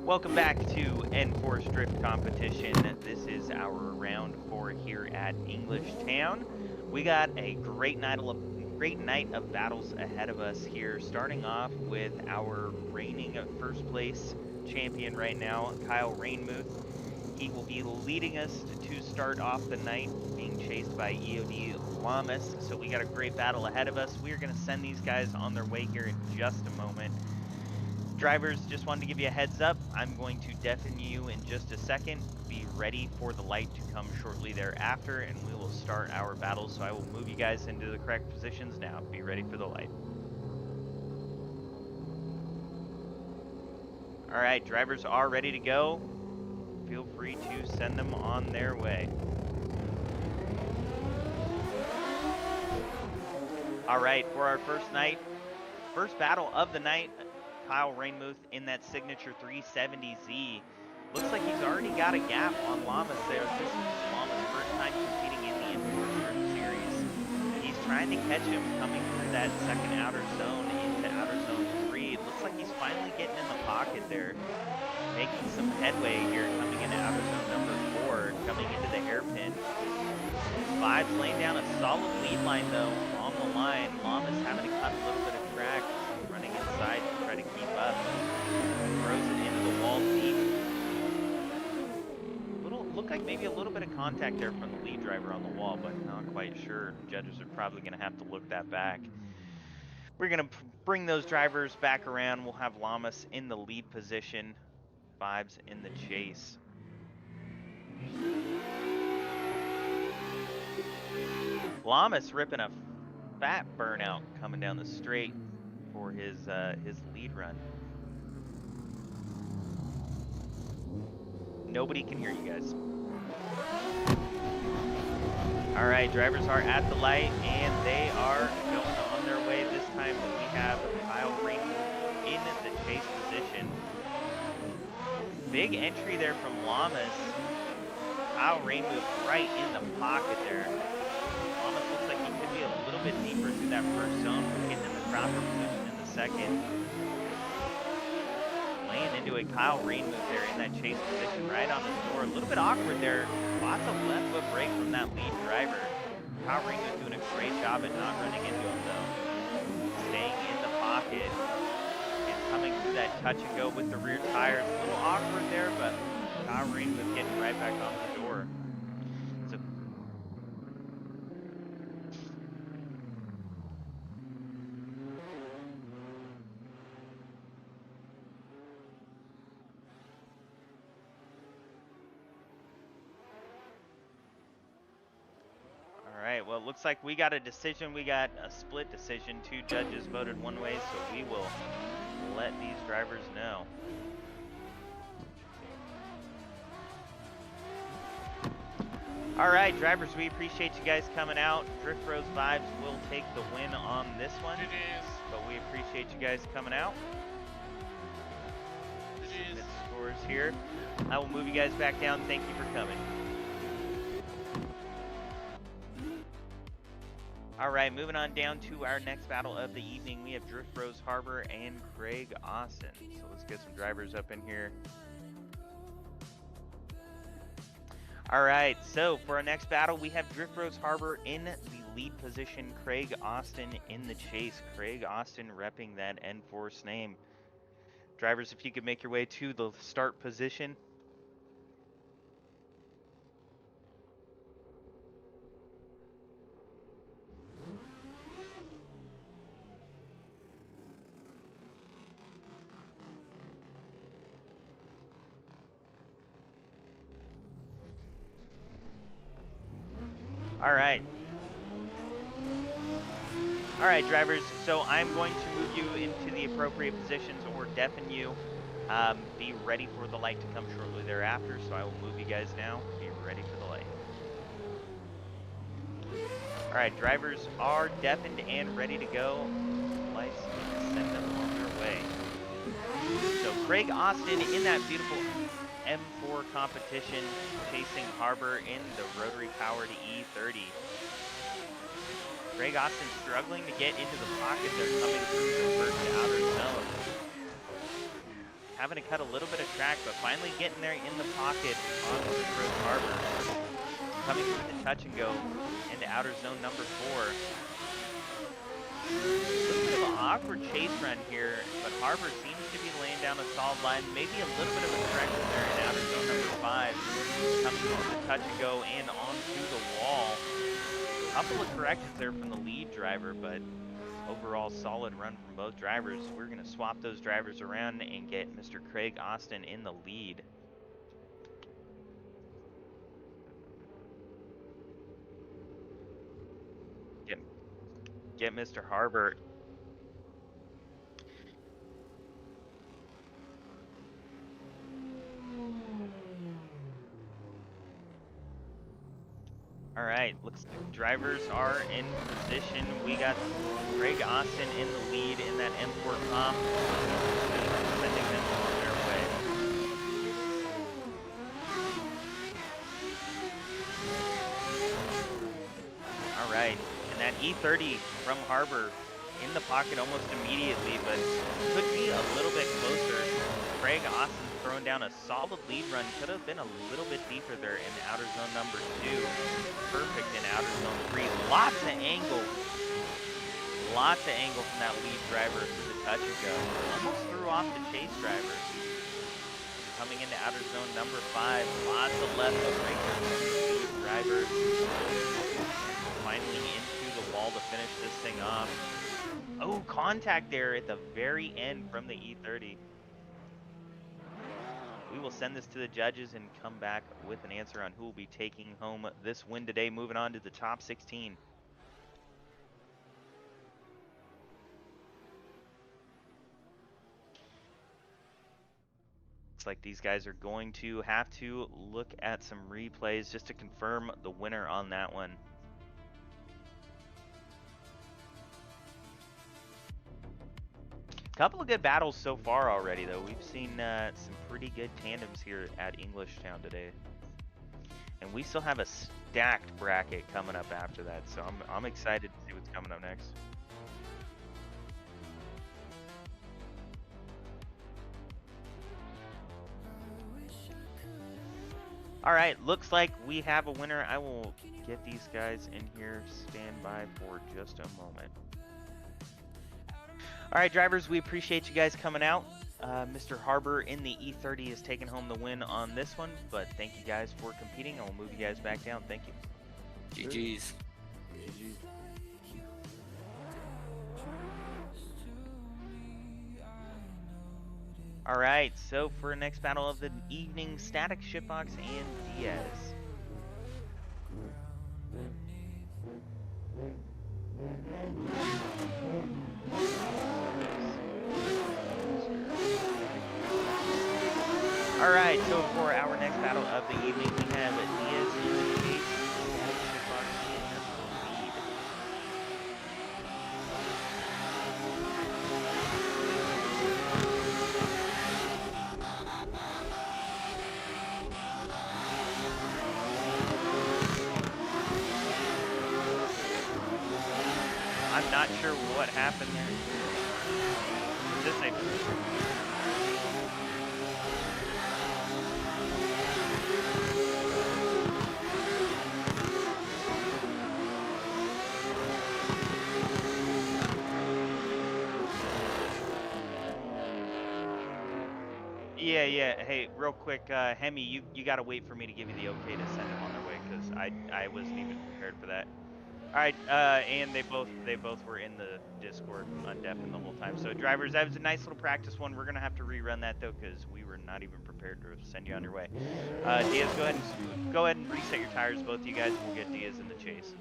Welcome back to Enforce Drift Competition. This is our round 4 here at EnglishTown. We got a great night of battles ahead of us here, starting off with our reigning first place champion right now, Kyle Rainmuth. He will be leading us to start off the night, being chased by EOD Lamas. So we got a great battle ahead of us. We are going to send these guys on their way here in just a moment. Drivers, just wanted to give you a heads up. I'm going to deafen you in just a second. Be ready for the light to come shortly thereafter, and we will start our battle. So I will move you guys into the correct positions now. Be ready for the light. All right, drivers are ready to go. Feel free to send them on their way. All right, for our first battle of the night, Kyle Rainmuth in that signature 370Z. Looks like he's already got a gap on Lamas there. This is Lamas' first time competing in the Enforce Drift series. He's trying to catch him coming through that second outer zone into outer zone 3. It looks like he's finally getting in the pocket there, making some headway here, coming into outer zone number 4, coming into the hairpin. Vibes laying down a solid lead line though on the line. Lamas having to cut a little bit of track, running inside to try to keep up. Throws it into the wall deep. Looked like maybe a little bit of contact there from the lead driver on the wall, but not quite sure. Judges are probably going to have to look that back. We're going to bring those drivers back around. We'll have Lamas in the lead position. Vibes in the chase. Lamas ripping a fat burnout coming down the straight for his lead run. Nobody can hear you guys. All right, drivers are at the light and they are going on their way. This time we have Kyle Rainmuth in the chase position. Big entry there from Lamas. Kyle Rainmuth right in the pocket there. Lamas looks like he could be a little bit deeper through that first zone, but getting in the proper position in the second. Laying into it, Kyle Rainmuth there in that chase position right on the door. A little bit awkward there. Lots of left foot brake from that lead driver. Kyle Rainmuth doing a great job at not running into him though. Staying in the pocket and coming through that touch and go with the rear tires. A little awkward there, but Kyle Rainmuth getting right back on the door. So Alright, well, it looks like we got a decision. We got a split decision. 2 judges voted one way, so we will let these drivers know. Alright, drivers, we appreciate you guys coming out. Drift Bros Vibes will take the win on this one. It is. But we appreciate you guys coming out. It is. Scores here. I will move you guys back down. Thank you for coming. Alright, moving on down to our next battle of the evening. We have Drift Bros Harbor and Craig Austin. So let's get some drivers up in here. Alright, so for our next battle, we have Drift Bros Harbor in the lead position. Craig Austin in the chase. Craig Austin repping that Enforce name. Drivers, if you could make your way to the start position. Alright, drivers, so I'm going to move you into the appropriate positions or deafen you. Be ready for the light to come shortly thereafter, so I will move you guys now. Be ready for the light. Alright, drivers are deafened and ready to go. Lights, send them on their way. So Craig Austin in that beautiful M4 competition, chasing Harbor in the rotary powered E30. Craig Austin struggling to get into the pocket there, coming through the first outer zone. having to cut a little bit of track, but finally getting there in the pocket on Rose Harbor. Coming with the touch and go into outer zone number 4. A little bit of an awkward chase run here, but Harbor seems to be laying down a solid line. Maybe a little bit of a correction there in outer zone number 5. Coming with the touch and go in onto the wall. A couple of corrections there from the lead driver, but overall solid run from both drivers. We're going to swap those drivers around and get Mr. Craig Austin in the lead. Get Mr. Harbor. All right, looks like drivers are in position. We got Craig Austin in the lead in that M4 comp, sending them on their way. All right, and that E30 from Harbor in the pocket almost immediately, but could be a little bit closer. Craig Austin throwing down a solid lead run. Could have been a little bit deeper there in outer zone number 2. Perfect in outer zone 3. Lots of angle. Lots of angle from that lead driver to the touch and go. Almost threw off the chase driver. Coming into outer zone number 5. Lots of left hook right there from the lead driver. Finally into the wall to finish this thing off. Oh, contact there at the very end from the E30. We will send this to the judges and come back with an answer on who will be taking home this win today. Moving on to the top 16. Looks like these guys are going to have to look at some replays just to confirm the winner on that one. Couple of good battles so far already, though. We've seen some pretty good tandems here at EnglishTown today, and we still have a stacked bracket coming up after that. So I'm excited to see what's coming up next. All right, looks like we have a winner. I will get these guys in here. Stand by for just a moment. All right, drivers, we appreciate you guys coming out. Mr. Harbor in the E30 is taking home the win on this one, but thank you guys for competing. I'll move you guys back down. Thank you. GG's. GG. All right, so for next battle of the evening, Static, Shipbox, and Diaz. All right, so for our next battle of the evening, we have Diaz in the chase, Shipbox in the lead. I'm not sure what happened there. Just a Yeah. Hey, real quick, Hemi, you gotta wait for me to give you the okay to send them on their way, because I wasn't even prepared for that. All right, and they both were in the Discord undeafened the whole time. So drivers, that was a nice little practice one. We're gonna have to rerun that though, because we were not even prepared to send you on your way. Diaz, go ahead and reset your tires, both of you guys. We'll get Diaz in the chase.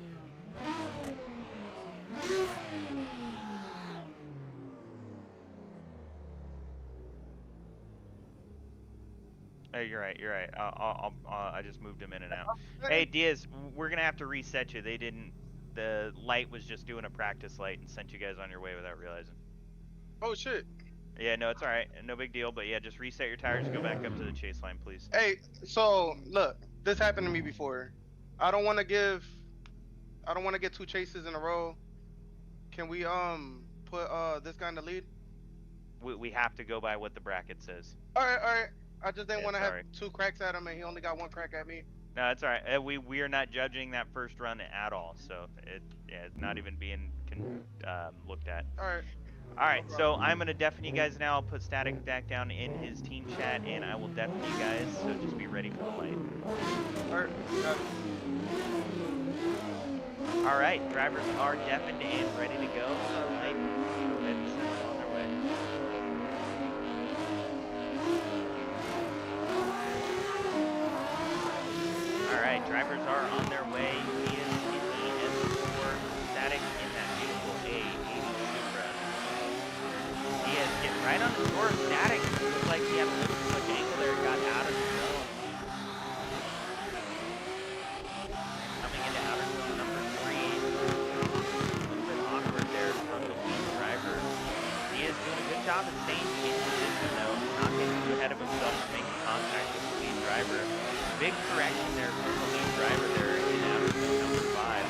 Oh, you're right. I just moved him in and out. Hey, Diaz, we're gonna have to reset you. They didn't. The light was just doing a practice light and sent you guys on your way without realizing. Oh shit. Yeah, no, it's all right. No big deal. But yeah, just reset your tires and go back up to the chase line, please. Hey, so look, this happened to me before. I don't want to get 2 chases in a row. Can we put this guy in the lead? We have to go by what the bracket says. All right, all right. I just didn't Yeah, want to have sorry. 2 cracks at him, and he only got 1 crack at me. No, it's all right. We are not judging that first run at all, so it's not even being looked at. All right. All No right, problem. so I'm gonna deafen you guys now. I'll put Static back down in his team chat, and I will deafen you guys. So just be ready for the light. All right. Got it. All right, drivers are deafened and ready to go. Light, go ahead and send them on their way. All right, drivers are on their way. Diaz in the M4, Static in that beautiful A80 Supra. Diaz getting right on the score. Static looked like he had a little too much angle there. Got out of the zone. Coming into outer zone number 3. A little bit awkward there from the lead driver. Diaz doing a good job of staying in position though, not getting too ahead of himself and making contact with the lead driver. Big correction there from the lead driver there in outer zone number 5.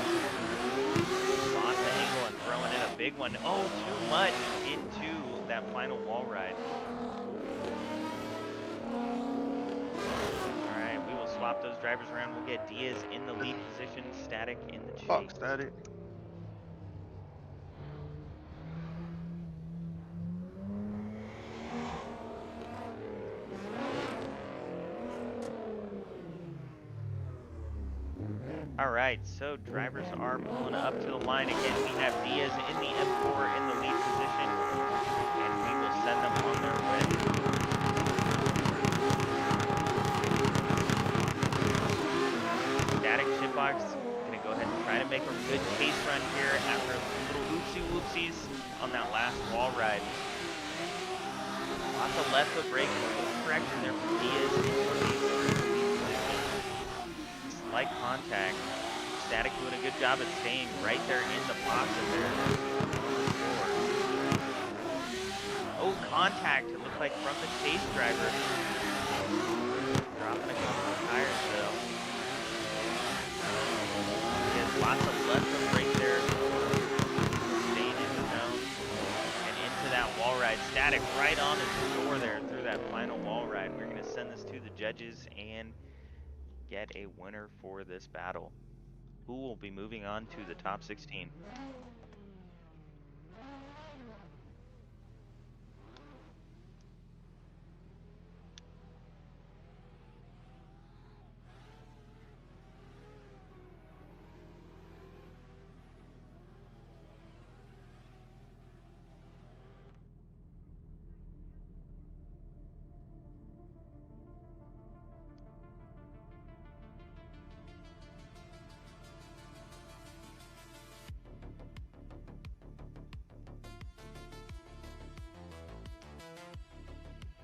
Lost the angle and throwing in a big one. Oh, too much into that final wall ride. All right, we will swap those drivers around. We'll get Diaz in the lead position, Static in the chase. Fuck, Static. All right, so drivers are pulling up to the line again. We have Diaz in the M4 in the lead position, and we will send them on their way. Static Shipbox gonna go ahead and try to make a good chase run here after a little oopsie-whoopsies on that last wall ride. Lots of left foot brake correction there from Diaz in the lead position. Slight contact. Static doing a good job of staying right there in the pocket there. Oh, contact, it looked like from the chase driver. Dropping a couple of tires though. There's lots of left foot brake there. Staying in the zone. And into that wall ride. Static right on his door there through that final wall ride. We're going to send this to the judges and get a winner for this battle, who will be moving on to the top 16.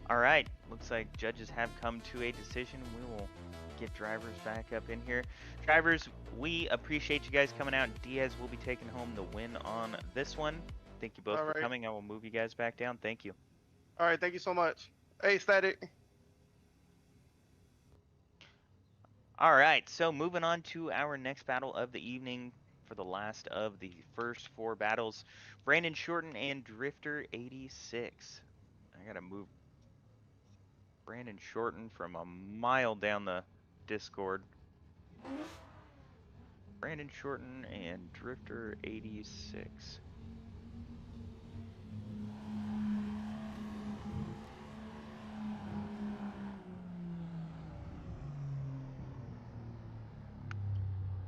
All right, looks like judges have come to a decision. We will get drivers back up in here. Drivers, we appreciate you guys coming out. Diaz will be taking home the win on this one. Thank you both for coming. I will move you guys back down. Thank you. All right, thank you so much. Hey, Static. All right, so moving on to our next battle of the evening for the last of the first 4 battles. Brandon Shorton and Drifter 86. I gotta move Brandon Shorton from a mile down the Discord. Brandon Shorton and Drifter 86.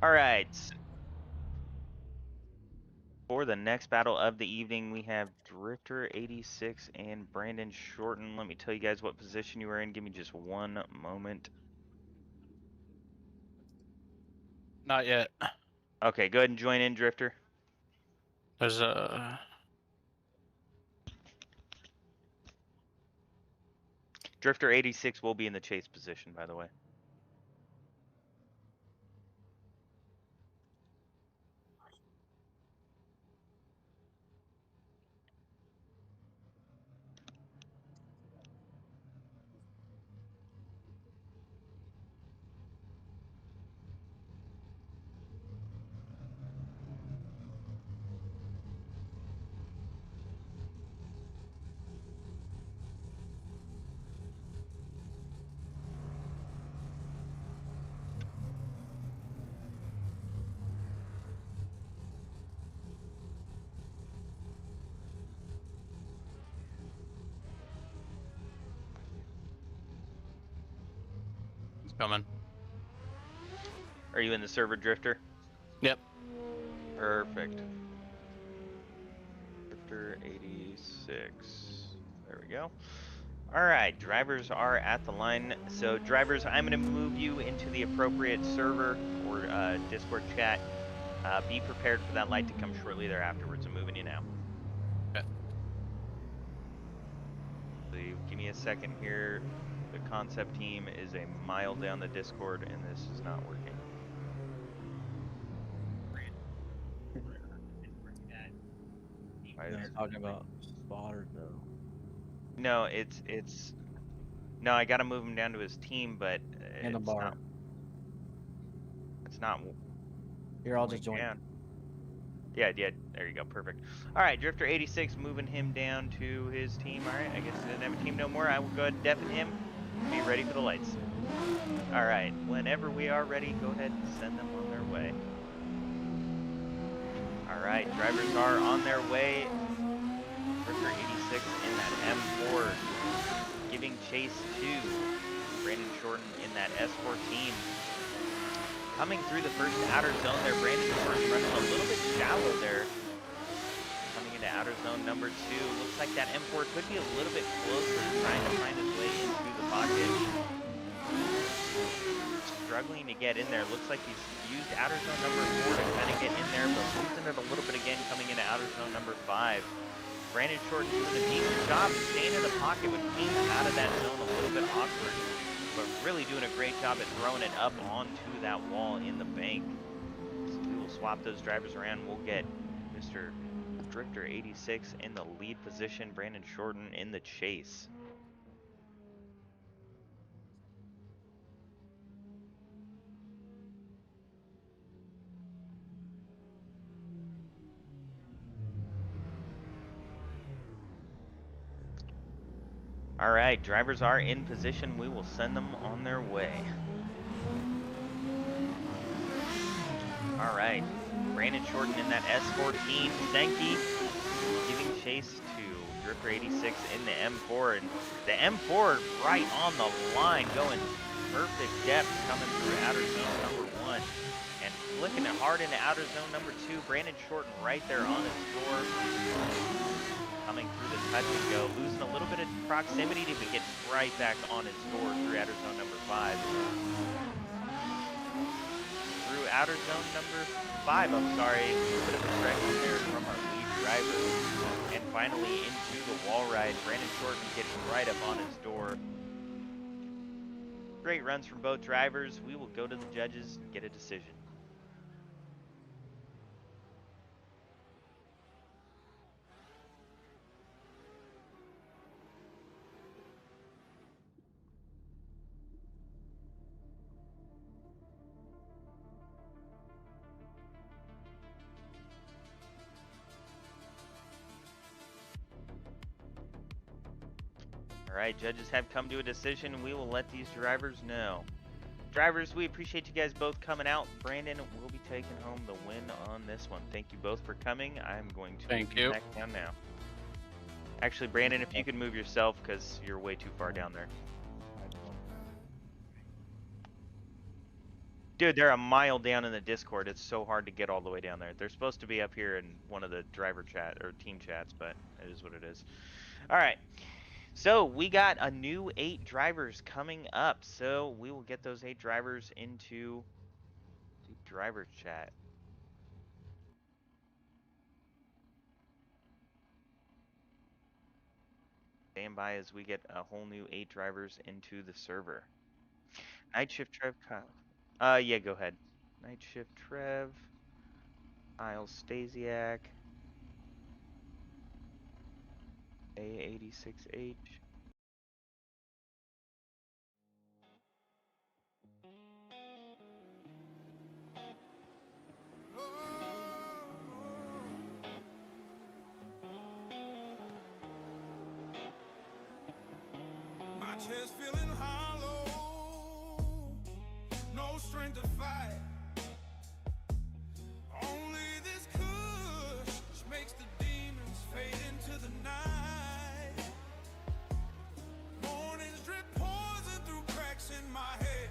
All right. For the next battle of the evening, we have Drifter 86 and Brandon Shorton. Let me tell you guys what position you are in. Give me just one moment. Not yet. Okay, go ahead and join in, Drifter. There's a... Drifter 86 will be in the chase position, by the way. Coming. Are you in the server, Drifter? Yep. Perfect. Drifter 86. There we go. All right, drivers are at the line. So drivers, I'm going to move you into the appropriate server or Discord chat. Be prepared for that light to come shortly thereafterwards. I'm moving you now. Okay. So give me a second here. The concept team is a mile down the Discord, and this is not working. They're talking about spotters though. No, it's no. I got to move him down to his team, but In the bar. It's not. Here, I'll just join. Down. Yeah, there you go, perfect. All right, Drifter 86, moving him down to his team. All right, I guess he doesn't have a team no more. I will go ahead and deafen him. Be ready for the lights. All right, whenever we are ready, go ahead and send them on their way. All right, drivers are on their way. Drifter 86 in that M4, giving chase to Brandon Shorton in that S14. Coming through the first outer zone there, Brandon Shorton running a little bit shallow there. Coming into outer zone number 2. Looks like that M4 could be a little bit closer, trying to find his way into the pocket. Struggling to get in there. Looks like he's used outer zone number 4 to kind of get in there, but losing it a little bit again coming into outer zone number 5. Brandon Shorton doing a decent job staying in the pocket, which means out of that zone a little bit awkward, but really doing a great job at throwing it up onto that wall in the bank. So we will swap those drivers around. We'll get Mr. Drifter 86 in the lead position, Brandon Shorton in the chase. All right, drivers are in position. We will send them on their way. All right, Brandon Shorten in that S14. Zenke giving chase to Drifter 86 in the M4. And the M4 right on the line, going perfect depth coming through outer zone number 1. And flicking it hard into outer zone number 2. Brandon Shorten right there on his door. Coming through the touch and go, losing a little bit of proximity to get right back on his door through outer zone number 5. Through outer zone number 5, I'm sorry, a little bit of a stretch there from our lead driver. And finally into the wall ride, Brandon Shorten getting right up on his door. Great runs from both drivers. We will go to the judges and get a decision. All right, judges have come to a decision. We will let these drivers know. Drivers, we appreciate you guys both coming out. Brandon will be taking home the win on this one. Thank you both for coming. I'm going to Thank move you. back down now. Actually, Brandon, if you could move yourself because you're way too far down there. Dude, they're a mile down in the Discord. It's so hard to get all the way down there. They're supposed to be up here in one of the driver chat or team chats, but it is what it is. All right. So we got a new 8 drivers coming up. So we will get those 8 drivers into the driver chat. Stand by as we get a whole new 8 drivers into the server. Night Shift Trev, Kyle. Yeah, go ahead. Night Shift Trev, Kyle Stasiac, A86H. My chest feeling hollow, no strength to fight. Only this kush makes the demons fade into the night. Mornings drip poison through cracks in my head.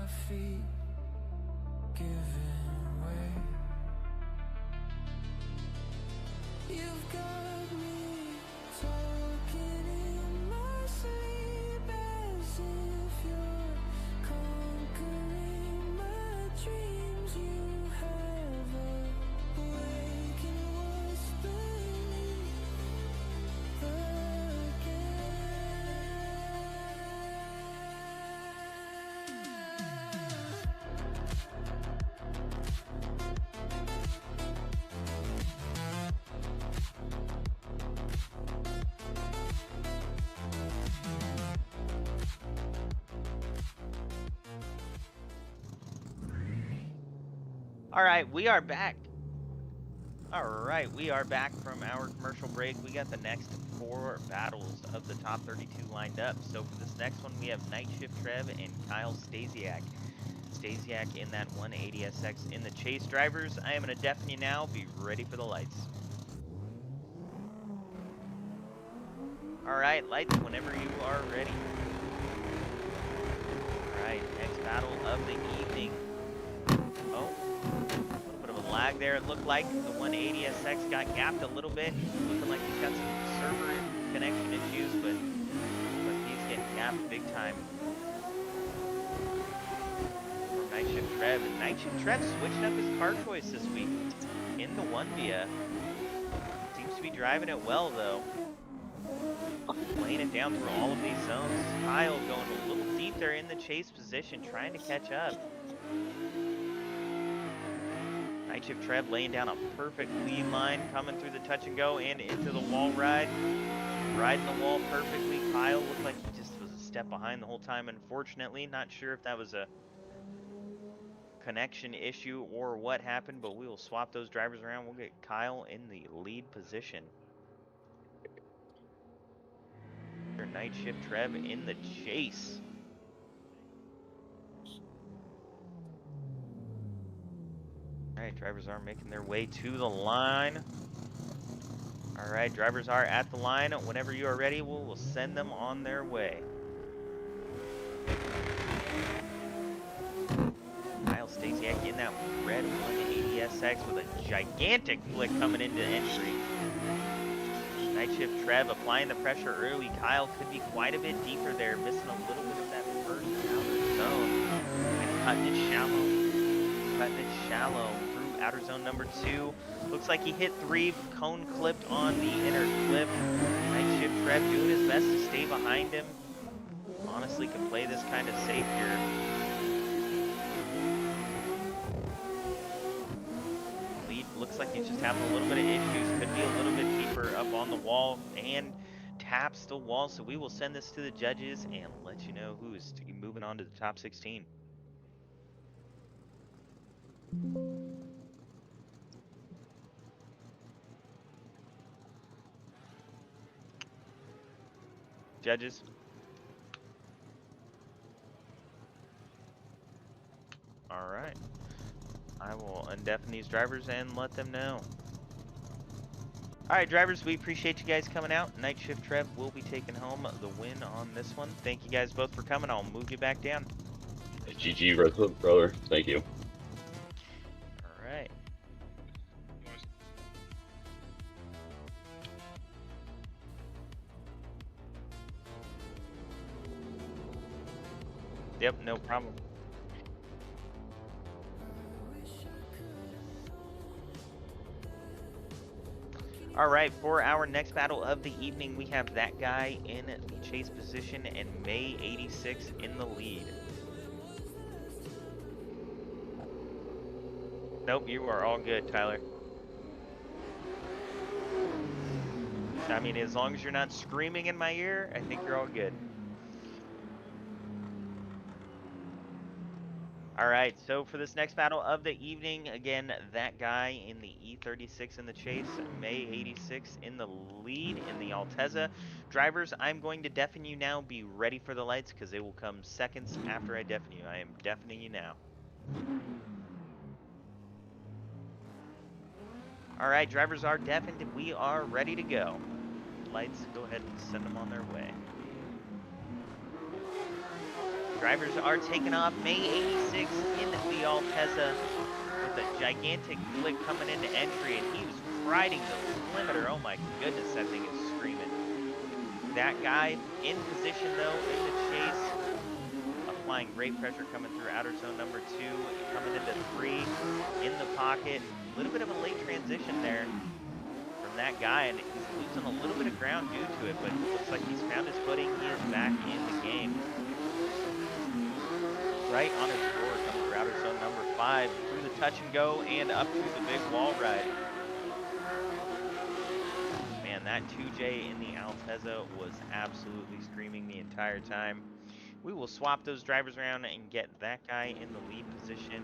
my feet giving way. You've got me talking in my sleep as if you're conquering my dreams. You have awakened what's beneath All right, we are back. All right, we are back from our commercial break. We got the next 4 battles of the top 32 lined up. So for this next one, we have Night Shift Trev and Kyle Stasiac. Stasiac in that 180SX in the chase. Drivers, I am going to deafen you now. Be ready for the lights. All right, lights, whenever you are ready. All right, next battle of the evening. Oh, a little bit of a lag there. It looked like the 180SX got gapped a little bit. Looking like he's got some server connection issues, but he's getting gapped big time. For Night Shift Trev. And Night Shift Trev switching up his car choice this week in the 1Via. Seems to be driving it well, though. Laying it down through all of these zones. Kyle going a little deep there in the chase position, trying to catch up. Night Shift Trev laying down a perfect lead line, coming through the touch and go and into the wall ride. Riding the wall perfectly. Kyle looked like he just was a step behind the whole time, unfortunately. Not sure if that was a connection issue or what happened, but we will swap those drivers around. We'll get Kyle in the lead position. Night Shift Trev in the chase. Alright, drivers are making their way to the line. Alright, drivers are at the line. Whenever you are ready, we'll send them on their way. Kyle Stasiac in that red 180SX with a gigantic flick coming into entry. Night Shift Trev applying the pressure early. Kyle could be quite a bit deeper there, missing a little bit of that first outer zone. And cutting it shallow through outer zone number 2. Looks like he hit 3, cone clipped on the inner clip. Night Shift Trev doing his best to stay behind him. Honestly, can play this kind of safe here. Looks like he's just having a little bit of issues. Could be a little bit deeper up on the wall and taps the wall. So we will send this to the judges and let you know who is moving on to the top 16. Judges. All right. I will undeafen these drivers and let them know. Alright, drivers, we appreciate you guys coming out. Night Shift Trev will be taking home the win on this one. Thank you guys both for coming. I'll move you back down. GG, Red Hook, brother. Thank you. Alright. Yep, no problem. Alright, for our next battle of the evening, we have that guy in the chase position and May 86 in the lead. Nope, you are all good, Tyler. I mean, as long as you're not screaming in my ear, I think you're all good. Alright, so for this next battle of the evening, again, that guy in the E36 in the chase, May 86 in the lead in the Altezza. Drivers, I'm going to deafen you now. Be ready for the lights because they will come seconds after I deafen you. I am deafening you now. Alright, drivers are deafened. We are ready to go. Lights, go ahead and send them on their way. Drivers are taking off. May 86 in the Altezza with a gigantic flick coming into entry, and he was riding the limiter. Oh my goodness, that thing is screaming. That guy in position though in the chase, applying great pressure coming through outer zone number 2, coming into 3 in the pocket. A little bit of a late transition there from that guy, and he's losing a little bit of ground due to it, but it looks like he's found his footing. He is back in the game. Right on his door, coming through outer zone number 5, through the touch and go and up to the big wall ride. Man, that 2J in the Altezza was absolutely screaming the entire time. We will swap those drivers around and get that guy in the lead position.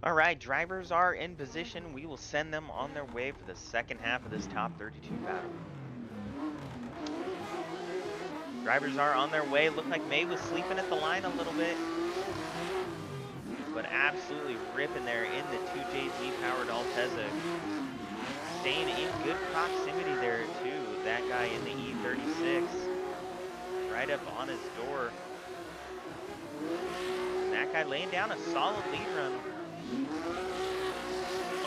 All right, drivers are in position. We will send them on their way for the second half of this top 32 battle. Drivers are on their way. Looked like May was sleeping at the line a little bit, but absolutely ripping there in the 2JZ powered Altezza. Staying in good proximity there too. That guy in the E36, right up on his door. And that guy laying down a solid lead run.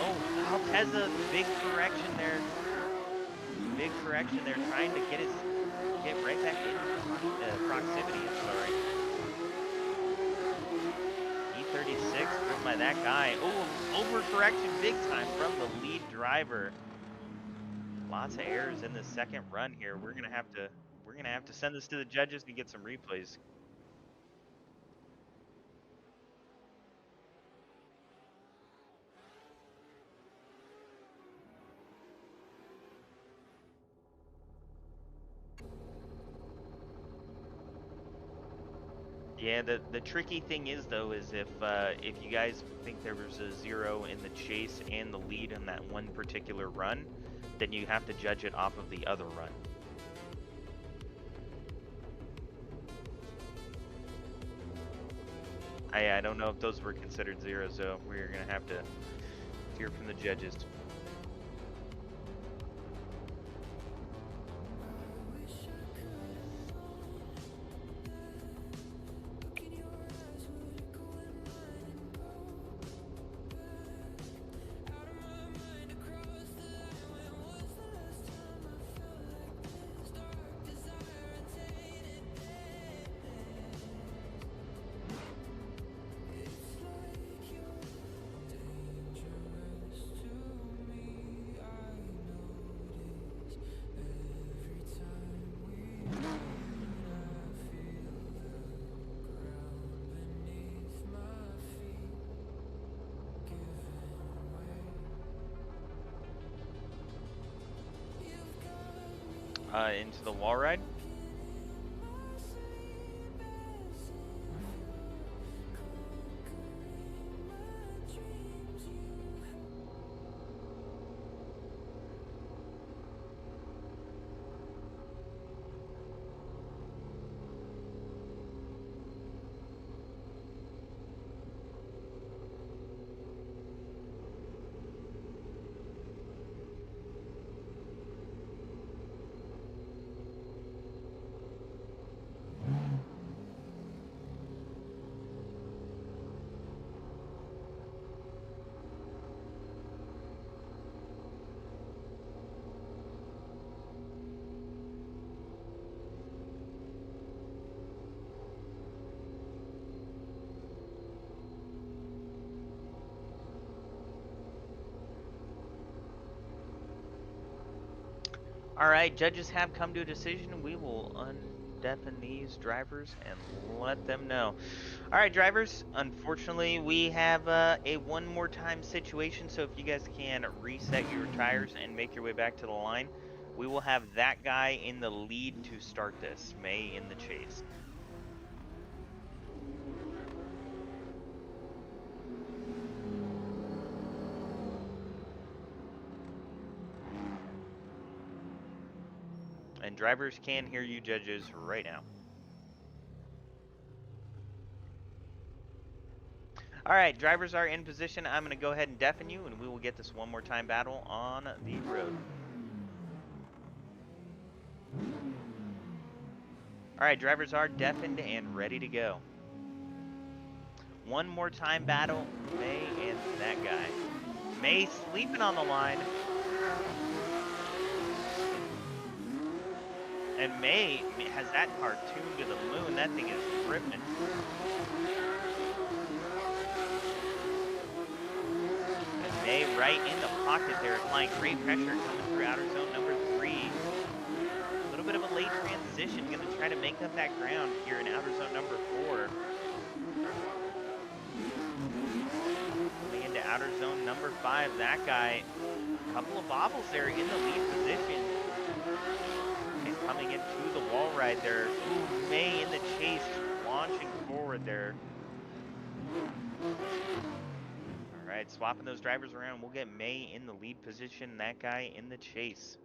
Oh, Altezza, big correction there. Big correction there, trying to get right back in proximity, I'm sorry. E36 driven by that guy. Oh, overcorrection big time from the lead driver. Lots of errors in the second run here. We're gonna have to send this to the judges to get some replays. Yeah, the tricky thing is though is if you guys think there was a 0 in the chase and the lead in that one particular run, then you have to judge it off of the other run. I don't know if those were considered zeros, so we're gonna have to hear from the judges. Into the wall ride. All right, judges have come to a decision. We will undeafen these drivers and let them know. All right, drivers, unfortunately, we have a one more time situation, so if you guys can reset your tires and make your way back to the line, we will have that guy in the lead to start this, May in the chase. And drivers can hear you judges right now. All right, drivers are in position. I'm going to go ahead and deafen you, and we will get this one more time battle on the road. All right, drivers are deafened and ready to go. One more time battle, May and that guy. May sleeping on the line. And May has that car tuned to the moon. That thing is ripping. And May right in the pocket there, applying great pressure coming through outer zone number 3. A little bit of a late transition, going to try to make up that ground here in outer zone number 4. Coming into outer zone number 5, that guy, a couple of bobbles there in the lead position. And coming into the wall ride there. Ooh, May in the chase, launching forward there. All right, swapping those drivers around. We'll get May in the lead position, that guy in the chase.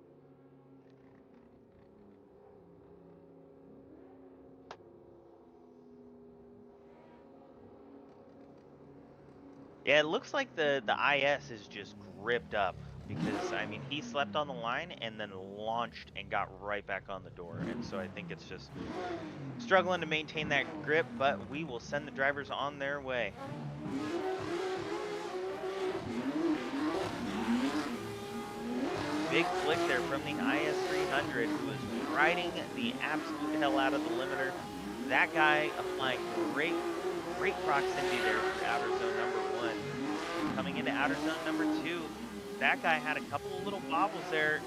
Yeah, it looks like the IS is just gripped up because, I mean, he slept on the line and then launched and got right back on the door. And so I think it's just struggling to maintain that grip, but we will send the drivers on their way. Big flick there from the IS-300, who was riding the absolute hell out of the limiter. That guy applying great proximity there for outer zone number 1. Coming into outer zone number 2, that guy had a couple of little bobbles there.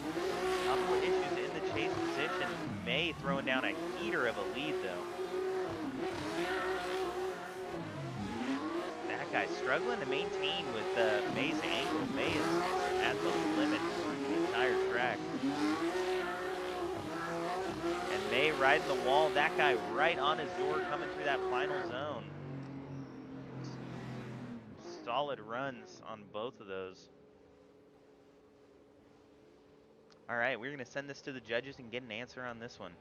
A couple of issues in the chase position. May throwing down a heater of a lead though. That guy struggling to maintain with May's angle. May is at the limit for the entire track. And May riding the wall. That guy right on his door coming through that final zone. Solid runs on both of those. All right, we're going to send this to the judges and get an answer on this one.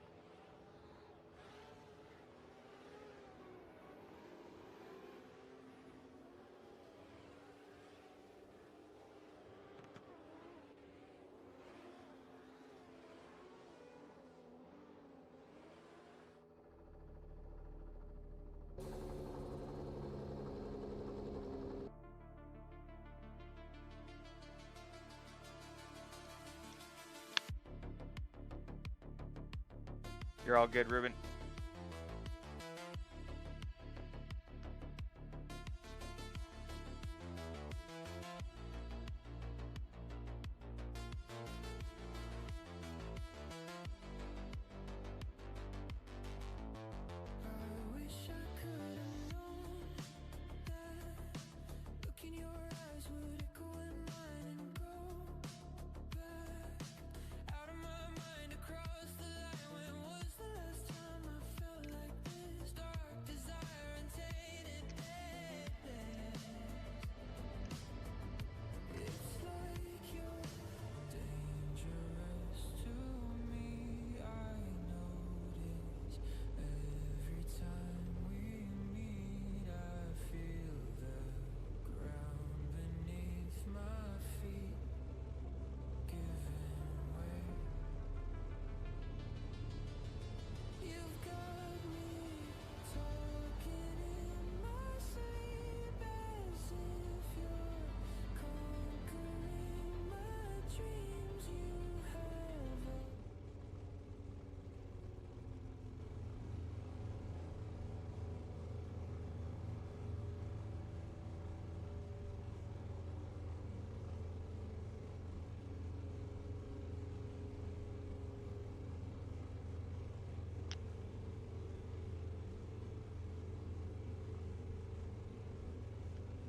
You're all good, Ruben.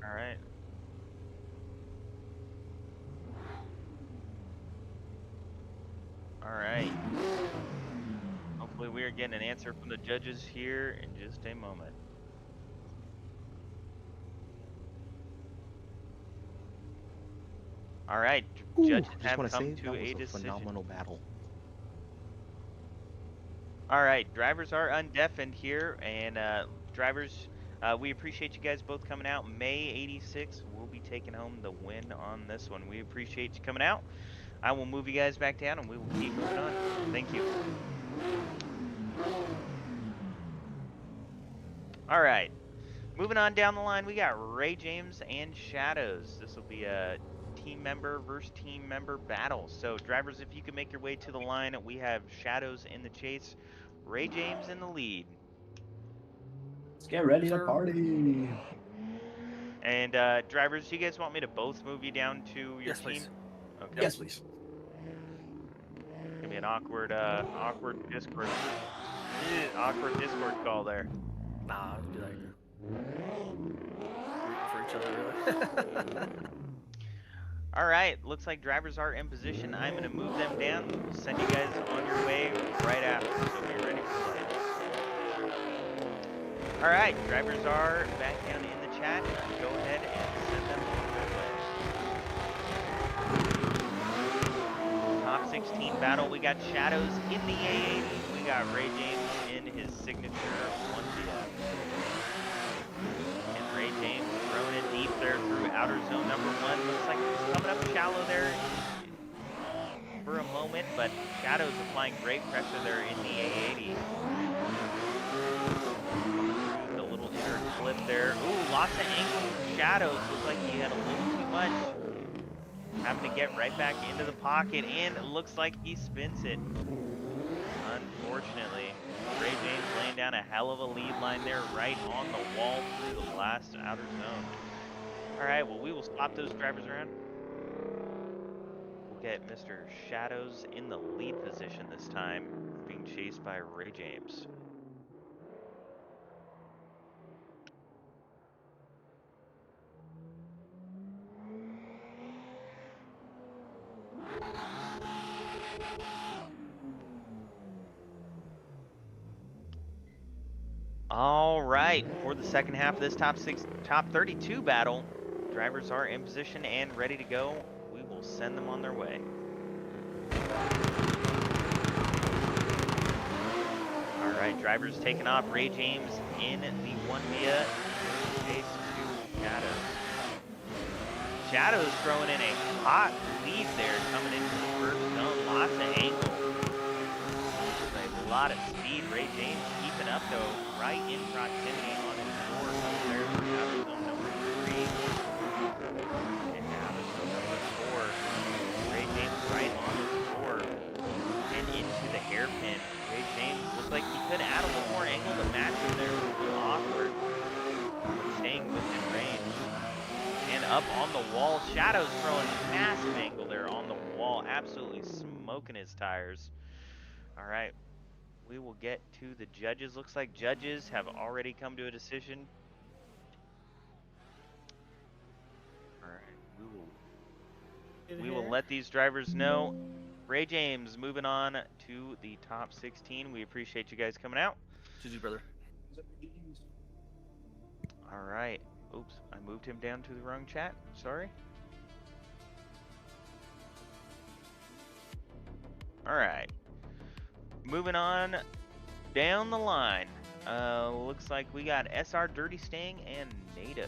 All right. All right. Hopefully we are getting an answer from the judges here in just a moment. All right, judges have come to a decision. Phenomenal battle. All right, drivers are undeafened here, and drivers We appreciate you guys both coming out. May 86 will be taking home the win on this one. We appreciate you coming out. I will move you guys back down and we will keep moving on. Thank you. All right. Moving on down the line, we got Ray James and Shadows. This will be a team member versus team member battle. So drivers, if you can make your way to the line, we have Shadows in the chase, Ray James in the lead. Let's get ready to party. And drivers, do you guys want me to both move you down to your Yes, team? please. Okay. Yes, please. Gonna be an awkward Discord, awkward Discord call there. Nah, I'd be like rooting for each other, really. All right, looks like drivers are in position. I'm gonna move them down. We'll send you guys on your way right after, so be ready for play. All right, drivers are back down in the chat. Go ahead and send them on their way. Top 16 battle. We got Shadows in the A80. We got Ray James in his signature 1VF. And Ray James throwing it deep there through outer zone number 1. Looks like he's coming up shallow there for a moment, but Shadows applying great pressure there in the A80. The little inner clip there. Ooh, lots of angle. Shadows looks like he had a little too much. Having to get right back into the pocket, and it looks like he spins it. Unfortunately, Ray James laying down a hell of a lead line there right on the wall through the last outer zone. All right, well, we will swap those drivers around. We'll get Mr. Shadows in the lead position this time, being chased by Ray James. All right, for the second half of this top 32 battle, drivers are in position and ready to go. We will send them on their way. All right, drivers taking off. Ray James in the 1VF. Chase to Shadows. Shadows throwing in a hot lead there, coming into the first zone. Lots of angle. A lot of speed. Ray James keeping up though, right in proximity on his door. There's outer zone number 3. And outer zone number 4. Ray James right on his door. And into the hairpin. Ray James looked like he could add a little more angle to match him there. It was a little awkward. Staying within range. And up on the wall. Shadows throwing massive angle there on the wall. Absolutely smoking his tires. All right. We will get to the judges. Looks like judges have already come to a decision. All right, we will let these drivers know. Ray James moving on to the top 16. We appreciate you guys coming out. GG, brother. All right. Oops, I moved him down to the wrong chat. Sorry. All right. Moving on down the line. Looks like we got SR Dirty Stang and NATO.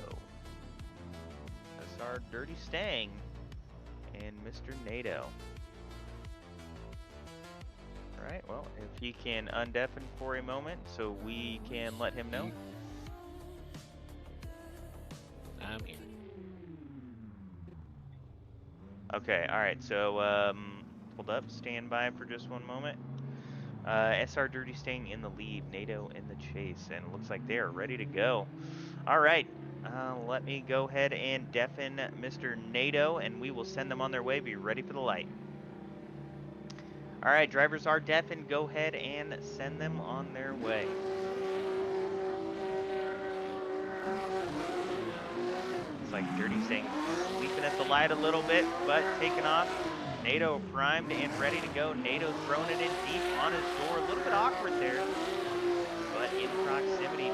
SR Dirty Stang and Mr. NATO. Alright, well, if he can undeafen for a moment so we can let him know. I'm here. Okay, alright, so hold up, stand by for just one moment. SR Dirty Stang in the lead, NATO in the chase, and it looks like they are ready to go. All right, let me go ahead and deafen Mr. NATO, and we will send them on their way. Be ready for the light. All right, drivers are deafened. Go ahead and send them on their way. Looks like Dirty Stang sleeping at the light a little bit, but taking off. NATO primed and ready to go. NATO throwing it in deep on his door. A little bit awkward there, but in proximity.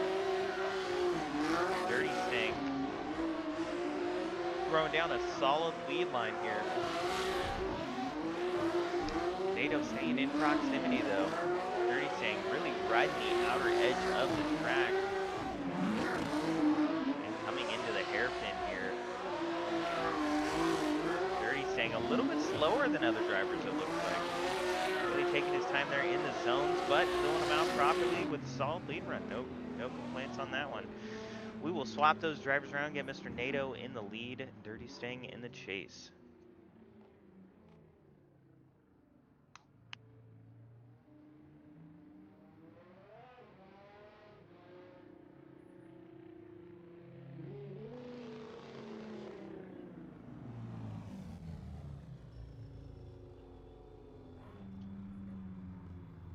Dirty Stang throwing down a solid lead line here. NATO staying in proximity though. Dirty Stang really riding the outer edge of the track. slower than other drivers, it looks like. Really taking his time there in the zones, but filling them out properly with a solid lead run. No complaints on that one. We will swap those drivers around, get Mr. NATO in the lead, Dirty Stang in the chase.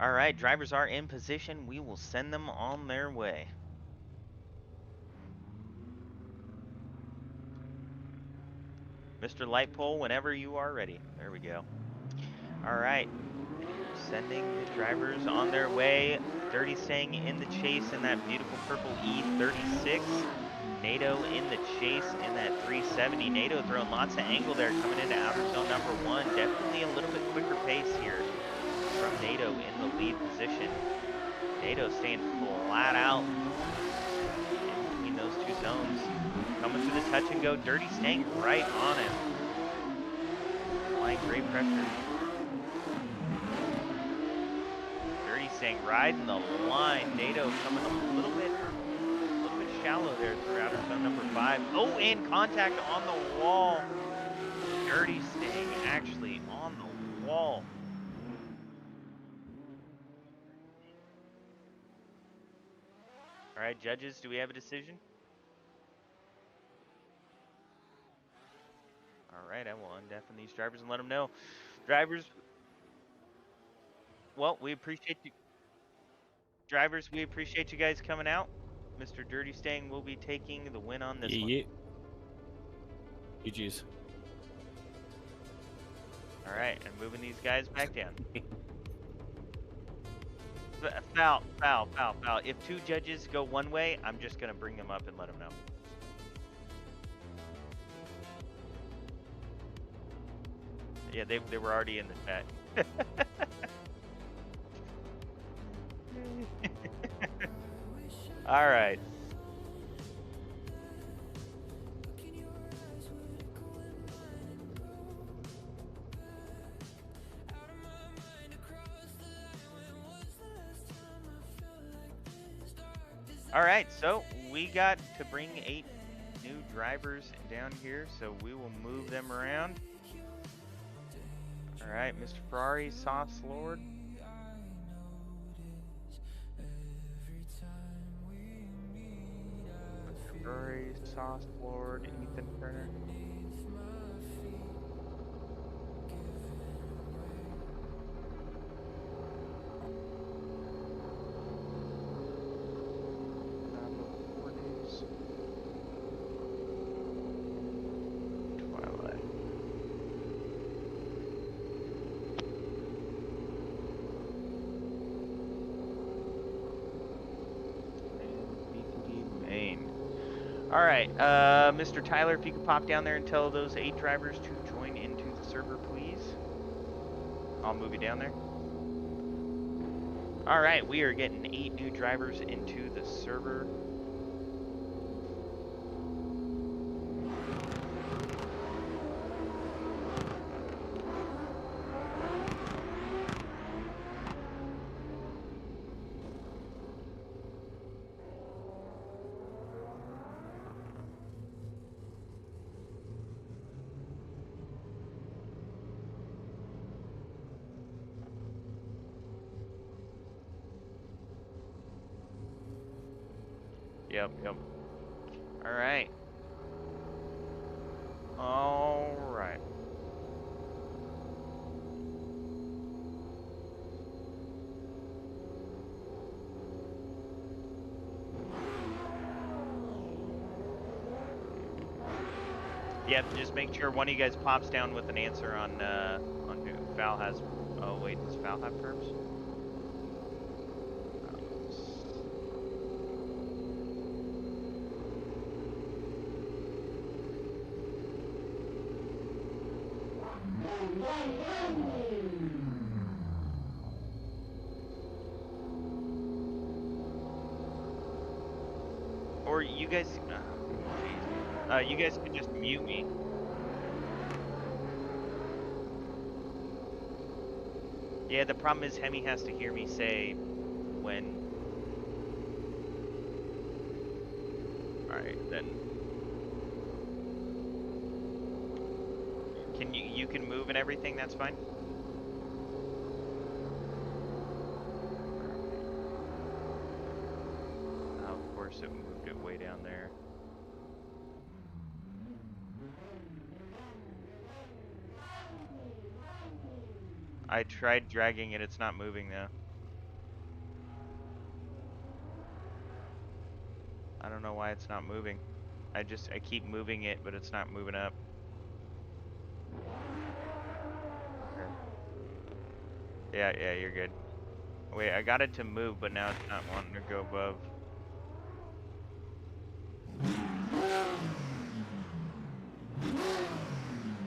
All right, drivers are in position. We will send them on their way. Mr. Lightpole, whenever you are ready. There we go. All right, sending the drivers on their way. Dirty Stang in the chase in that beautiful purple E36. NATO in the chase in that 370. NATO throwing lots of angle there coming into outer zone number 1. Definitely a little bit quicker pace here from NATO in the lead position. NATO staying flat out in between those two zones. Coming through the touch and go. Dirty Stang right on him. Applying great pressure. Dirty Stang riding the line. NATO coming a little bit shallow there through outer zone number 5. Oh, and contact on the wall. Dirty Stang actually on the wall. All right, judges, do we have a decision? All right, I will undeafen these drivers and let them know. Drivers, well, we appreciate you. Drivers, we appreciate you guys coming out. Mr. Dirty Stang will be taking the win on this one. Yeah. GG's. All right, and moving these guys back down. Foul. If two judges go one way, I'm just going to bring them up and let them know. Yeah, they were already in the chat. All right. All right, so we got to bring 8 new drivers down here, so we will move them around. All right, Mr. Ferrari, Sauce Lord. Ferrari, Sauce Lord, Ethan Turner. Twilight. And DTD Main. All right, Mr. Tyler, if you could pop down there and tell those 8 drivers to join into the server, please. I'll move you down there. All right, we are getting 8 new drivers into the server. Yep. All right. Yep, just make sure one of you guys pops down with an answer on who Val has. Oh wait, does Val have terms? Or you guys, you guys can just mute me. Yeah, the problem is Hemi has to hear me say when. Alright, then. Can you can move and everything, that's fine? Oh, of course it moved it way down there. I tried dragging it, it's not moving now. I don't know why it's not moving. I keep moving it, but it's not moving up. Okay. Yeah, you're good. Wait, I got it to move, but now it's not wanting to go above.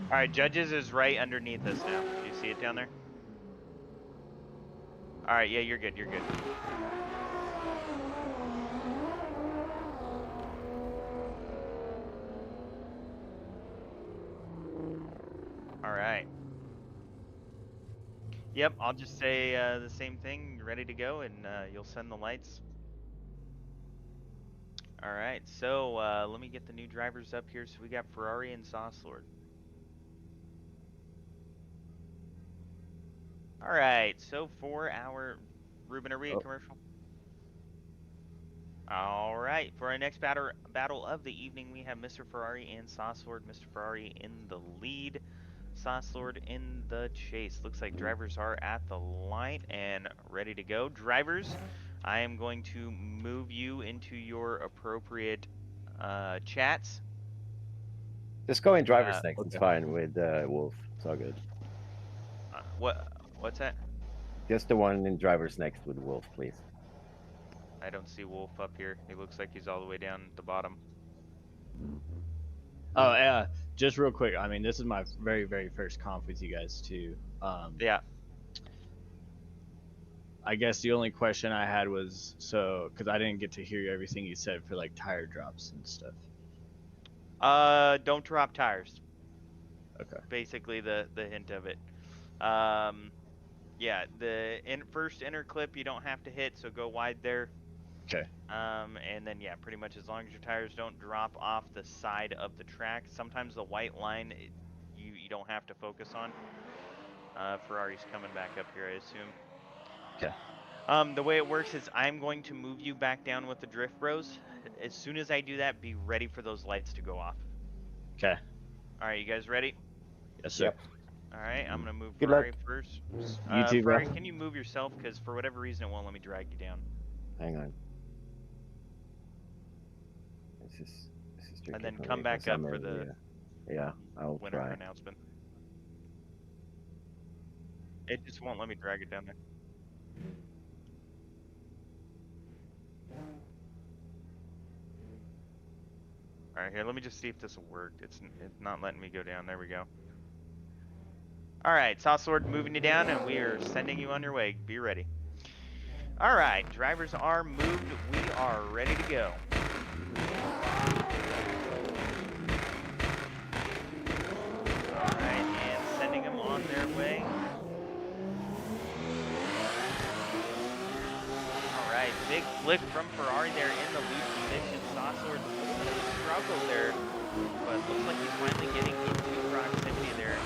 Alright, Judges is right underneath us now. Do you see it down there? Alright, yeah, you're good, you're good. Alright. Yep, I'll just say the same thing, ready to go, and you'll send the lights. Alright, so let me get the new drivers up here. So we got Ferrari and Saucelord. Alright, so for our... Ruben, are we a commercial? Alright, for our next battle of the evening, we have Mr. Ferrari and Saucelord. Mr. Ferrari in the lead, Saucelord in the chase. Looks like drivers are at the light and ready to go. Drivers, I am going to move you into your appropriate chats. Just go in driver's next. okay. It's fine with Wolf. It's all good. What's that? Just the one in driver's next with Wolf, please. I don't see Wolf up here. He looks like he's all the way down at the bottom. Oh yeah, just real quick. I mean, this is my very, very first comp with you guys too. Yeah. I guess the only question I had was because I didn't get to hear everything you said for like tire drops and stuff. Don't drop tires. Okay. Basically the hint of it. Yeah, the first inner clip you don't have to hit, so go wide there. Okay. And then yeah, pretty much as long as your tires don't drop off the side of the track. Sometimes the white line you don't have to focus on. Ferrari's coming back up here, I assume. Okay. The way it works is I'm going to move you back down with the Drift Bros. As soon as I do that, be ready for those lights to go off. Okay. All right, you guys ready? Yes, sir. Yep. All right, I'm gonna move Good Ferrari luck. first. You too, bro. Ferrari, can you move yourself? Because for whatever reason, it won't let me drag you down. Hang on. This is tricky And then for come me, back 'cause up I'm for the yeah, I'll winner try. announcement. It just won't let me drag it down there. All right, here, let me just see if this will work. It's not letting me go down. There we go. All right, Saucelord moving you down, and we are sending you on your way. Be ready. All right, drivers are moved. We are ready to go. All right, and sending them on their way. All right, big flick from Ferrari there in the lead position. Saucelord, a little bit of a struggle there, but looks like he's finally getting into proximity there.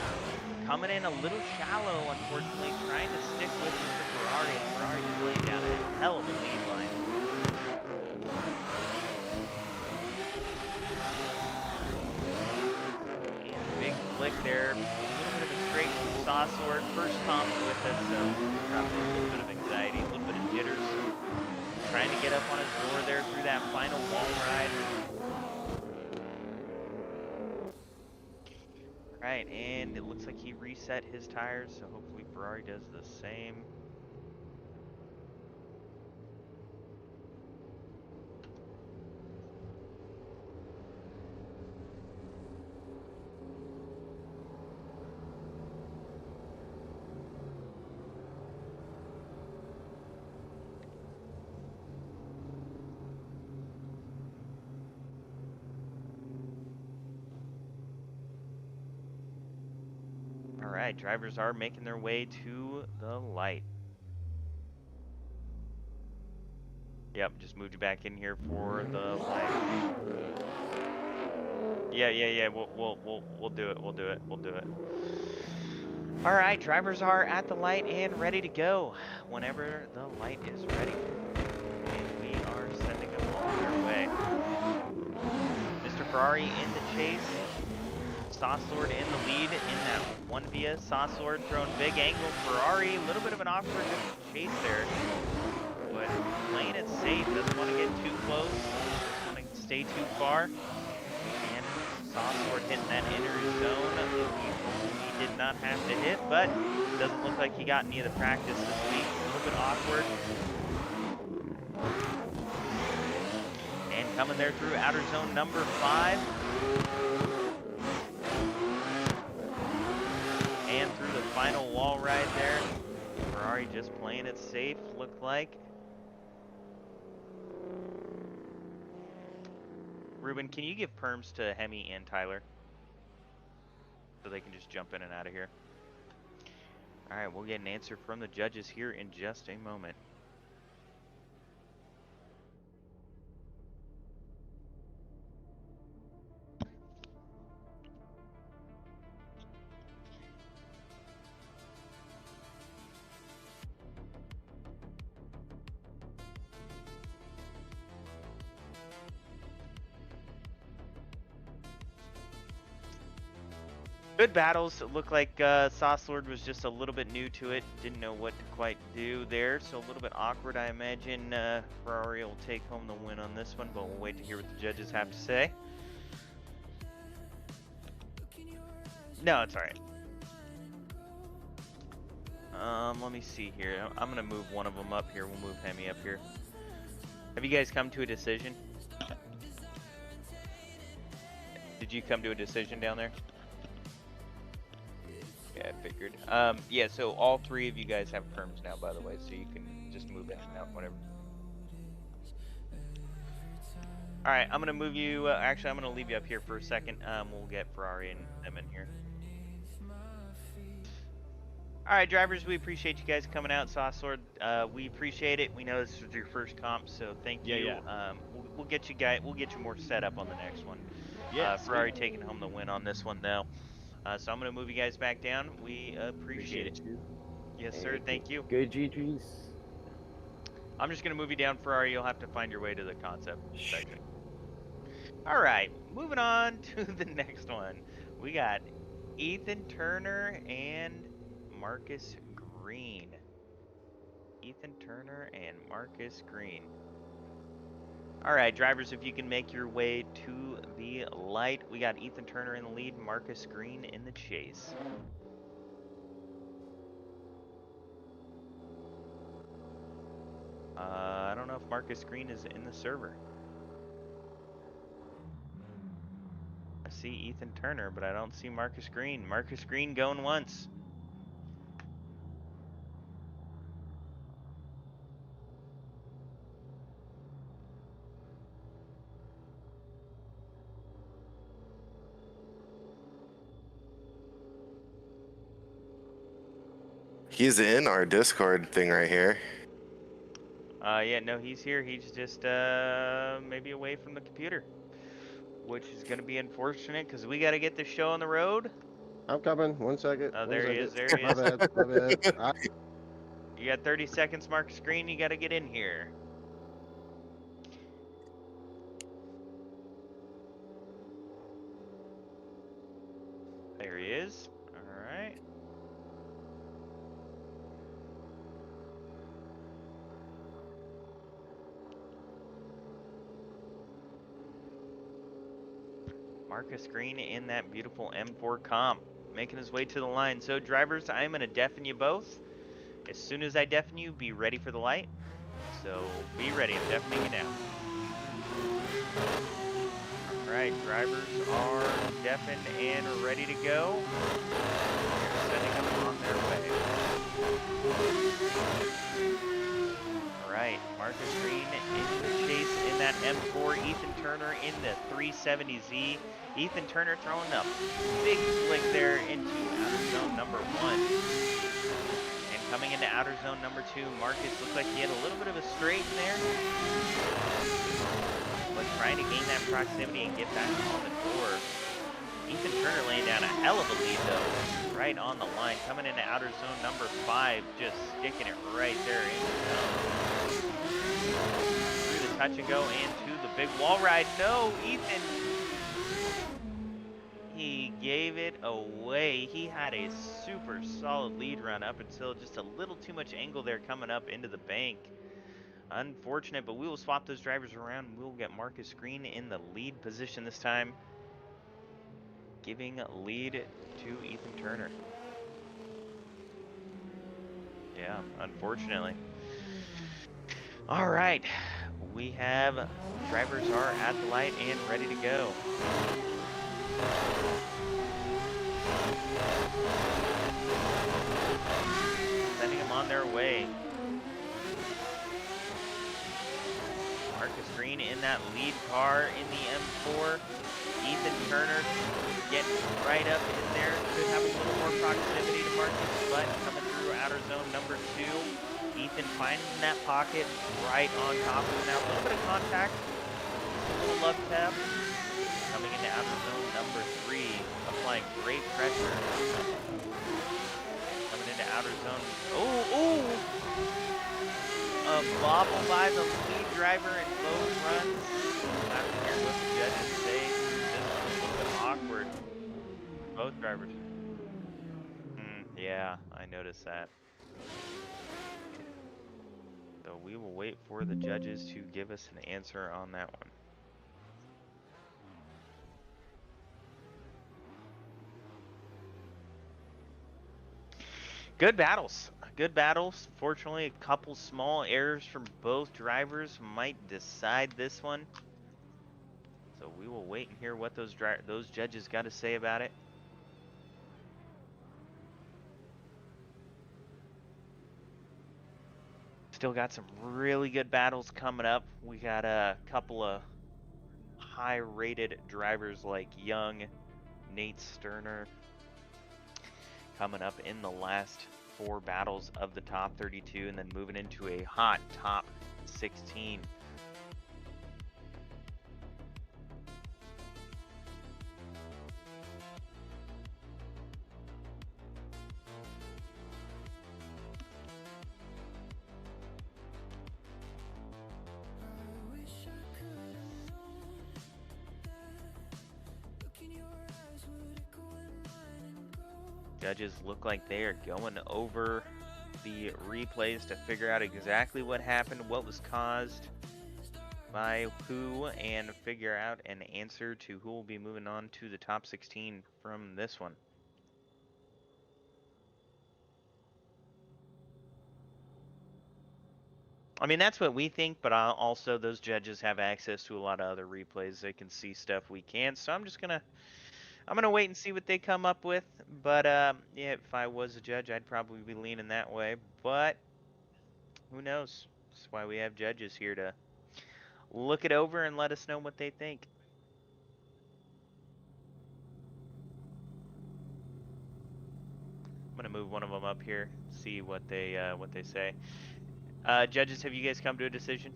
Coming in a little shallow, unfortunately, trying to stick with Mr. Ferrari, and Ferrari just laying down a hell of a lead line. And big flick there, a little bit of a straight from Saucelord. First comp with us, so probably a little bit of anxiety, a little bit of jitters. Trying to get up on his roar there through that final wall ride. Right, and it looks like he reset his tires, so hopefully Ferrari does the same. Alright, drivers are making their way to the light. Yep, just moved you back in here for the light. Yeah. We'll do it. We'll do it. All right, drivers are at the light and ready to go whenever the light is ready. And we are sending them on their way. Mr. Ferrari in the chase. Saucelord in the lead in that one via. Saucelord throwing big angle. Ferrari, a little bit of an awkward chase there. But playing it safe, doesn't want to get too close, doesn't want to stay too far. And Saucelord hitting that inner zone. He did not have to hit, but doesn't look like he got any of the practice this week. A little bit awkward. And coming there through outer zone number 5. And through the final wall right there. Ferrari just playing it safe, looked like. Ruben, can you give perms to Hemi and Tyler? So they can just jump in and out of here. Alright, we'll get an answer from the judges here in just a moment. Good battles. It looked like Saucelord was just a little bit new to it. Didn't know what to quite do there. So a little bit awkward. I imagine Ferrari will take home the win on this one, but we'll wait to hear what the judges have to say. No, it's alright. Let me see here. I'm going to move one of them up here. We'll move Hemi up here. Have you guys come to a decision? Did you come to a decision down there? Yeah, I figured. Yeah, so all 3 of you guys have perms now, by the way, so you can just move in and out, whatever. Alright, I'm going to move you, actually, I'm going to leave you up here for a second. We'll get Ferrari and them in here. Alright, drivers, we appreciate you guys coming out. Saucelord, we appreciate it. We know this was your first comp, so thank you. Yeah. We'll get you more set up on the next one. Yeah. Ferrari taking home the win on this one, though. So I'm going to move you guys back down. We appreciate it. You. Yes, sir. Thank you. Good GGs. I'm just going to move you down, Ferrari. You'll have to find your way to the concept section. All right. Moving on to the next one. We got Ethan Turner and Marcus Green. Ethan Turner and Marcus Green. All right, drivers, if you can make your way to the light. We got Ethan Turner in the lead, Marcus Green in the chase. I don't know if Marcus Green is in the server. I see Ethan Turner, but I don't see Marcus Green. Marcus Green going once. He's in our Discord thing right here. Yeah, no, he's here. He's just maybe away from the computer, which is going to be unfortunate because we got to get this show on the road. I'm coming. 1 second. Oh, there he is. There he My is. bad. My bad. You got 30 seconds, Marcus Green. You got to get in here. There he is. All right. Marcus Green in that beautiful M4 comp, making his way to the line. So drivers, I'm going to deafen you both. As soon as I deafen you, be ready for the light. So be ready, I'm deafening you now. Alright, drivers are deafened and ready to go. We're sending them on their way. Alright, Marcus Green into the chase in that M4. Ethan Turner in the 370Z. Ethan Turner throwing up big flick there into outer zone number 1. And Coming into outer zone number 2, Marcus looked like he had a little bit of a straight in there. But trying to gain that proximity and get back on the door. Ethan Turner laying down a hell of a lead though, right on the line. Coming into outer zone number 5, just sticking it right there in the zone. Through the touch and go and to the big wall ride. No, Ethan. He gave it away. He had a super solid lead run up until just a little too much angle there coming up into the bank. Unfortunate, but we will swap those drivers around. We'll get Marcus Green in the lead position this time, giving lead to Ethan Turner. Yeah, unfortunately. All right, we have drivers are at the light and ready to go. Sending them on their way. Marcus Green in that lead car in the M4. Ethan Turner getting right up in there. Could have a little more proximity to Marcus, but coming through outer zone number 2. Ethan finding that pocket right on top of it. Now a little bit of contact. A little love tap. Coming into outer zone number 3. Applying great pressure. Coming into outer zone. Oh! A bobble by the lead driver in both runs. We'll have to hear what the judges say. This one's a little bit awkward. Both drivers. Yeah, I noticed that. So we will wait for the judges to give us an answer on that one. Good battles. Good battles. Fortunately, a couple small errors from both drivers might decide this one. So we will wait and hear what those judges got to say about it. Still got some really good battles coming up. We got a couple of high-rated drivers like Young, Nate Sterner coming up in the last 4 battles of the top 32, and then moving into a hot top 16. Judges look like they are going over the replays to figure out exactly what happened, what was caused by who, and figure out an answer to who will be moving on to the top 16 from this one. I mean, that's what we think, but also those judges have access to a lot of other replays. They can see stuff we can't, so I'm gonna wait and see what they come up with. But yeah, if I was a judge, I'd probably be leaning that way. But who knows? That's why we have judges here to look it over and let us know what they think. I'm gonna move one of them up here, see what they say. Judges, have you guys come to a decision?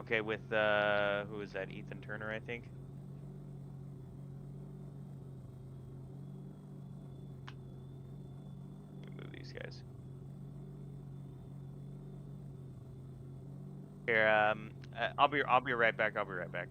Okay, with who is that? Ethan Turner, I think. Move these guys. Here, I'll be right back. I'll be right back.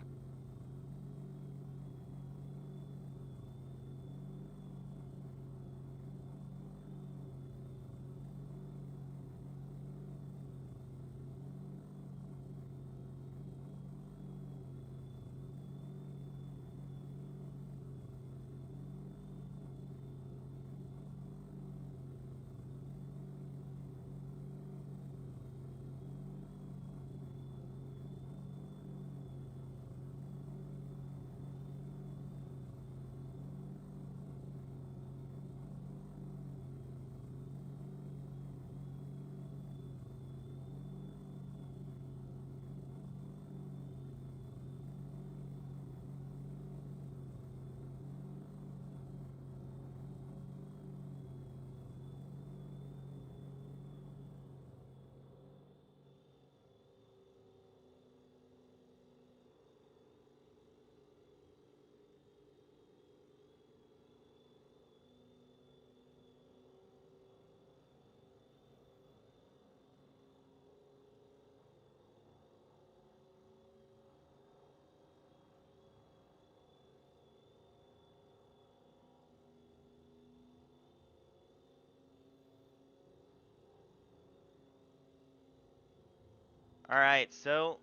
All right, so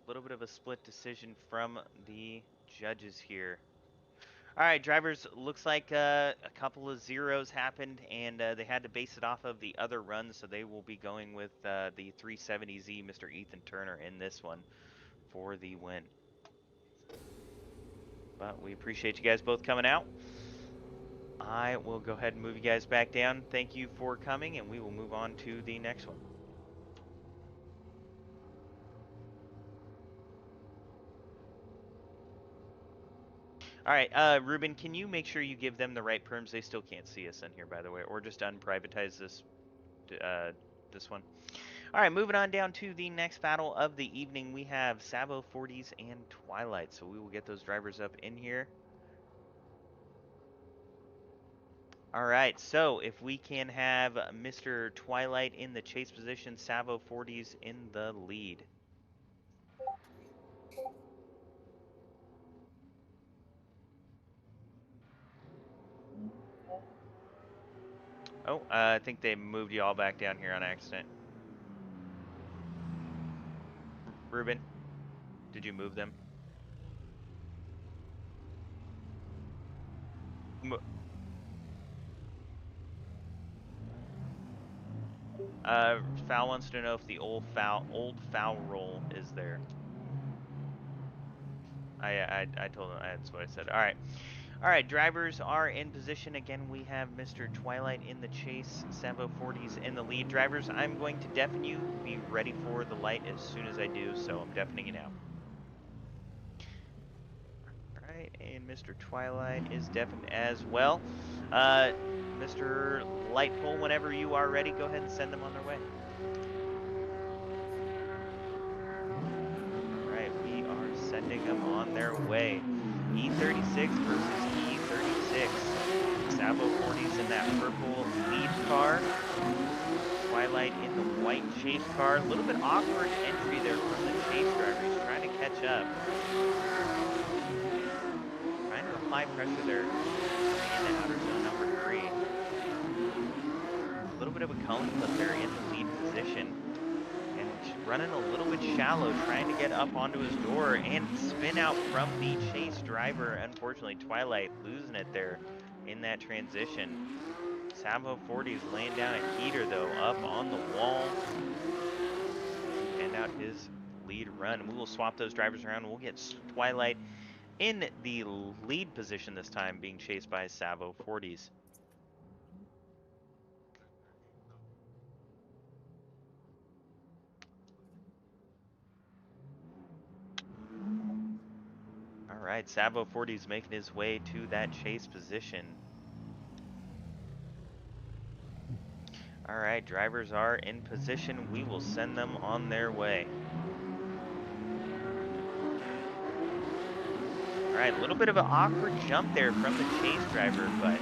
a little bit of a split decision from the judges here. All right, drivers, looks like a couple of zeros happened, and they had to base it off of the other runs, so they will be going with the 370Z, Mr. Ethan Turner, in this one for the win. But we appreciate you guys both coming out. I will go ahead and move you guys back down. Thank you for coming, and we will move on to the next one. All right, Ruben, can you make sure you give them the right perms? They still can't see us in here, by the way, or just unprivatize this this one. All right, moving on down to the next battle of the evening. We have Savo 40s and Twilight, so we will get those drivers up in here. All right, so if we can have Mr. Twilight in the chase position, Savo 40s in the lead. Oh, I think they moved you all back down here on accident. Ruben, did you move them? Foul wants to know if the old foul roll is there. I told him that's what I said. All right, drivers are in position. Again, we have Mr. Twilight in the chase, Savo 40s in the lead. Drivers, I'm going to deafen you. Be ready for the light as soon as I do, so I'm deafening you now. All right, and Mr. Twilight is deafened as well. Mr. Lightpole, whenever you are ready, go ahead and send them on their way. All right, we are sending them on their way. E36 versus E36. Savo 40s in that purple lead car. Twilight in the white chase car. A little bit awkward entry there from the chase driver. He's trying to catch up. Trying to apply pressure there. In the outer zone number 3. A little bit of a culling flip there in the lead position. And running a little bit shallow, trying to get up onto his door and spin out from the chase driver. Unfortunately, Twilight losing it there in that transition. Savo 40 is laying down a heater though, up on the wall. And out his lead run. We will swap those drivers around. We'll get Twilight in the lead position this time, being chased by Savo 40s. All right, Savo 40's making his way to that chase position. All right, drivers are in position. We will send them on their way. All right, a little bit of an awkward jump there from the chase driver, but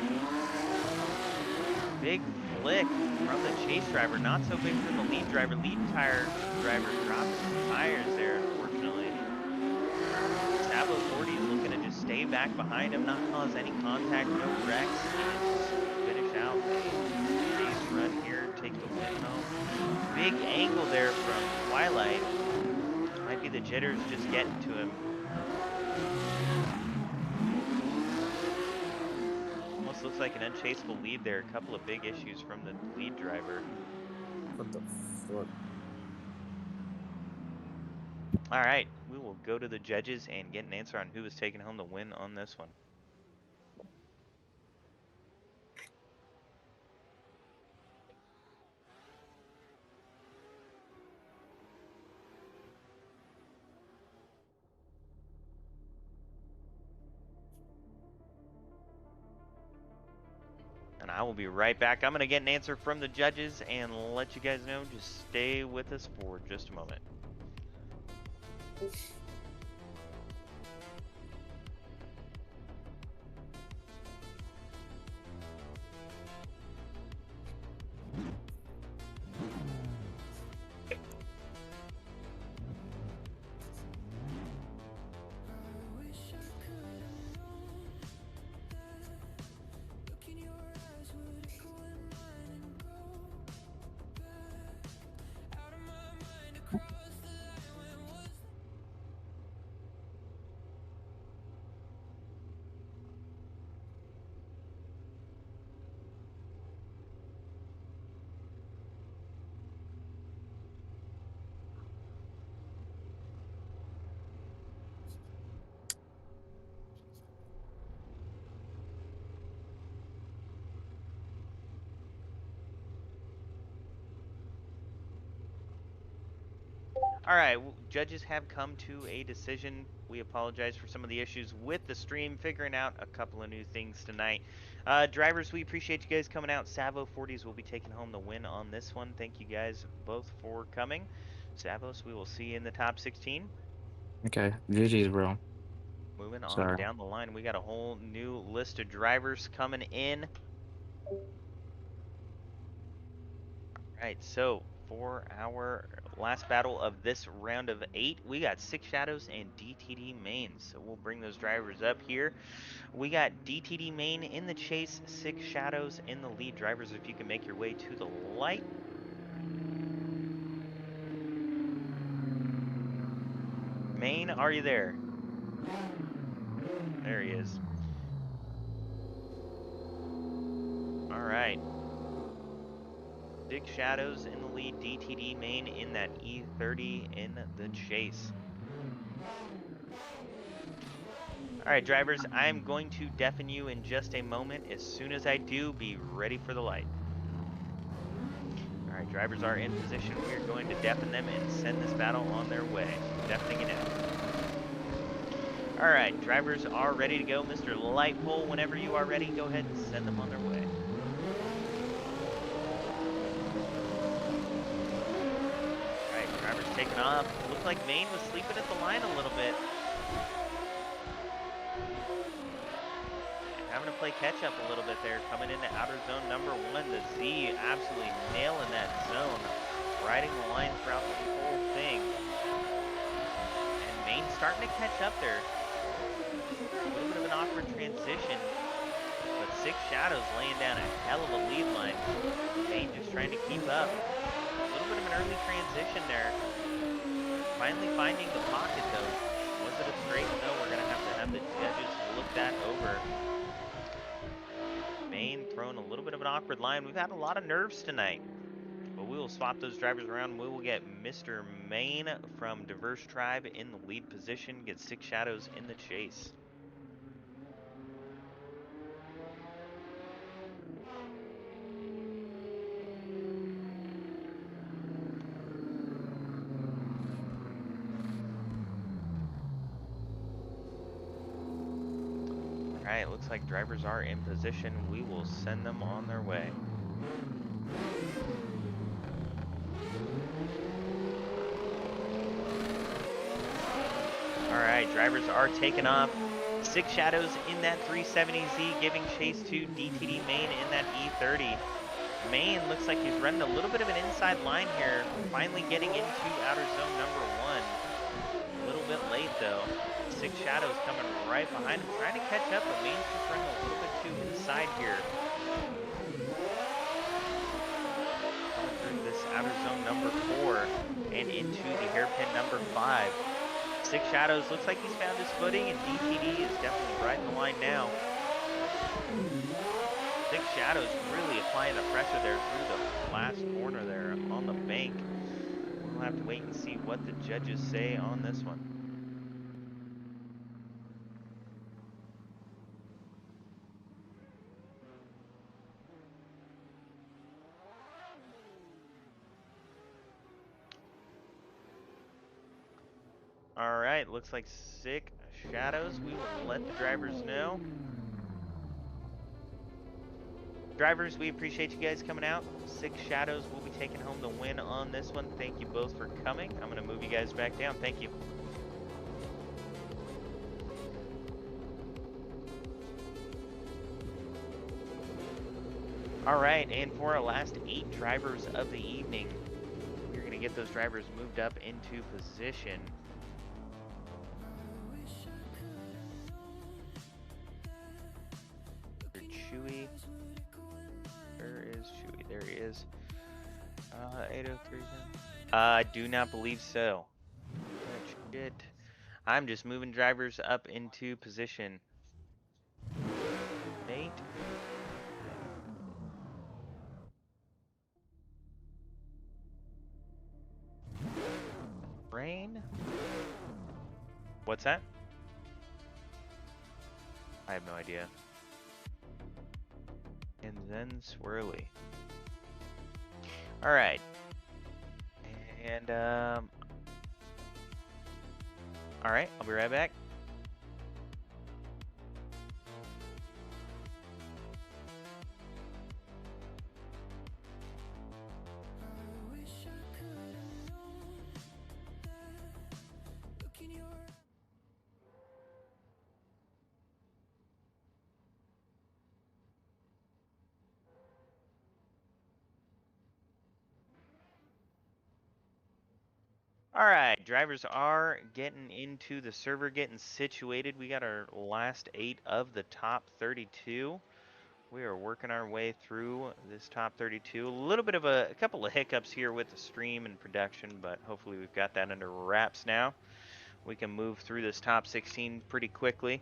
big flick from the chase driver. Not so big from the lead driver. Lead tire driver dropping some tires there, unfortunately. Savo 40 is looking to just stay back behind him, not cause any contact, no wrecks, and just finish out the chase run here, take the win home. Big angle there from Twilight. Might be the jitters just getting to him. Almost looks like an unchaseable lead there. A couple of big issues from the lead driver. What the fuck? All right, we will go to the judges and get an answer on who is taking home the win on this one. And I will be right back. I'm going to get an answer from the judges and let you guys know. Just stay with us for just a moment. All right, judges have come to a decision. We apologize for some of the issues with the stream, figuring out a couple of new things tonight. Drivers, we appreciate you guys coming out. Savo 40s will be taking home the win on this one. Thank you guys both for coming. Savos, we will see you in the top 16. Okay, GG's, bro. Moving on Sorry. down the line, we got a whole new list of drivers coming in. Alright, so for our last battle of this round of 8, we got Six Shadows and DTD Main. So we'll bring those drivers up here. We got DTD Main in the chase, Six Shadows in the lead. Drivers, if you can make your way to the light. Main, are you there? There he is. Alright. Six Shadows in the lead, DTD Main in that E30 in the chase. Alright, drivers, I'm going to deafen you in just a moment. As soon as I do, be ready for the light. Alright, drivers are in position. We are going to deafen them and send this battle on their way. Deafening it out. Alright, drivers are ready to go. Mr. Lightpole, whenever you are ready, go ahead and send them on their way. Alright, drivers taking off. Looked like Maine was sleeping at the line a little bit. Having to play catch up a little bit there. Coming into outer zone number 1. The Z absolutely nailing that zone. Riding the line throughout the whole thing. And Maine starting to catch up there. A little bit of an awkward transition, but Six Shadows laying down a hell of a lead line. Maine just trying to keep up. A little bit of an early transition there. Finally finding the pocket though. Was it a straight? No, we're going to have the judges look that over. Maine throwing a little bit of an awkward line. We've had a lot of nerves tonight. But we will swap those drivers around. We will get Mr. Maine from Diverse Tribe in the lead position. Get Six Shadows in the chase. Alright, looks like drivers are in position. We will send them on their way. Alright, drivers are taking off. Six Shadows in that 370Z, giving chase to DTD Main in that E30. Main looks like he's running a little bit of an inside line here, finally getting into outer zone number 1. A little bit late though. Six Shadows coming right behind him, trying to catch up, but Main's just running a little bit too inside here. Coming through this outer zone number 4 and into the hairpin number 5. Six Shadows looks like he's found his footing, and DTD is definitely riding the line now. Six Shadows really applying the pressure there through the last corner there on the bank. We'll have to wait and see what the judges say on this one. Alright, looks like Six Shadows. We will let the drivers know. Drivers, we appreciate you guys coming out. Six Shadows will be taking home the win on this one. Thank you both for coming. I'm going to move you guys back down. Thank you. Alright, and for our last 8 drivers of the evening, we're going to get those drivers moved up into position. Chewy. Where is Chewy? There he is. 803. I do not believe so. Shit. I'm just moving drivers up into position. Nate. Rain. What's that? I have no idea. And Zen Swirly. Alright. And All right, I'll be right back. All right, drivers are getting into the server, getting situated. We got our last 8 of the top 32. We are working our way through this top 32. A little bit of a couple of hiccups here with the stream and production, but hopefully we've got that under wraps now. We can move through this top 16 pretty quickly.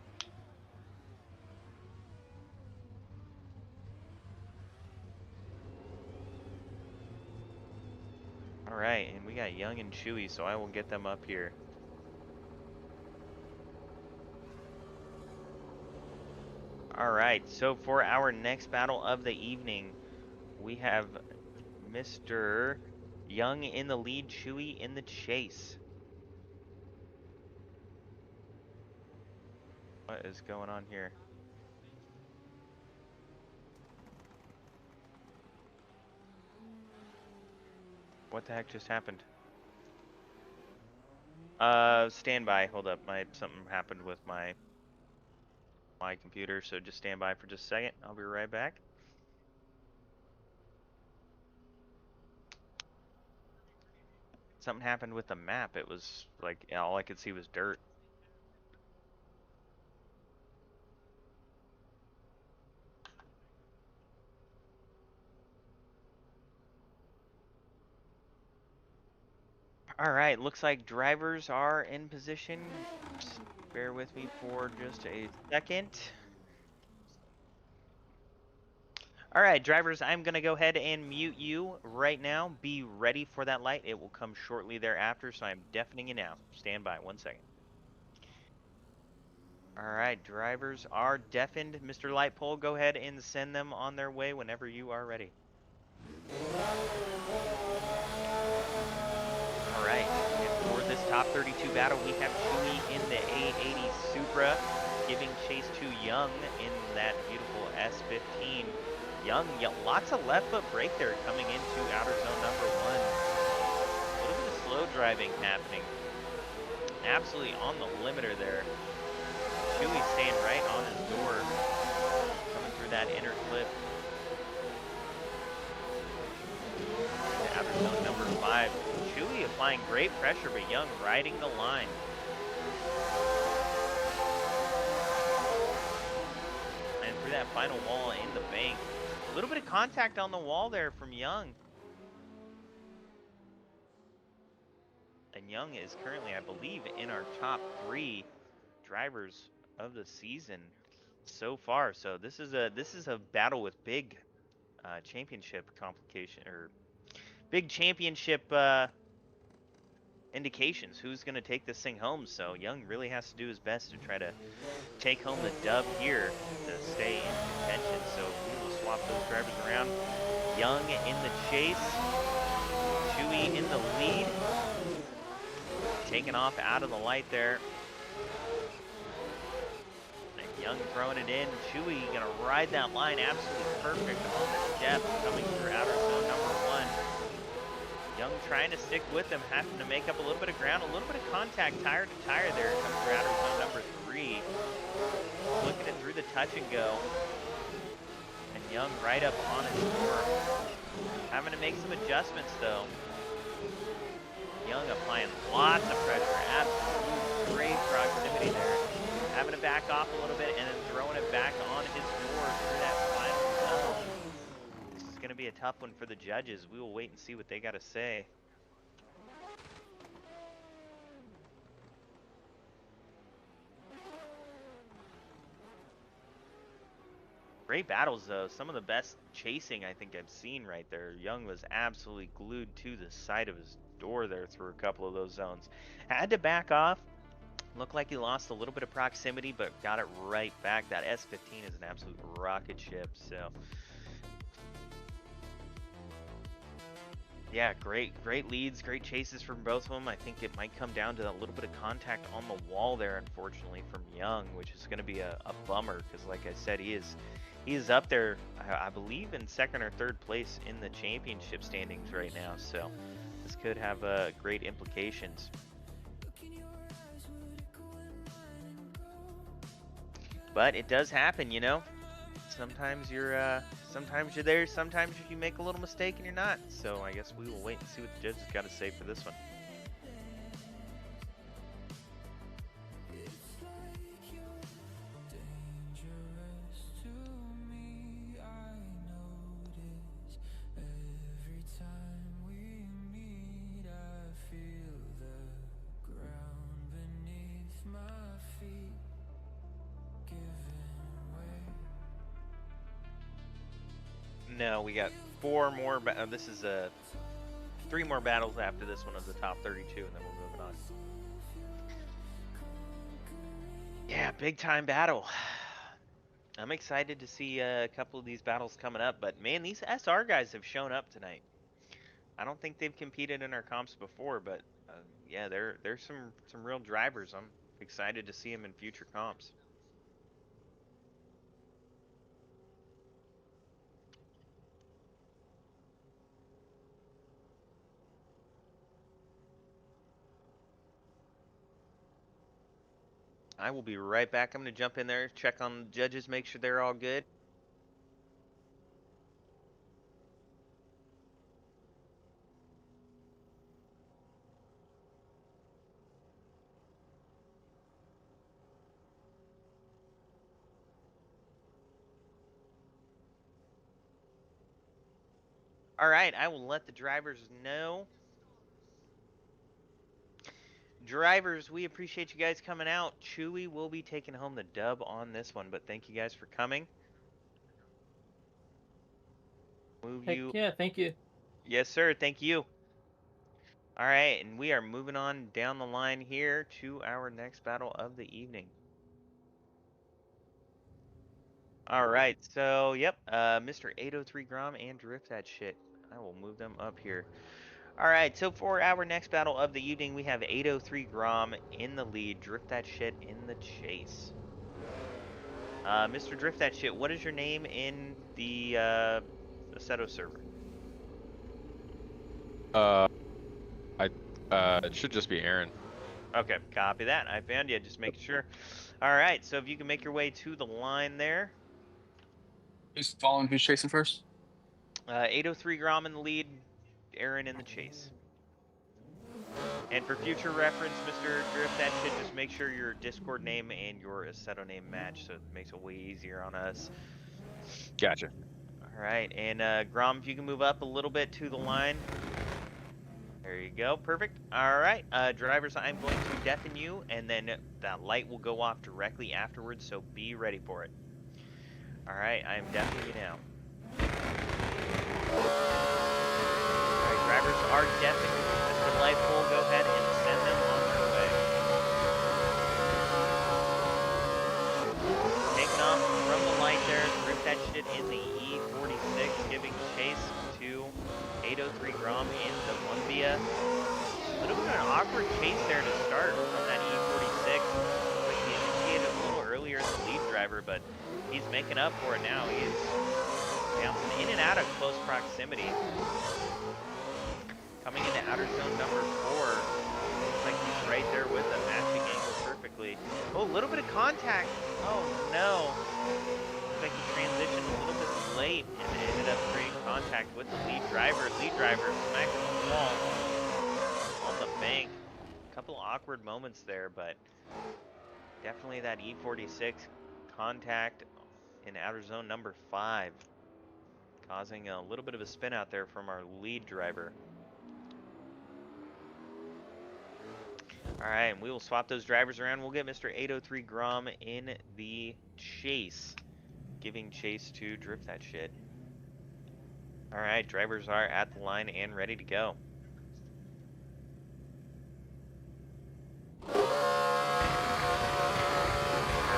All right, and we got Young and Chewy, so I will get them up here. All right, so for our next battle of the evening, we have Mr. Young in the lead, Chewy in the chase. What is going on here? What the heck just happened? Stand by. Hold up. Something happened with my computer, so just stand by for just a second. I'll be right back. Something happened with the map. It was like all I could see was dirt. All right, looks like drivers are in position. Just bear with me for just a second. All right, drivers, I'm going to go ahead and mute you right now. Be ready for that light. It will come shortly thereafter, so I'm deafening you now. Stand by 1 second. All right, drivers are deafened. Mr. Lightpole, go ahead and send them on their way whenever you are ready. All right, and for this top 32 battle, we have Chewy in the A80 Supra, giving chase to Young in that beautiful S15. Young, lots of left foot brake there coming into outer zone number 1. A little bit of slow driving happening. Absolutely on the limiter there. Chewy staying right on his door, coming through that inner clip. Outer zone number 5. Chewy applying great pressure, but Young riding the line. And through that final wall in the bank. A little bit of contact on the wall there from Young. And Young is currently, I believe, in our top 3 drivers of the season so far. So this is a battle with big championship complication, or big championship indications. Who's going to take this thing home? So Young really has to do his best to try to take home the dub here to stay in contention. So we will swap those drivers around. Young in the chase, Chewy in the lead, taking off out of the light there. Young throwing it in. Chewy gonna ride that line absolutely perfect on this depth coming through outer zone number 1. Young trying to stick with them, having to make up a little bit of ground, a little bit of contact tire to tire there coming through outer zone number 3. Looking it through the touch and go. And Young right up on his door. Having to make some adjustments though. Young applying lots of pressure, absolute great proximity there. Having to back off a little bit and then throwing it back on his door through that final zone. This is going to be a tough one for the judges. We will wait and see what they got to say. Great battles though. Some of the best chasing I think I've seen right there. Young was absolutely glued to the side of his door there through a couple of those zones. Had to back off. Looked like he lost a little bit of proximity, but got it right back. That S15 is an absolute rocket ship, so. Yeah, great leads, great chases from both of them. I think it might come down to a little bit of contact on the wall there, unfortunately, from Young, which is going to be a bummer because, like I said, he is up there, I believe, in second or third place in the championship standings right now. So this could have great implications. But it does happen, you know. Sometimes you're there, sometimes you make a little mistake and you're not. So I guess we will wait and see what the judges got to say for this one. No, we got four more. This is 3 more battles after this one of the top 32, and then we're moving on. Yeah, big time battle. I'm excited to see a couple of these battles coming up, but man, these SR guys have shown up tonight. I don't think they've competed in our comps before, but yeah, there's some real drivers. I'm excited to see them in future comps. I will be right back. I'm going to jump in there, check on the judges, make sure they're all good. All right, I will let the drivers know. Drivers, we appreciate you guys coming out. Chewy will be taking home the dub on this one, but thank you guys for coming. Yeah, thank you. Yes, sir. Thank you. All right, and we are moving on down the line here to our next battle of the evening. All right, so yep, Mr. 803 Grom and Drift That Shit. I will move them up here. All right, so for our next battle of the evening, we have 803 Grom in the lead, Drift That Shit in the chase. Mr. Drift That Shit, what is your name in the Savo server? It should just be Aaron. Okay, copy that. I found you, just making sure. All right, so if you can make your way to the line there. Who's following? Who's chasing first? 803 Grom in the lead, Aaron in the chase. And for future reference, Mr. Drift That Shit, just make sure your Discord name and your Assetto name match, so it makes it way easier on us. Gotcha. All right, and Grom, if you can move up a little bit to the line. There you go, perfect. All right, drivers, I'm going to deafen you, and then that light will go off directly afterwards, so be ready for it. All right, I am deafening you now. All right, drivers are deafened. Mr. Light will go ahead and send them on their way. Taking off from the light there, Drift That Shit in the E46, giving chase to 803 Grom in the 1via. A little bit of an awkward chase there to start from that E46. Like he initiated a little earlier as the lead driver, but he's making up for it now. He is bouncing in and out of close proximity. Coming into outer zone number 4. Looks like he's right there with them, matching angle perfectly. Oh, a little bit of contact. Oh no. Looks like he transitioned a little bit late and ended up creating contact with the lead driver. Lead driver smacking the wall on the bank. A couple awkward moments there, but definitely that E46 contact in outer zone number 5, causing a little bit of a spin out there from our lead driver. All right, and we will swap those drivers around. We'll get Mr. 803 Grom in the chase, giving chase to Drift That Shit. All right, drivers are at the line and ready to go. All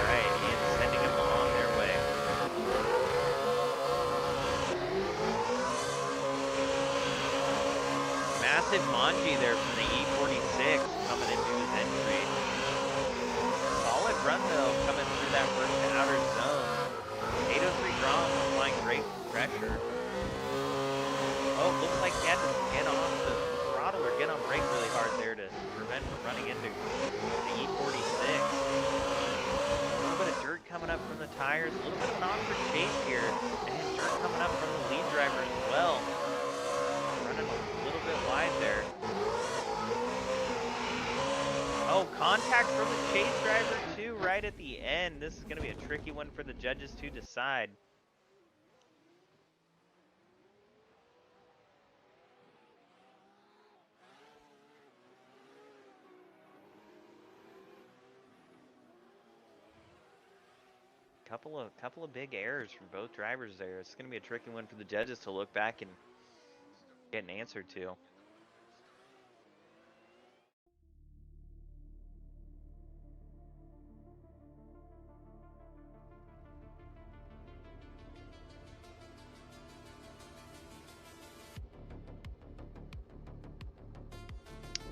right, and sending them on their way. is Manji there from the E46 coming into his entry. Solid run though, coming through that first outer zone. 803 Grom applying great pressure. Oh, looks like he had to get on the throttle or get on brake really hard there to prevent from running into the E46. A little bit of dirt coming up from the tires, a little bit of an awkward chase here, and dirt coming up from the lead driver as well. Running a little bit wide there. Oh, contact from the chase driver too right at the end. This is going to be a tricky one for the judges to decide. Couple of big errors from both drivers there. It's going to be a tricky one for the judges to look back and get an answer to.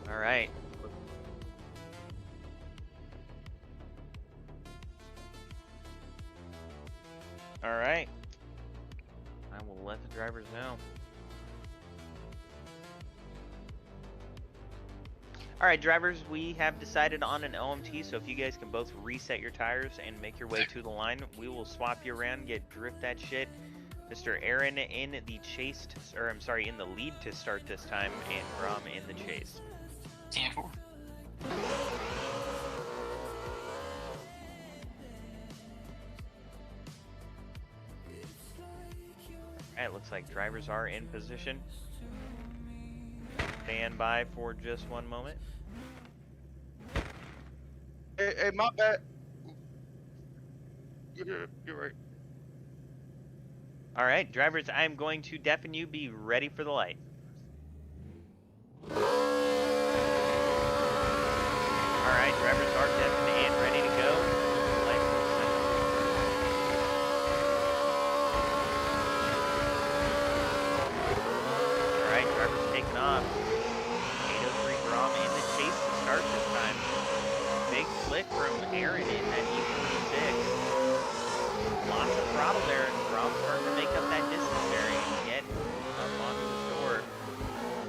All right. All right. I will let the drivers know. All right, drivers, we have decided on an OMT, so if you guys can both reset your tires and make your way to the line, we will swap you around, drift that shit. Mr. Aaron in the chase, in the lead to start this time, and Grom in the chase. TM4. Alright, looks like drivers are in position. Stand by for just one moment. Hey, my bad. You're right. Alright, drivers, I am going to deafen you. Be ready for the light. Alright, drivers are deafened and ready to go. Light will set. Alright, drivers taking off. 803 Grom in the chase to start this time. Big flick from Aaron in that E46. Lots of throttle there, and Grom starting to make up that distance there and get up onto the door.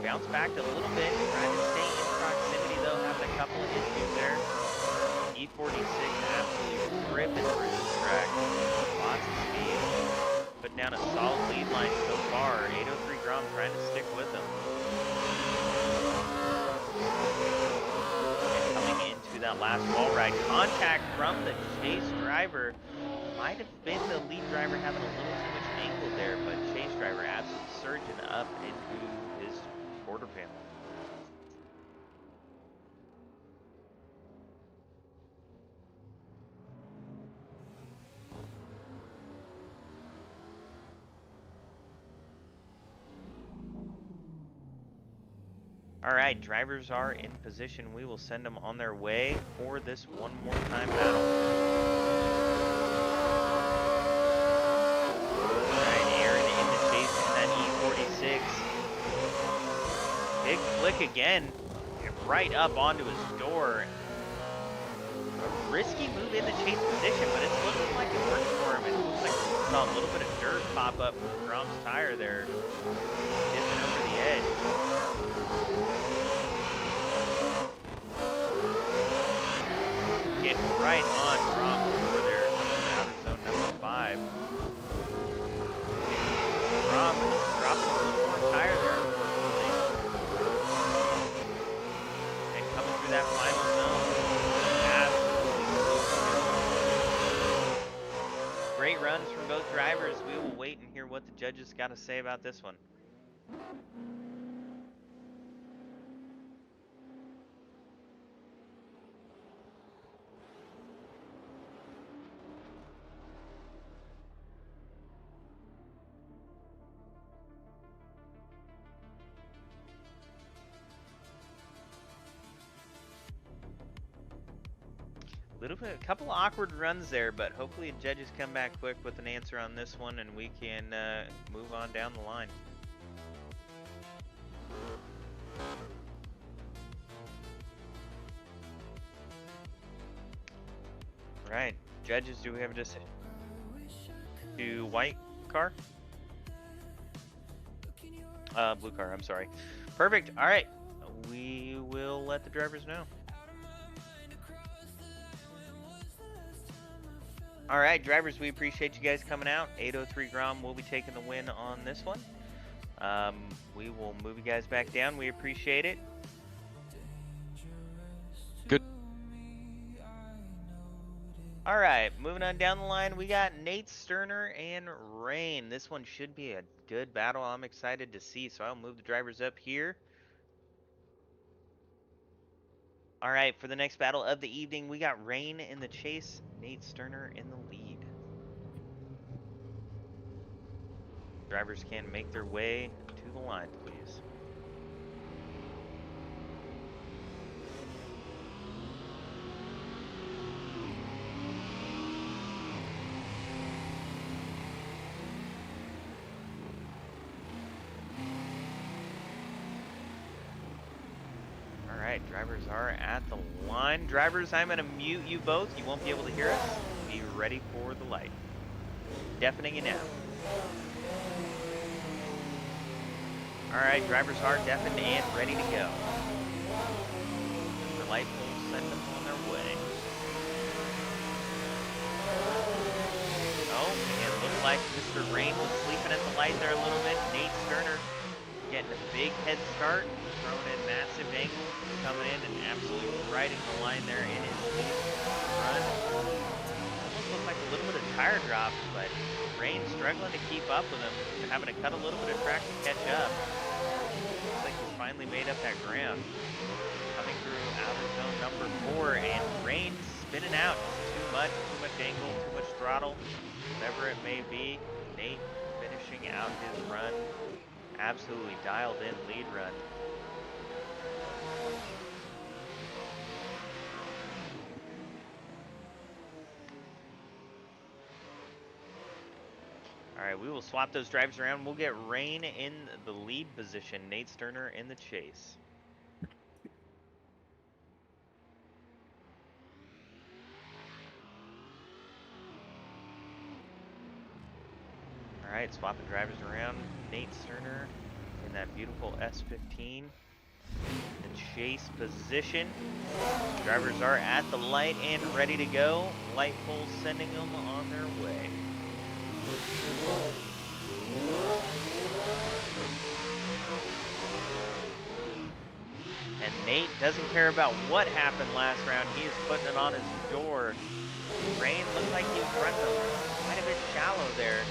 Bounce back a little bit, trying to stay in proximity though, having a couple of issues there. E46 absolutely ripping through this track. Lots of speed. Putting down a solid lead line so far. 803 Grom trying to stick with him. And coming into that last wall ride, contact from the chase driver. Might have been the lead driver having a little too much angle there, but chase driver absolutely surging up into his quarter panel. All right, drivers are in position. We will send them on their way for this one more time battle. Big flick again, right up onto his door. A risky move in the chase position, but it's looking like it worked for him. It looks like we saw a little bit of dirt pop up from Grom's tire there, dipping over the edge. Getting right on Grom over there, outer zone number 5. Grom dropping a little more tire there. That final zone. Absolutely. Great runs from both drivers. We will wait and hear what the judges got to say about this one. A couple of awkward runs there, but hopefully the judges come back quick with an answer on this one and we can move on down the line. Right, judges, do we have a decision? To white car? Blue car, I'm sorry. Perfect, all right. We will let the drivers know. All right, drivers, we appreciate you guys coming out. 803 Grom will be taking the win on this one. We will move you guys back down. We appreciate it. Good. All right, moving on down the line, we got Nate Sterner and Rain. This one should be a good battle. I'm excited to see, so I'll move the drivers up here. All right, for the next battle of the evening, we got Rain in the chase, Nate Sterner in the lead. Drivers can make their way to the line, please. Alright, drivers are at the line. Drivers, I'm going to mute you both. You won't be able to hear us. Be ready for the light. Deafening you now. Alright, drivers are deafened and ready to go. The light will send them on their way. Oh, and it looks like Mr. Rain was sleeping at the light there a little bit. Nate Sterner getting a big head start, throwing in massive angle, coming in and absolutely riding the line there in his lead run. Almost looked like a little bit of tire drop, but Rain struggling to keep up with him, having to cut a little bit of track to catch up. Looks like he's finally made up that ground. Coming through outer zone number 4, and Rain spinning out. Too much angle, too much throttle, whatever it may be. Nate finishing out his run. Absolutely dialed in lead run. All right, we will swap those drivers around. We'll get Rain in the lead position, Nate Sterner in the chase. All right, swapping drivers around. Nate Sterner in that beautiful S15. The chase position. Drivers are at the light and ready to go. Light pole sending them on their way. And Nate doesn't care about what happened last round. He is putting it on his door. Rain looked like he was running quite a bit shallow there.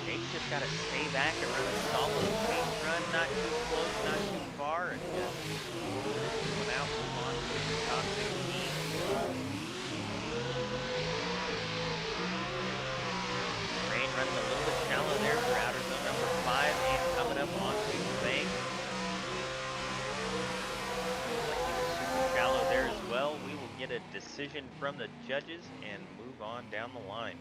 Nate's just got to stay back and run a solid pace run, not too close, not too far, and just come out on to the top 16. Rain running a little bit shallow there for outer zone number 5 and coming up onto the bank. Looks like he was super shallow there as well. We will get a decision from the judges and move on down the line.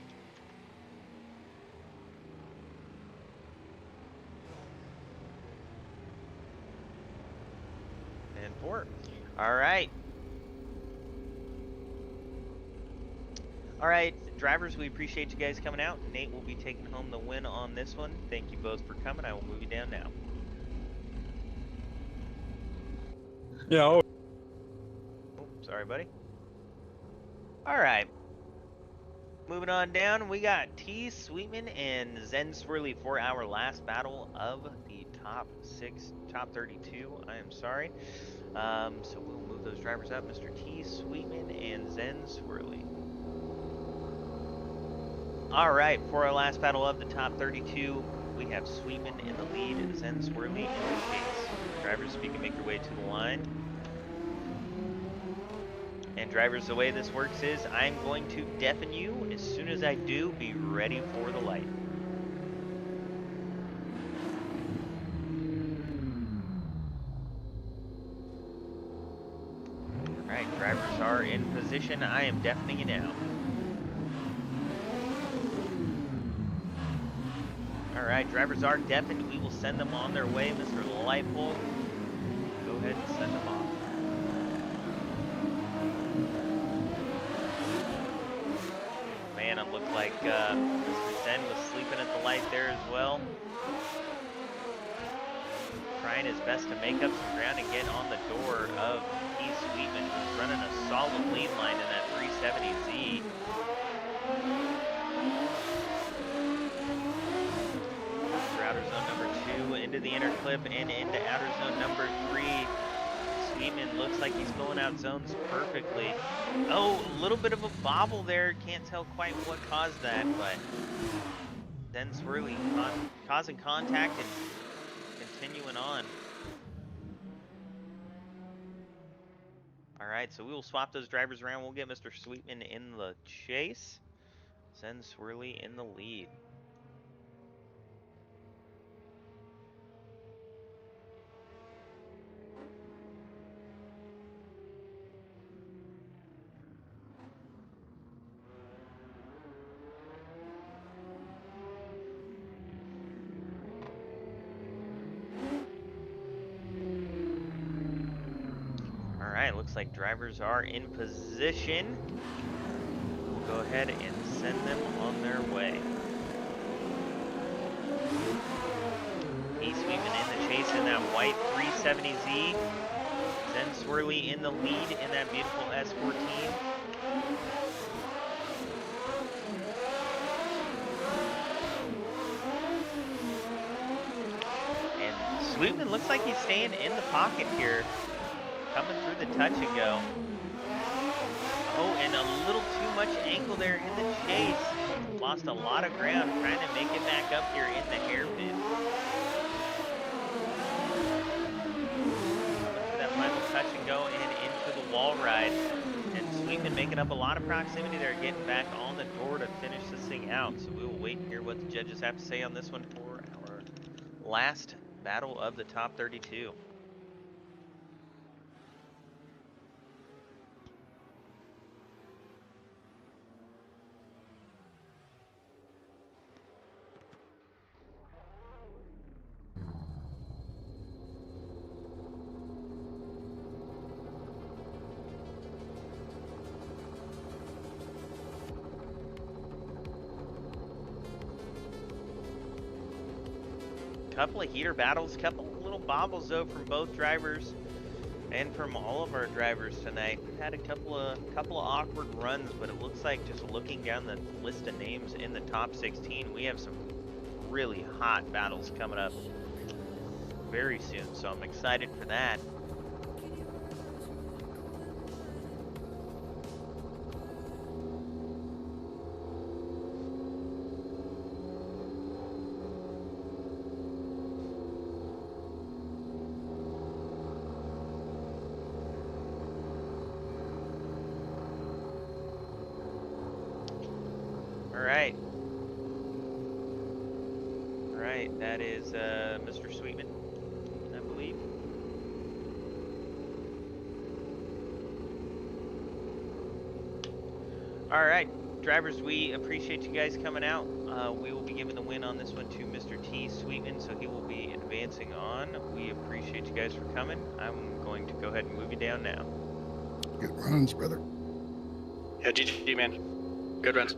And 4. All right. All right, drivers, we appreciate you guys coming out. Nate will be taking home the win on this one. Thank you both for coming. I will move you down now. Yeah. Oh, sorry, buddy. All right. Moving on down, we got Sweetman and Zen Swirly for our last battle of the top 32. I am sorry. So we'll move those drivers up, Mr. Sweetman and Zen Swirly. All right, for our last battle of the top 32, we have Sweetman in the lead, Zen Swirly in the chase. Drivers, if you can make your way to the line. And drivers, the way this works is I'm going to deafen you. As soon as I do, be ready for the light. All right, drivers are in position. I am deafening you now. All right, drivers are deafened. We will send them on their way. Mr. Lightpole, go ahead and send them off. like Mr. Zen was sleeping at the light there as well. Trying his best to make up some ground and get on the door of E. Sweetman, who's running a solid lead line in that 370Z. Through outer zone number 2, into the inner clip, and into outer zone number 3. Sweetman looks like he's filling out zones perfectly. Oh, a little bit of a bobble there. Can't tell quite what caused that, but Zen Swirly causing contact and continuing on. All right, so we will swap those drivers around. We'll get Mr. Sweetman in the chase. Zen Swirly in the lead. Alright, looks like drivers are in position. We'll go ahead and send them on their way. E. Sweetman in the chase in that white 370Z. Zen Swirly in the lead in that beautiful S14. And Sweetman looks like he's staying in the pocket here. Coming through the touch and go. Oh, and a little too much angle there in the chase. Lost a lot of ground trying to make it back up here in the hairpin. For that final touch and go and into the wall ride. And Sweetman making up a lot of proximity there, getting back on the door to finish this thing out. So we will wait and hear what the judges have to say on this one for our last battle of the top 32. Couple of heater battles, couple of little bobbles though from both drivers and from all of our drivers tonight. We've had a couple of awkward runs, but it looks like just looking down the list of names in the top 16, we have some really hot battles coming up very soon, so I'm excited for that. Alright, that is Mr. Sweetman, I believe. Alright, drivers, we appreciate you guys coming out. We will be giving the win on this one to Mr. T. Sweetman, so he will be advancing on. We appreciate you guys for coming. I'm going to go ahead and move you down now. Good runs, brother. Yeah, DTD Main. Good runs.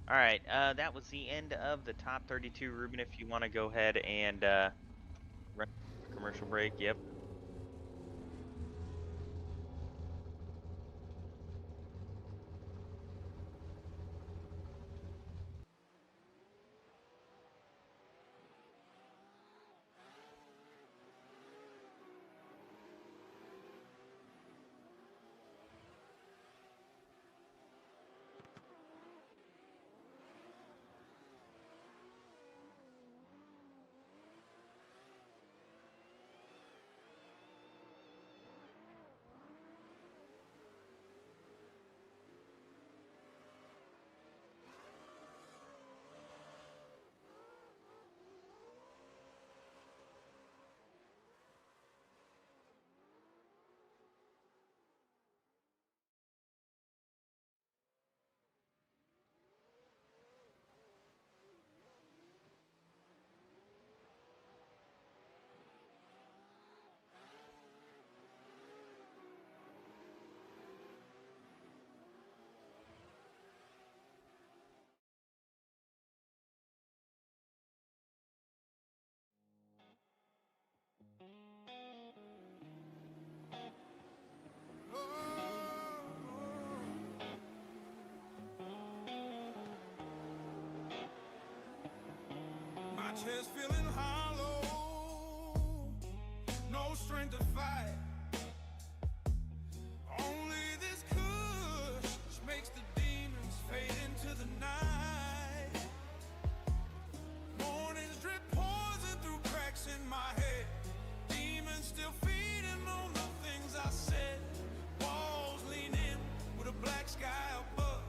Alright, that was the end of the top 32. Ruben, if you want to go ahead and run a commercial break, yep. chest feeling hollow, no strength to fight. Only this kush makes the demons fade into the night. Mornings drip poison through cracks in my head. Demons still feeding on the things I said. Walls lean in with a black sky above.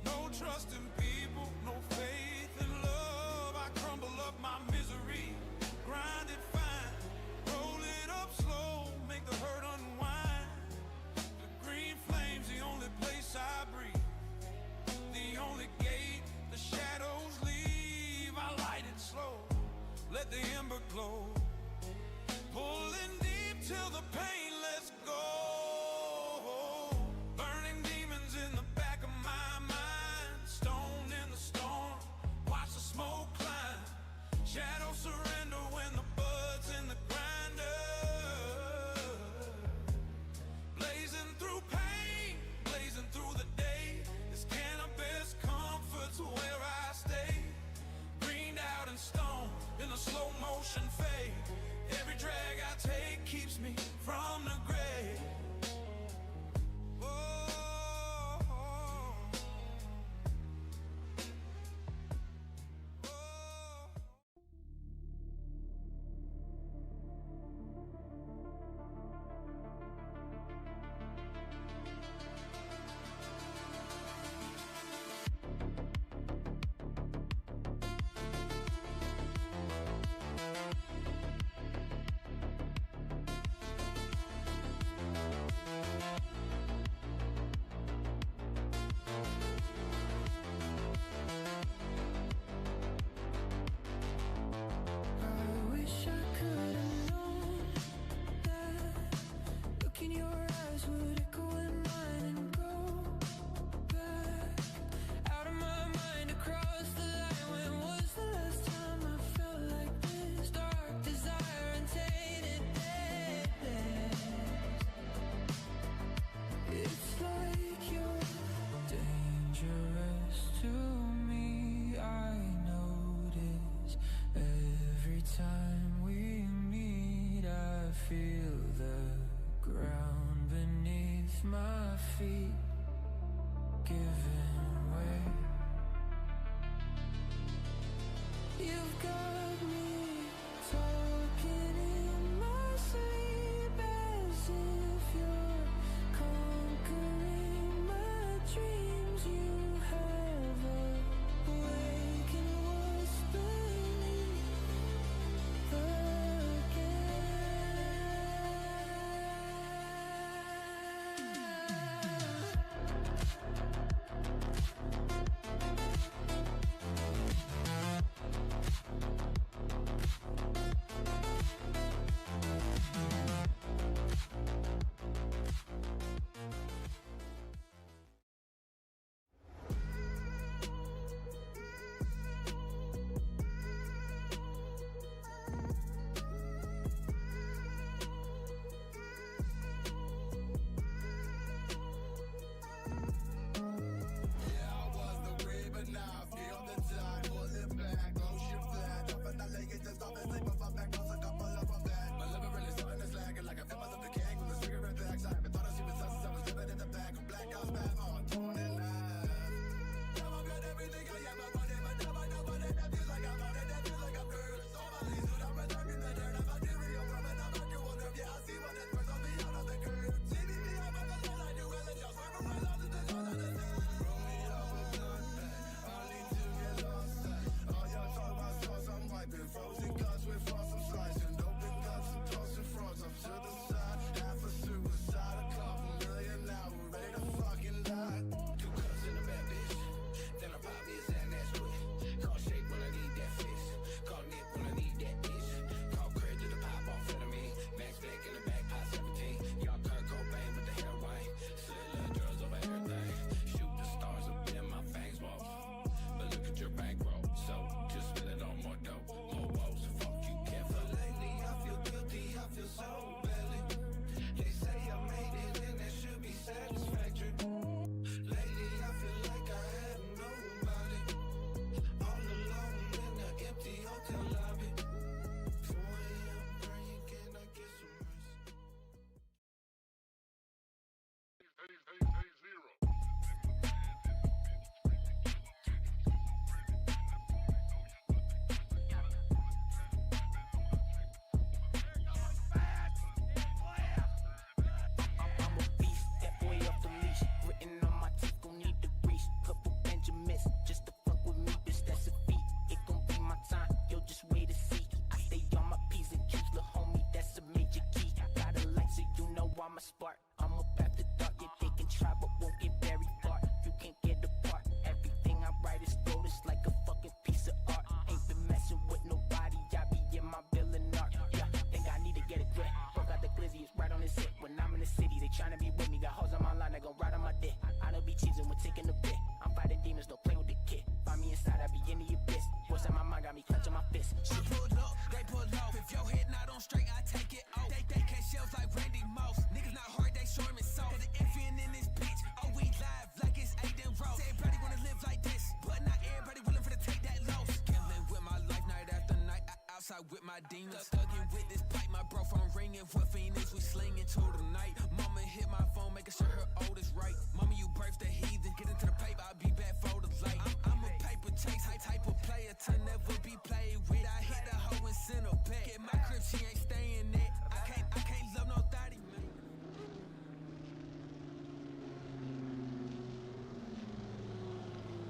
No trust in people, no faith in love. I crumble up my misery, grind it fine, roll it up slow, make the hurt unwind. The green flame's the only place I breathe, the only gate the shadows leave. I light it slow, let the ember glow, pulling deep till the pain lets go. Burning demons in the back of my mind, stoned in the storm, watch the smoke climb. Shadows surrender when the bud's in the grinder. Blazing through pain, blazing through the day. This cannabis comforts where I stay. Greened out and stoned in a slow motion fade. Every drag I take keeps me from the grave. this. She pull up, they pull off. If your head not on straight, I take it off. They catch shells like Randy Moss. Niggas not hard, they short me soft. Got an FN in this bitch. Oh, we live like it's Aiden Ross. Everybody wanna live like this, but not everybody willing for to take that loss. Gambling with my life night after night. Outside with my demons. Thugging with this pipe, my bro phone ringing. What fiend is we slinging to the night? Mama hit my phone, making sure her oldest right. Mama, you birthed the heathen. Get into the paper, I'll be back for the light. I'm a paper chase, type of player to never be played with. I hit the hoe and send her back. Get my crib, she ain't staying there. I can't love no 30, man.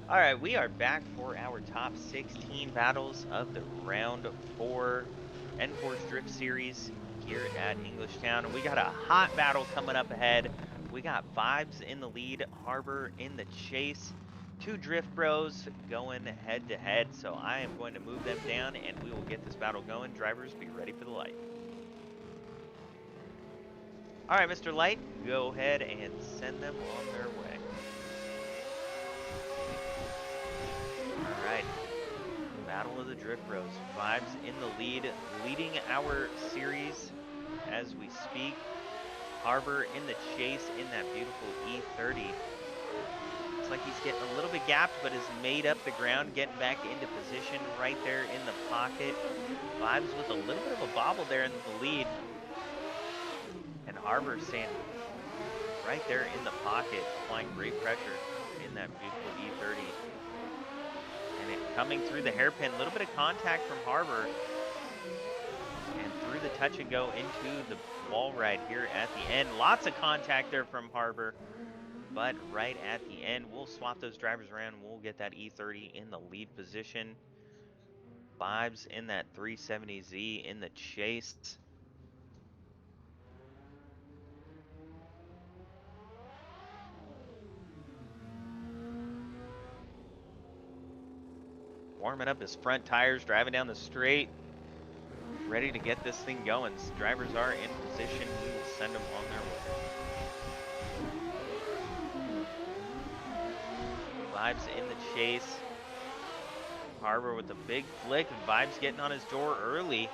All right, we are back for our top 16 battles of the round 4 Enforced Drift series here at EnglishTown. We got a hot battle coming up ahead. We got Vibes in the lead, Harbor in the chase. Two drift bros going head to head, so I am going to move them down and we will get this battle going. Drivers, be ready for the light. All right, Mr. Light, go ahead and send them on their way. Alright, Battle of the Drift Bros. Vibes in the lead, leading our series as we speak. Harbor in the chase in that beautiful E30. Looks like he's getting a little bit gapped, but has made up the ground, getting back into position right there in the pocket. Vibes with a little bit of a bobble there in the lead. And Harbor staying right there in the pocket, applying great pressure in that beautiful E30. And it coming through the hairpin, a little bit of contact from Harbor. And through the touch and go into the wall ride here at the end. Lots of contact there from Harbor. But right at the end, we'll swap those drivers around. We'll get that E30 in the lead position. Vibes in that 370Z in the chase. Warming up his front tires, driving down the straight, ready to get this thing going. Drivers are in position. We will send them on their way. Vibes in the chase. Harbor with a big flick. Vibes getting on his door early.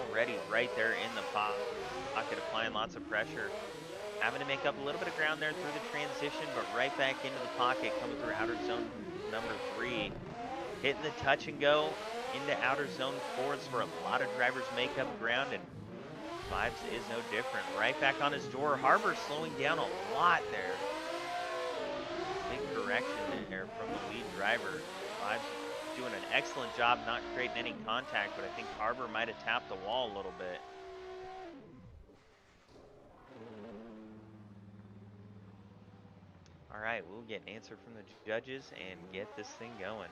Already right there in the pocket, applying lots of pressure. Having to make up a little bit of ground there through the transition, but right back into the pocket, coming through outer zone number 3. Hitting the touch and go into outer zone 4. It's where a lot of drivers make up ground, and Vibes is no different. Right back on his door. Harbor slowing down a lot there. Big correction there from the lead driver. Vibes doing an excellent job not creating any contact, but I think Harbor might have tapped the wall a little bit. All right, we'll get an answer from the judges and get this thing going.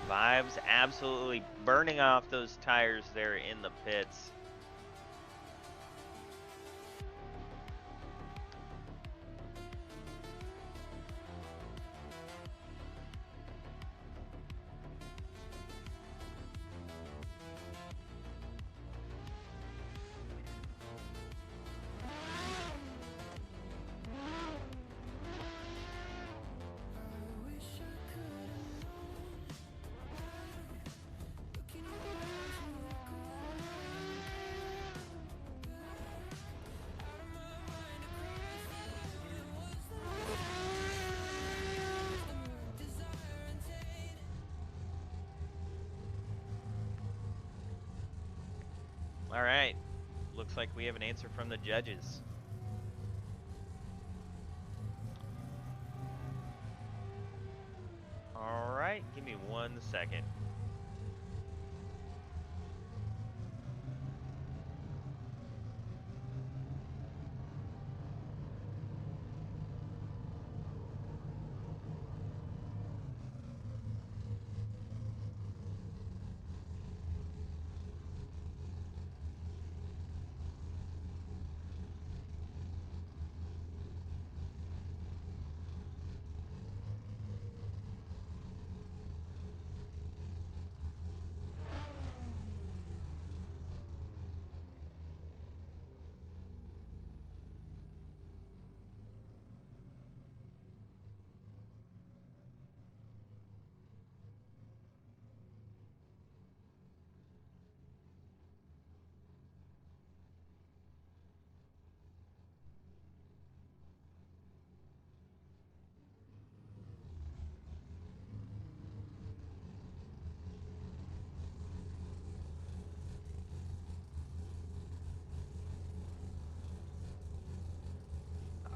Vibes absolutely burning off those tires there in the pits. All right, looks like we have an answer from the judges. All right, give me 1 second.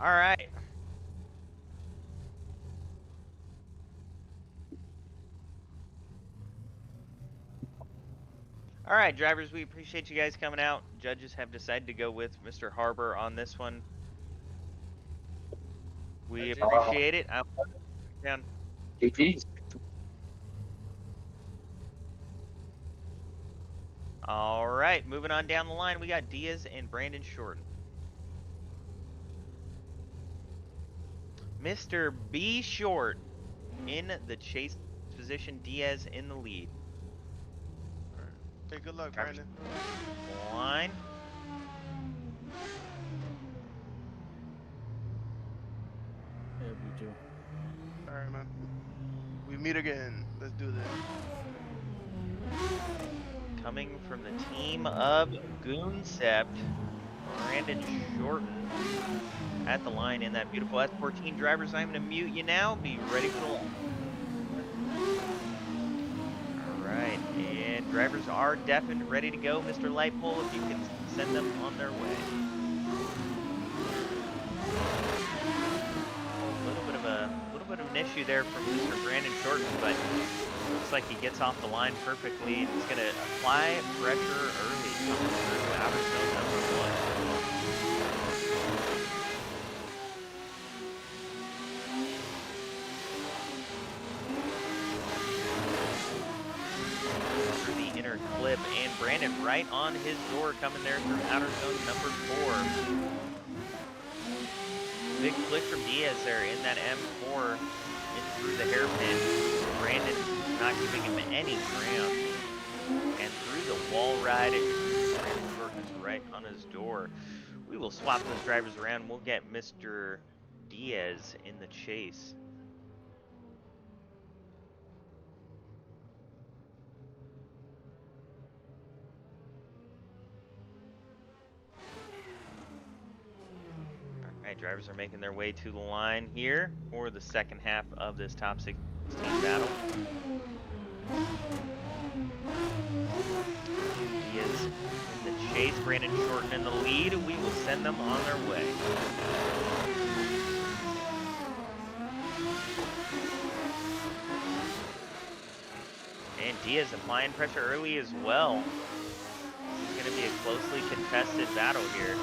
All right. All right, drivers, we appreciate you guys coming out. Judges have decided to go with Mr. Harbor on this one. We appreciate it. I'll down. All right, moving on down the line, we got Diaz and Brandon Shorton. Mr. B. Short in the chase position, Diaz in the lead. Hey, good luck, Brandon. Line. Yeah, you too. All right, man. We meet again. Let's do this. Coming from the team of Goonsept, Brandon Shorten at the line in that beautiful S14. Drivers, I'm going to mute you now. Be ready for the line. All right, and drivers are deafened, ready to go. Mr. Lightpole, if you can send them on their way. A little bit of an issue there from Mr. Brandon Shorten, but looks like he gets off the line perfectly. He's going to apply pressure early, coming through outer zone number 1. Through the inner clip, and Brandon right on his door, coming there through outer zone number 4. Big flick from Diaz there in that M4 in through the hairpin. Brandon not giving him any ground. And through the wall ride, Brandon Shorten is right on his door. We will swap those drivers around. We'll get Mr. Diaz in the chase. Alright, drivers are making their way to the line here for the second half of this top 16 battle. Diaz in the chase, Brandon Shorten in the lead. We will send them on their way. And Diaz applying pressure early as well. It's going to be a closely contested battle here.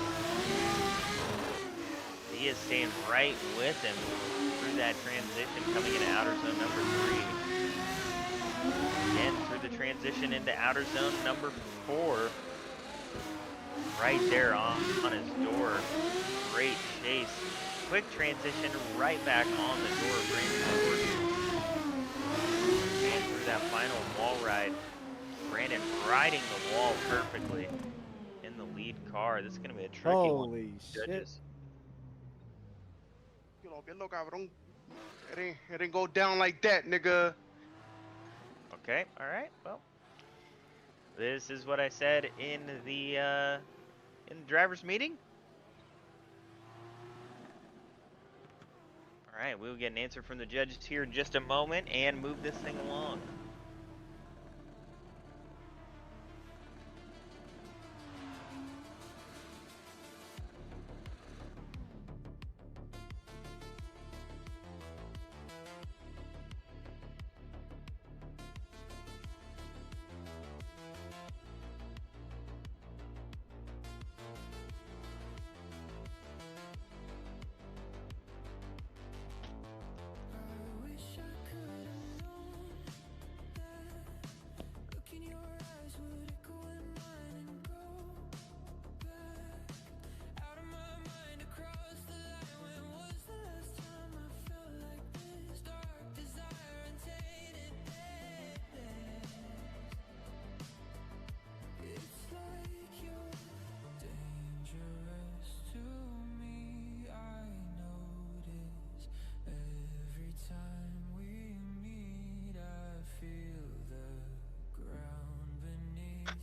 Diaz staying right with him through that transition, coming into outer zone number 3. Again, through the transition into outer zone number 4. Right there on his door. Great chase. Quick transition right back on the door of Brandon Shorten. And through that final wall ride, Brandon riding the wall perfectly in the lead car. This is going to be a tricky one. Holy shit. Judges. Get low, cabrón. It ain't go down like that, nigga. Okay, alright, well. This is what I said in the driver's meeting. Alright, we'll get an answer from the judges here in just a moment and move this thing along.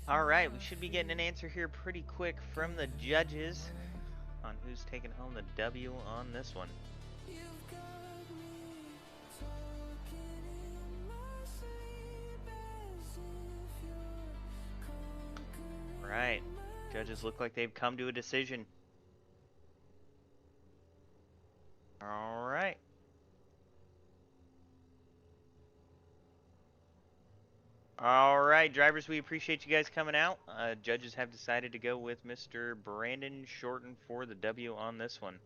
Alright, we should be getting an answer here pretty quick from the judges on who's taking home the W on this one. Right, judges look like they've come to a decision. All right. All right, drivers, we appreciate you guys coming out. Judges have decided to go with Mr. Brandon Shorton for the W on this one.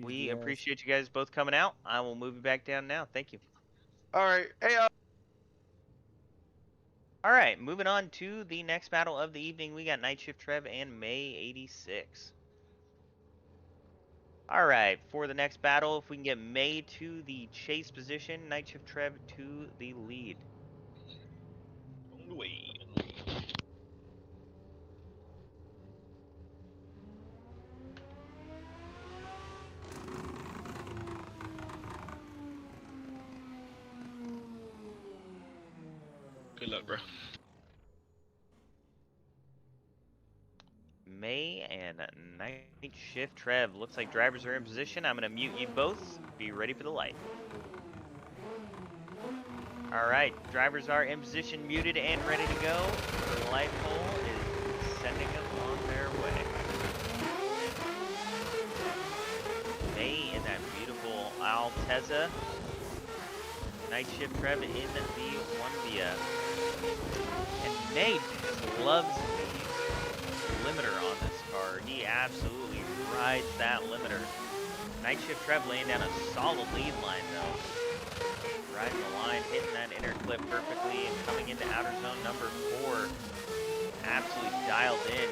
We appreciate you guys both coming out. I will move you back down now. Thank you. All right. Hey, All right, moving on to the next battle of the evening. We got Night Shift Trev and May 86. All right, for the next battle, if we can get May to the chase position, Night Shift Trev to the lead. On the way. Good luck, bro. May and Night Shift Trev. Looks like drivers are in position. I'm going to mute you both. Be ready for the light. All right, drivers are in position, muted and ready to go. The light pole is sending them on their way. May in that beautiful Altezza. Night Shift Trev in the 1 And May just loves the limiter on this car. He absolutely rides that limiter. Night Shift Trev laying down a solid lead line though. Riding the line, hitting that inner clip perfectly and coming into outer zone number 4. Absolutely dialed in.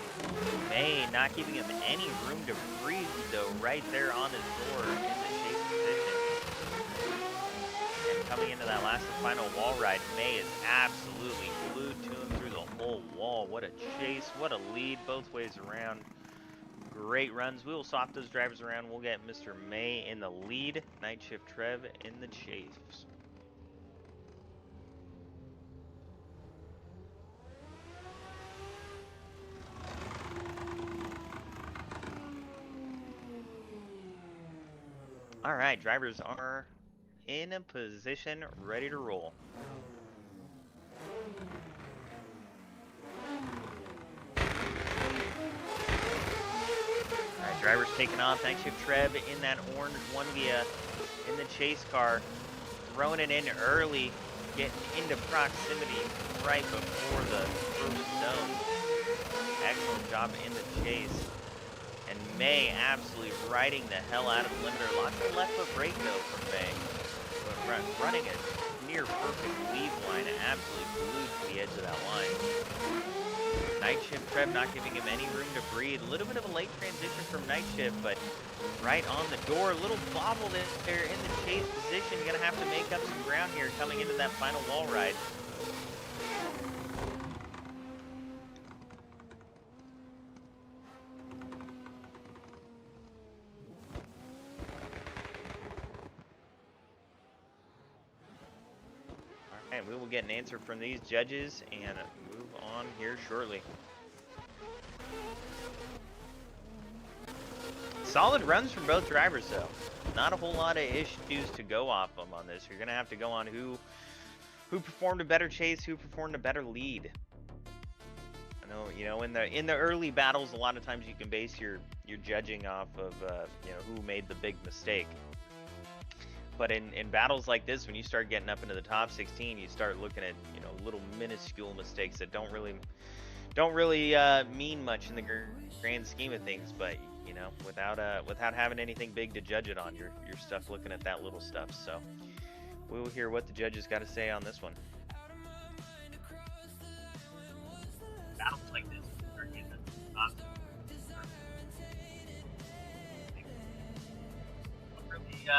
May not giving him any room to breathe though, right there on his door in the chase position. And coming into that last and final wall ride, May is absolutely glued to him through the whole wall. What a chase, what a lead both ways around. Great runs. We will swap those drivers around. We'll get Mr. May in the lead, Night Shift Trev in the chase. All right, drivers are in a position, ready to roll. All right, drivers taking off. Night Shift Trev in that orange 1Via in the chase car, throwing it in early, getting into proximity right before the first zone. Excellent job in the chase. And May absolutely riding the hell out of the limiter. Lots of left foot brake though from May. But running a near perfect lead line, absolutely glued to the edge of that line. Night Shift Trev not giving him any room to breathe. A little bit of a late transition from Night Shift, but right on the door. A little bobble there in the chase position. Gonna have to make up some ground here coming into that final wall ride. And we will get an answer from these judges and move on here shortly. Solid runs from both drivers though. Not a whole lot of issues to go off them on this. You're gonna have to go on who performed a better chase, who performed a better lead. I know, you know, in the early battles, a lot of times you can base your judging off of you know, who made the big mistake. But in battles like this, when you start getting up into the top 16, you start looking at, you know, little minuscule mistakes that don't really mean much in the grand scheme of things. But you know, without having anything big to judge it on, you're stuck looking at that little stuff. So we will hear what the judges got to say on this one. Battles like this start getting at the top. Really,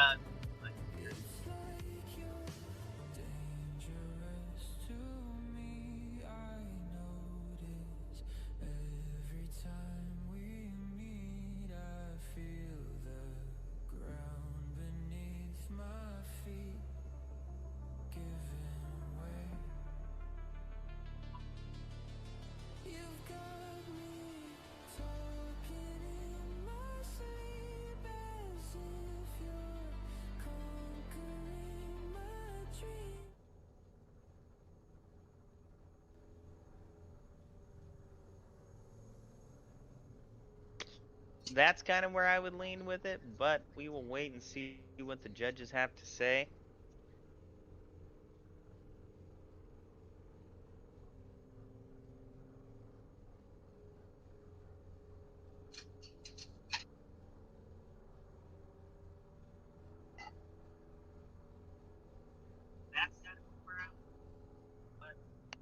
That's kind of where I would lean with it, but we will wait and see what the judges have to say.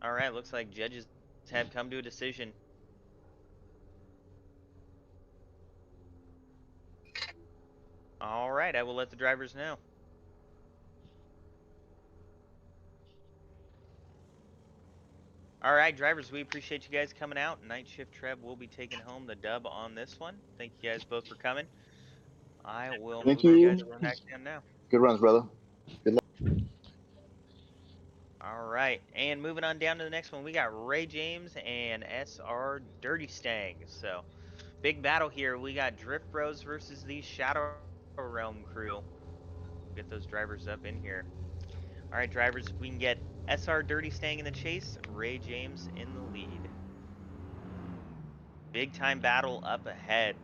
All right, looks like judges have come to a decision. All right, I will let the drivers know. All right, drivers, we appreciate you guys coming out. Night Shift Trev will be taking home the dub on this one. Thank you guys both for coming. I will move you guys back down now. Good runs, brother. Good luck. All right, and moving on down to the next one, we got Ray James and SR Dirty Stang. So, big battle here. We got Drift Bros versus the Shadow Realm crew. Get those drivers up in here. All right, drivers, we can get SR Dirty Stang in the chase, Ray James in the lead. Big time battle up ahead.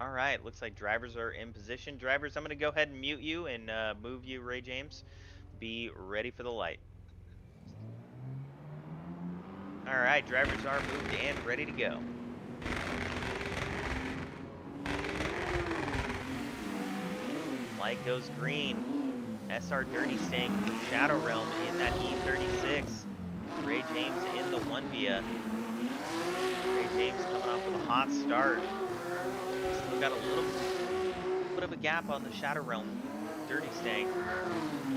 All right, looks like drivers are in position. Drivers, I'm going to go ahead and mute you and move you, Ray James. Be ready for the light. All right, drivers are moved and ready to go. Light goes green. SR Dirty Stang from Shadow Realm in that E36. Ray James in the 1 via. Ray James coming off with a hot start. Still got a little bit of a gap on the Shadow Realm Dirty Stang,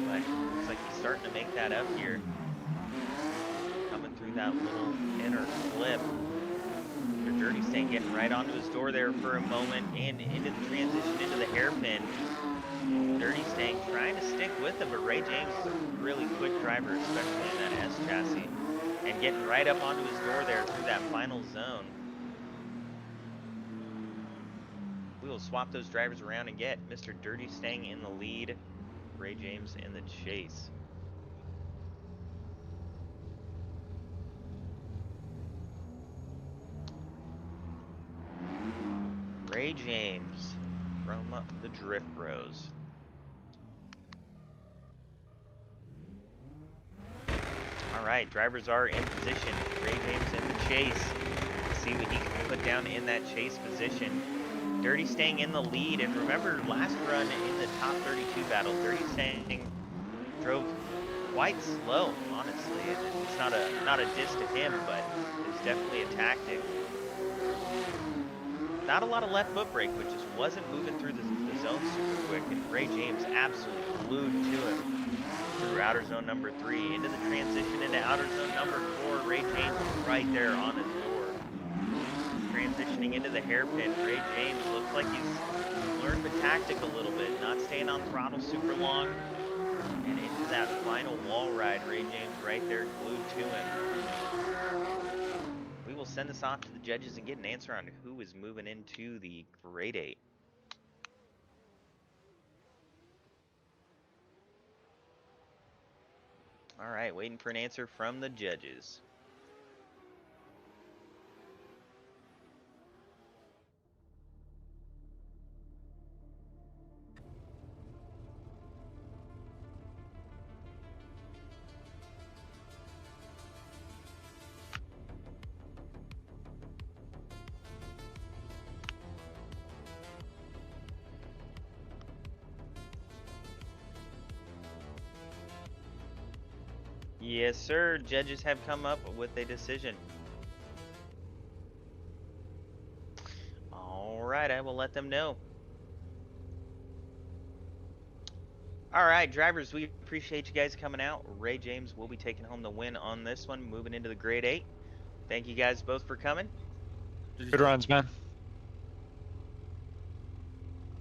but looks like he's starting to make that up here. Coming through that little inner flip. The Dirty Stang getting right onto his door there for a moment and into the transition into the hairpin. Dirty Stang trying to stick with him, but Ray James is a really quick driver, especially in that S chassis, and getting right up onto his door there through that final zone. We will swap those drivers around and get Mr. Dirty Stang in the lead, Ray James in the chase. Ray James from the Drift Bros. All right, drivers are in position. Ray James in the chase. See what he can put down in that chase position. Dirty Stang in the lead, and remember last run in the top 32 battle, Dirty Stang drove quite slow, honestly. It's not a diss to him, but it's definitely a tactic. Not a lot of left foot brake, but just wasn't moving through the zone super quick, and Ray James absolutely glued to him through outer zone number 3 into the transition into outer zone number 4. Ray James right there on his door. Transitioning into the hairpin, Ray James looks like he's learned the tactic a little bit, not staying on throttle super long, and into that final wall ride, Ray James right there glued to him. We will send this off to the judges and get an answer on who is moving into the grade 8. All right, waiting for an answer from the judges. Yes, sir. Judges have come up with a decision. All right, I will let them know. All right, drivers, we appreciate you guys coming out. Ray James will be taking home the win on this one, moving into the grade 8. Thank you guys both for coming. Good runs, man.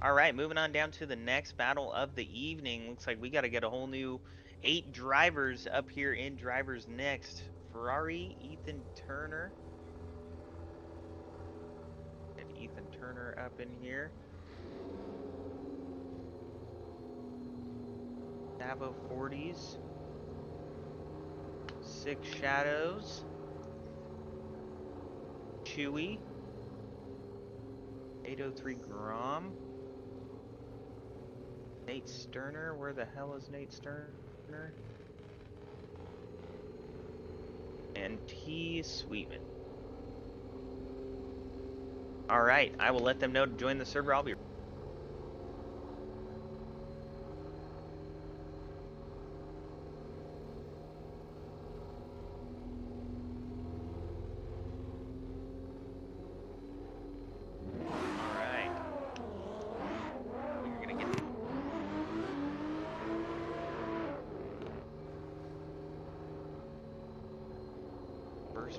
All right, moving on down to the next battle of the evening. Looks like we got to get a whole new 8 drivers up here in drivers next. Ferrari, Ethan Turner. And Ethan Turner up in here. Savo 40s. 6 Shadows. Chewy. 803 Grom. Nate Sterner. Where the hell is Nate Sterner? And T Sweetman. Alright, I will let them know to join the server. I'll be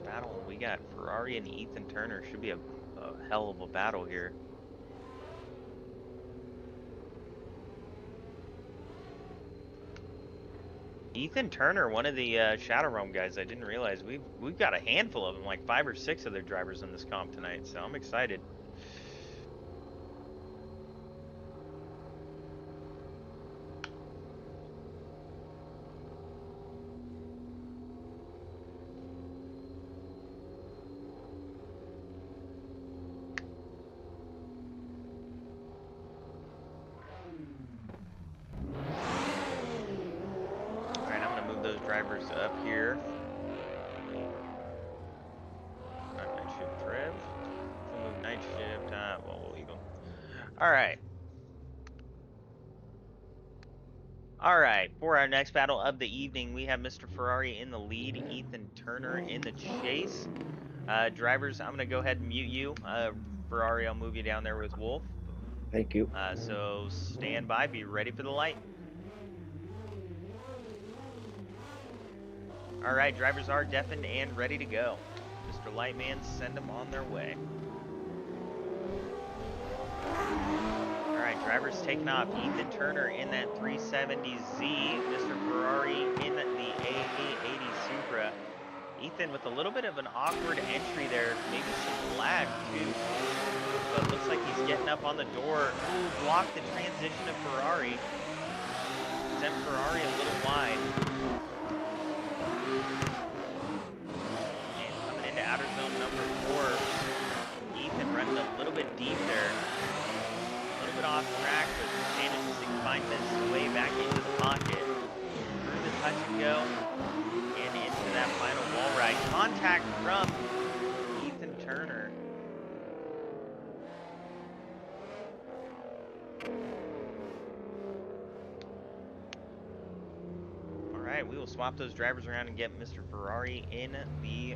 battle, and we got Ferrari and Ethan Turner. Should be a hell of a battle here. Ethan Turner, one of the Shadow Realm guys. I didn't realize we've got a handful of them, like 5 or 6 of their drivers in this comp tonight. So I'm excited. Drivers up here. Night shift Trev. We'll move night shift. Well, we'll leave them. Alright. Alright, for our next battle of the evening, we have Mr. Ferrari in the lead, Ethan Turner in the chase. Drivers, I'm going to go ahead and mute you. Ferrari, I'll move you down there with Wolf. Thank you. So stand by, be ready for the light. Alright, drivers are deafened and ready to go. Mr. Lightman, send them on their way. Alright, drivers taking off. Ethan Turner in that 370Z. Mr. Ferrari in the A880 Supra. Ethan with a little bit of an awkward entry there. Maybe some lag too. But looks like he's getting up on the door. Ooh, blocked the transition of Ferrari. Sent Ferrari a little wide. And coming into outer zone number 4, Ethan running a little bit deep there. A little bit off track, but manages to find his way back into the pocket. Through the touch and go, and into that final wall ride. Contact from Ethan Turner. Alright, we will swap those drivers around and get Mr. Ferrari in the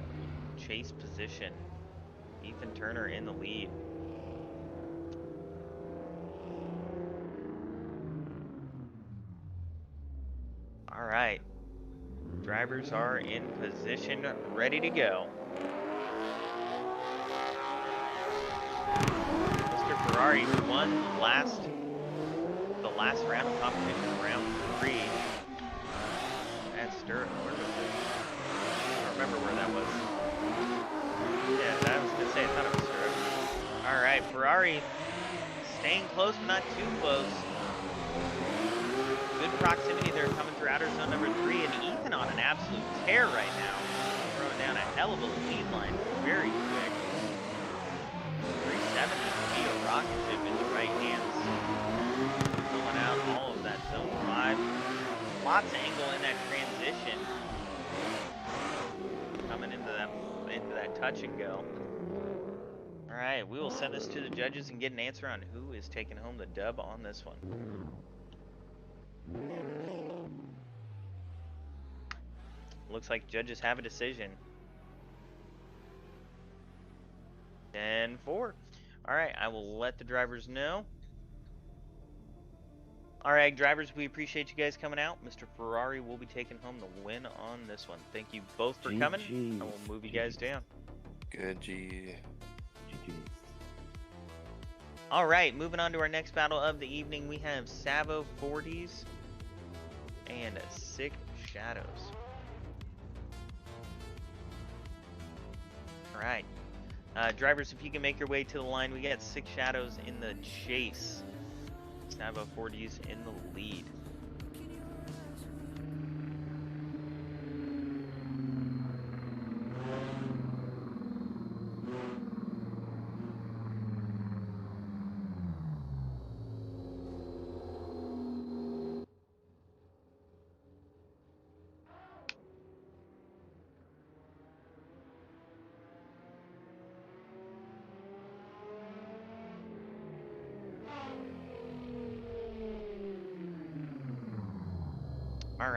chase position. Ethan Turner in the lead. Alright. Drivers are in position, ready to go. Mr. Ferrari won the last round of competition, round 3. Stirrup. Where was it? I don't remember where that was. Yeah, I was gonna say I thought it was Stirrup. Alright, Ferrari staying close but not too close. Good proximity there coming through outer zone number 3, and Ethan on an absolute tear right now. Throwing down a hell of a lead line very quick. 370 would be a rocket ship in the right hands. Pulling out all of that zone 5. Lots of angle in that transition. Coming into that touch and go. Alright, we will send this to the judges and get an answer on who is taking home the dub on this one. Looks like judges have a decision. 10-4. Alright, I will let the drivers know. Alright, drivers, we appreciate you guys coming out. Mr. Ferrari will be taking home the win on this one. Thank you both for coming. I will move you guys down. Good G. Alright, moving on to our next battle of the evening. We have Savo 40s and 6 Shadows. Alright. Drivers, if you can make your way to the line, we got 6 Shadows in the chase. Savo 40s in the lead.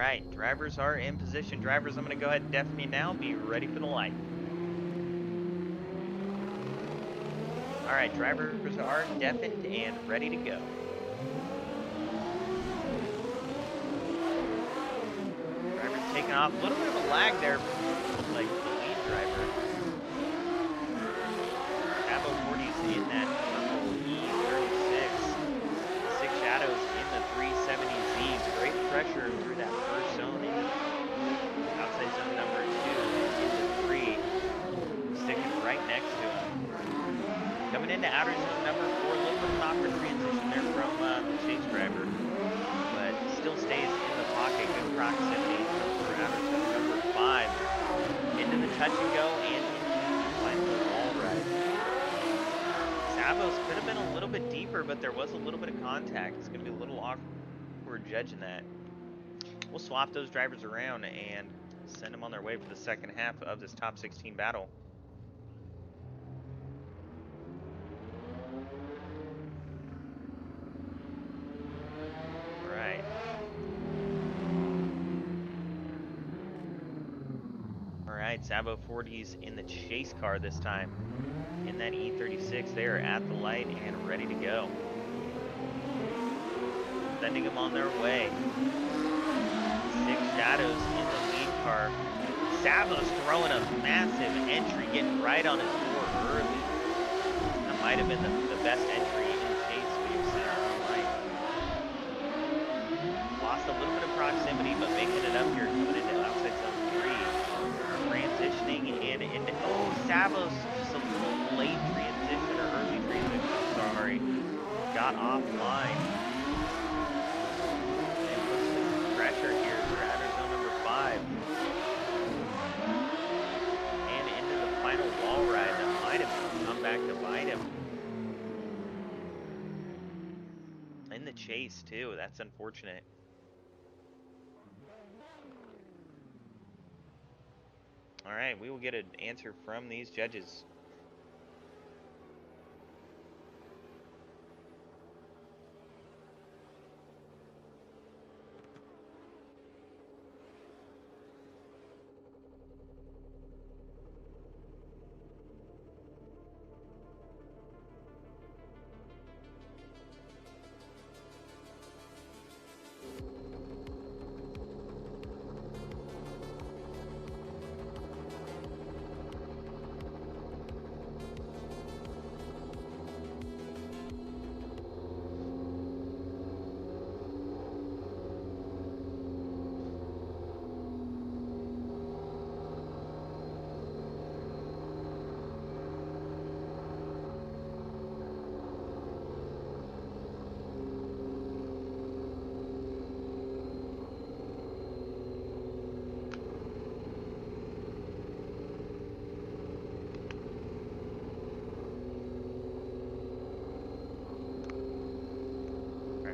right, drivers are in position. Drivers, I'm going to go ahead and deafen me now. Be ready for the light. All right, drivers are deafened and ready to go. Drivers taking off. A little bit of a lag there from like the lead driver. Savo 40's in that purple E36. Six Shadows in the 370Z. Great pressure through that first zone into outside zone number 2 and into 3. Sticking right next to him. Coming into outer zone number 4, a little bit of an awkward transition there from the chase driver, but still stays in the pocket. Good proximity for outer zone number 5. Into the touch and go and into the final wall ride. Savos could have been a little bit deeper, but there was a little bit of contact. It's going to be a little awkward judging that. We'll swap those drivers around and send them on their way for the second half of this top 16 battle. Alright, Savo 40's in the chase car this time. In that E36, they are at the light and ready to go. Sending them on their way. Six Shadows in the lead car. Savo's throwing a massive entry, getting right on his door early. That might have been the best entry in chase we've seen all night. Lost a little bit of proximity, but making it up here, coming into outside zone 3. Transitioning and into, oh, Savo's just a little late transition or early transition, I'm sorry. Got offline. And puts some pressure here for outer zone number 5. And into the final wall ride that might have come back to bite him. In the chase too, that's unfortunate. All right, we will get an answer from these judges.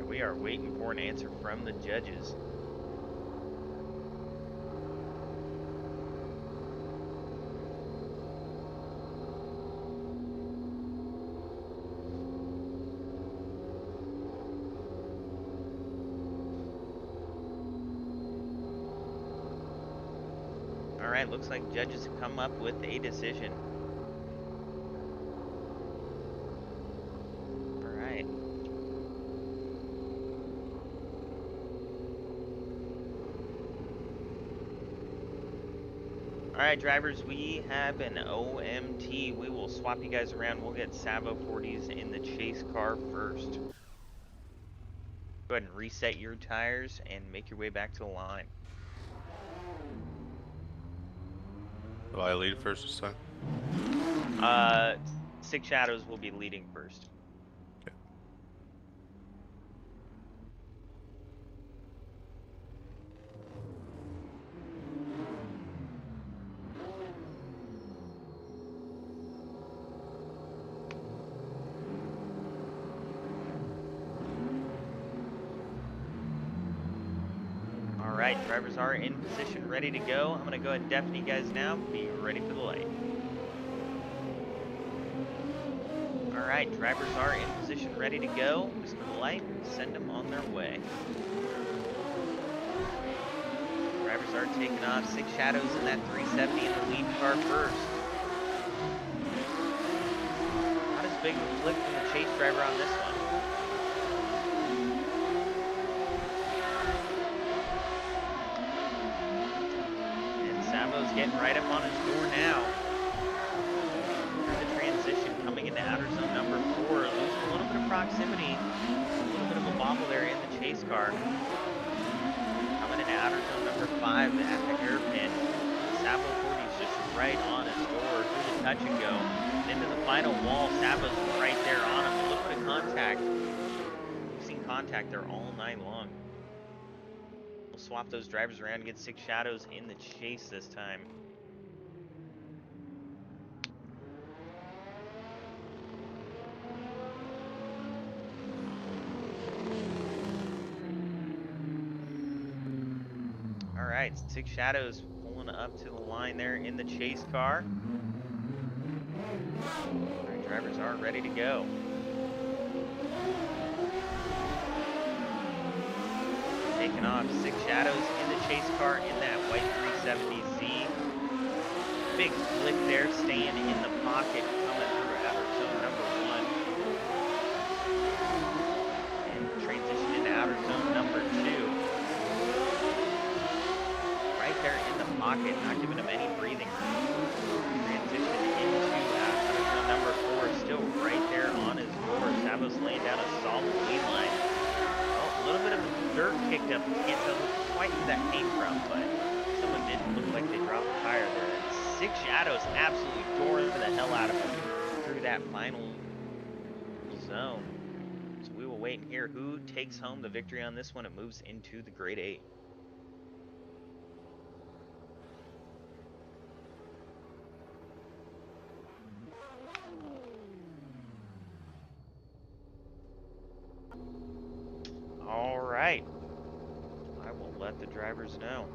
We are waiting for an answer from the judges. All right, looks like judges have come up with a decision. Alright, drivers, we have an OMT. We will swap you guys around. We'll get Savo 40s in the chase car first. Go ahead and reset your tires and make your way back to the line. Do I lead first this time? Six Shadows will be leading first. Alright, drivers are in position, ready to go. I'm going to go ahead and deafen you guys now. Be ready for the light. Alright, drivers are in position, ready to go. Whisper the light, send them on their way. Drivers are taking off. 6 Shadows in that 370 in the lead car first. Not as big of a flip from the chase driver on this one. And Savo's getting right up on his door now. The transition coming into outer zone number 4, losing a little bit of proximity. A little bit of a bobble there in the chase car. Coming into outer zone number 5 at the hairpin. Savo 40's just right on his door through the touch and go. And into the final wall, Savo's right there on him. A little bit of contact. We've seen contact there all night long. We'll swap those drivers around and get 6 Shadows in the chase this time. Alright, 6 Shadows pulling up to the line there in the chase car. Alright, drivers are ready to go. Taking off 6 Shadows in the chase car in that white 370Z. Big flick there, staying in the pocket, coming through outer zone number 1. And transition into outer zone number 2. Right there in the pocket, not giving him any breathing room. Transition into outer zone number 4, still right there on his door. Savo's laying down a solid lead line. Oh, a little bit of dirt kicked up. Can't tell quite who that came from, but someone did look like they dropped a tire there. 6 Shadows absolutely tore the hell out of him through that final zone. So we will wait and hear who takes home the victory on this one. It moves into the grade 8. All right. I will let the drivers know.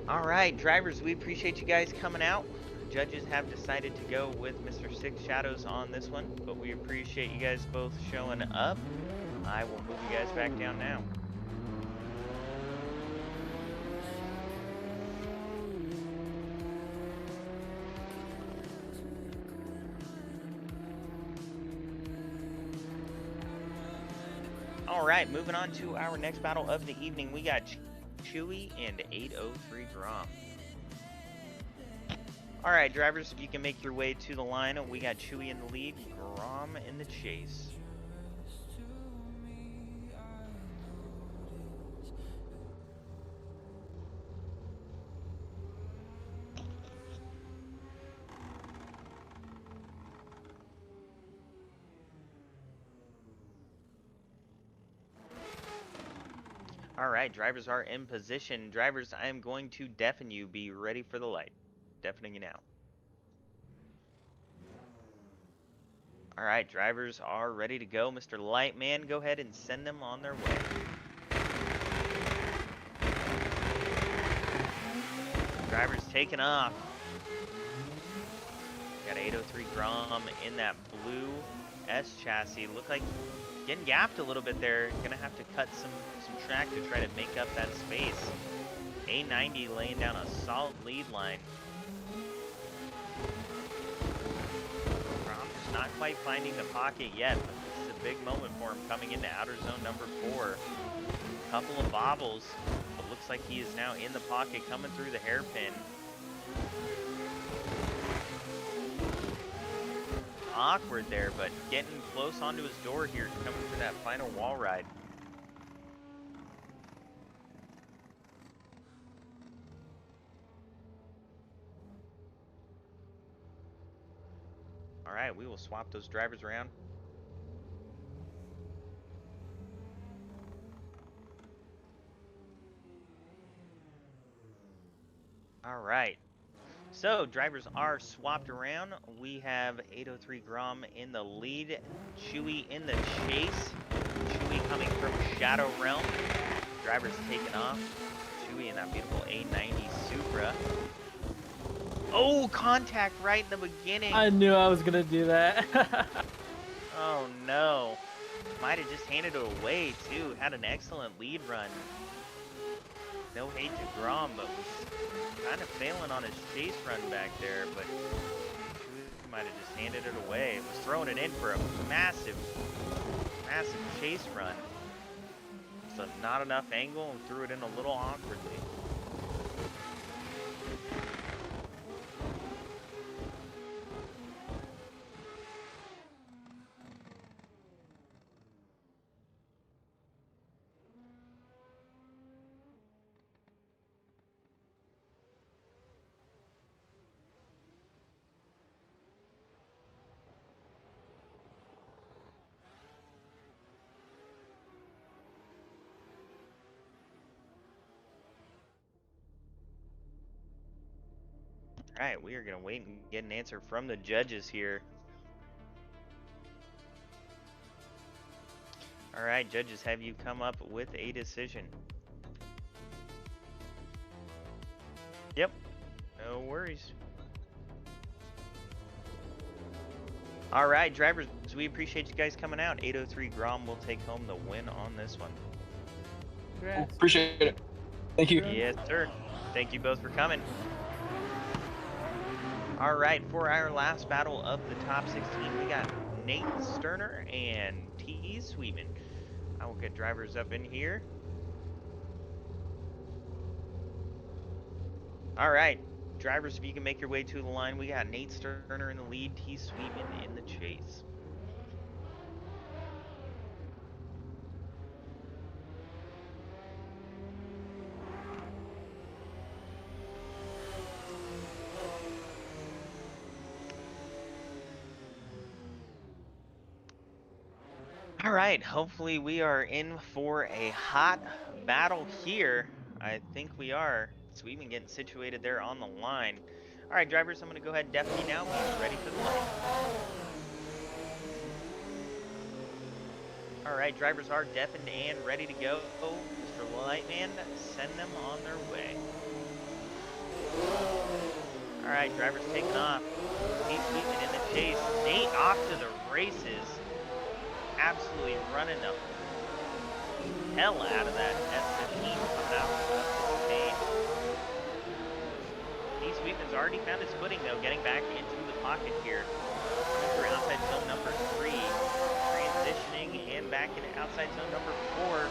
All right, drivers, we appreciate you guys coming out. Judges have decided to go with Mr. 6 Shadows on this one, but we appreciate you guys both showing up. I will move you guys back down now. All right, moving on to our next battle of the evening. We got Chewy and 803 Grom. All right, drivers, if you can make your way to the line, we got Chewy in the lead, Grom in the chase. Alright, drivers are in position. Drivers, I am going to deafen you. Be ready for the light. Deafening you now. Alright, drivers are ready to go. Mr. Lightman, go ahead and send them on their way. Drivers taking off. Got 803 Grom in that blue S chassis. Look like getting gapped a little bit there. Gonna have to cut some track to try to make up that space. A90 laying down a solid lead line. Grom just not quite finding the pocket yet, but this is a big moment for him coming into outer zone number 4. Couple of bobbles, but looks like he is now in the pocket coming through the hairpin. Awkward there, but getting close onto his door here, coming for that final wall ride. All right, we will swap those drivers around. All right. So, drivers are swapped around. We have 803 Grom in the lead, Chewy in the chase. Chewy coming from Shadow Realm. Drivers taking off. Chewy in that beautiful A90 Supra. Oh, contact right in the beginning. I knew I was gonna do that. Oh no. Might have just handed it away too. Had an excellent lead run. No hate to Grom, but was kind of failing on his chase run back there, but he might have just handed it away. Was throwing it in for a massive chase run. So not enough angle and threw it in a little awkwardly. Alright, we are going to wait and get an answer from the judges here. Alright, judges, have you come up with a decision? Yep, no worries. Alright, drivers, we appreciate you guys coming out. 803 Grom will take home the win on this one. Congrats. Appreciate it. Thank you. Yes, sir. Thank you both for coming. All right, for our last battle of the top 16, we got Nate Sterner and T. Sweetman. I will get drivers up in here. All right, drivers, if you can make your way to the line, we got Nate Sterner in the lead, T. Sweetman in the chase. All right, hopefully we are in for a hot battle here. I think we are. Sweetman getting situated there on the line. All right, drivers, I'm going to go ahead and deafen you now. Be ready for the line. All right, drivers are deafened and ready to go. Mr. Lightman, send them on their way. All right, drivers taking off. Steve Sweetman in the chase. Nate off to the races. Absolutely running the hell out of that S15 coming out of the main. T. Sweetman's already found his footing though, getting back into the pocket here. Coming through outside zone number 3, transitioning and back into outside zone number 4.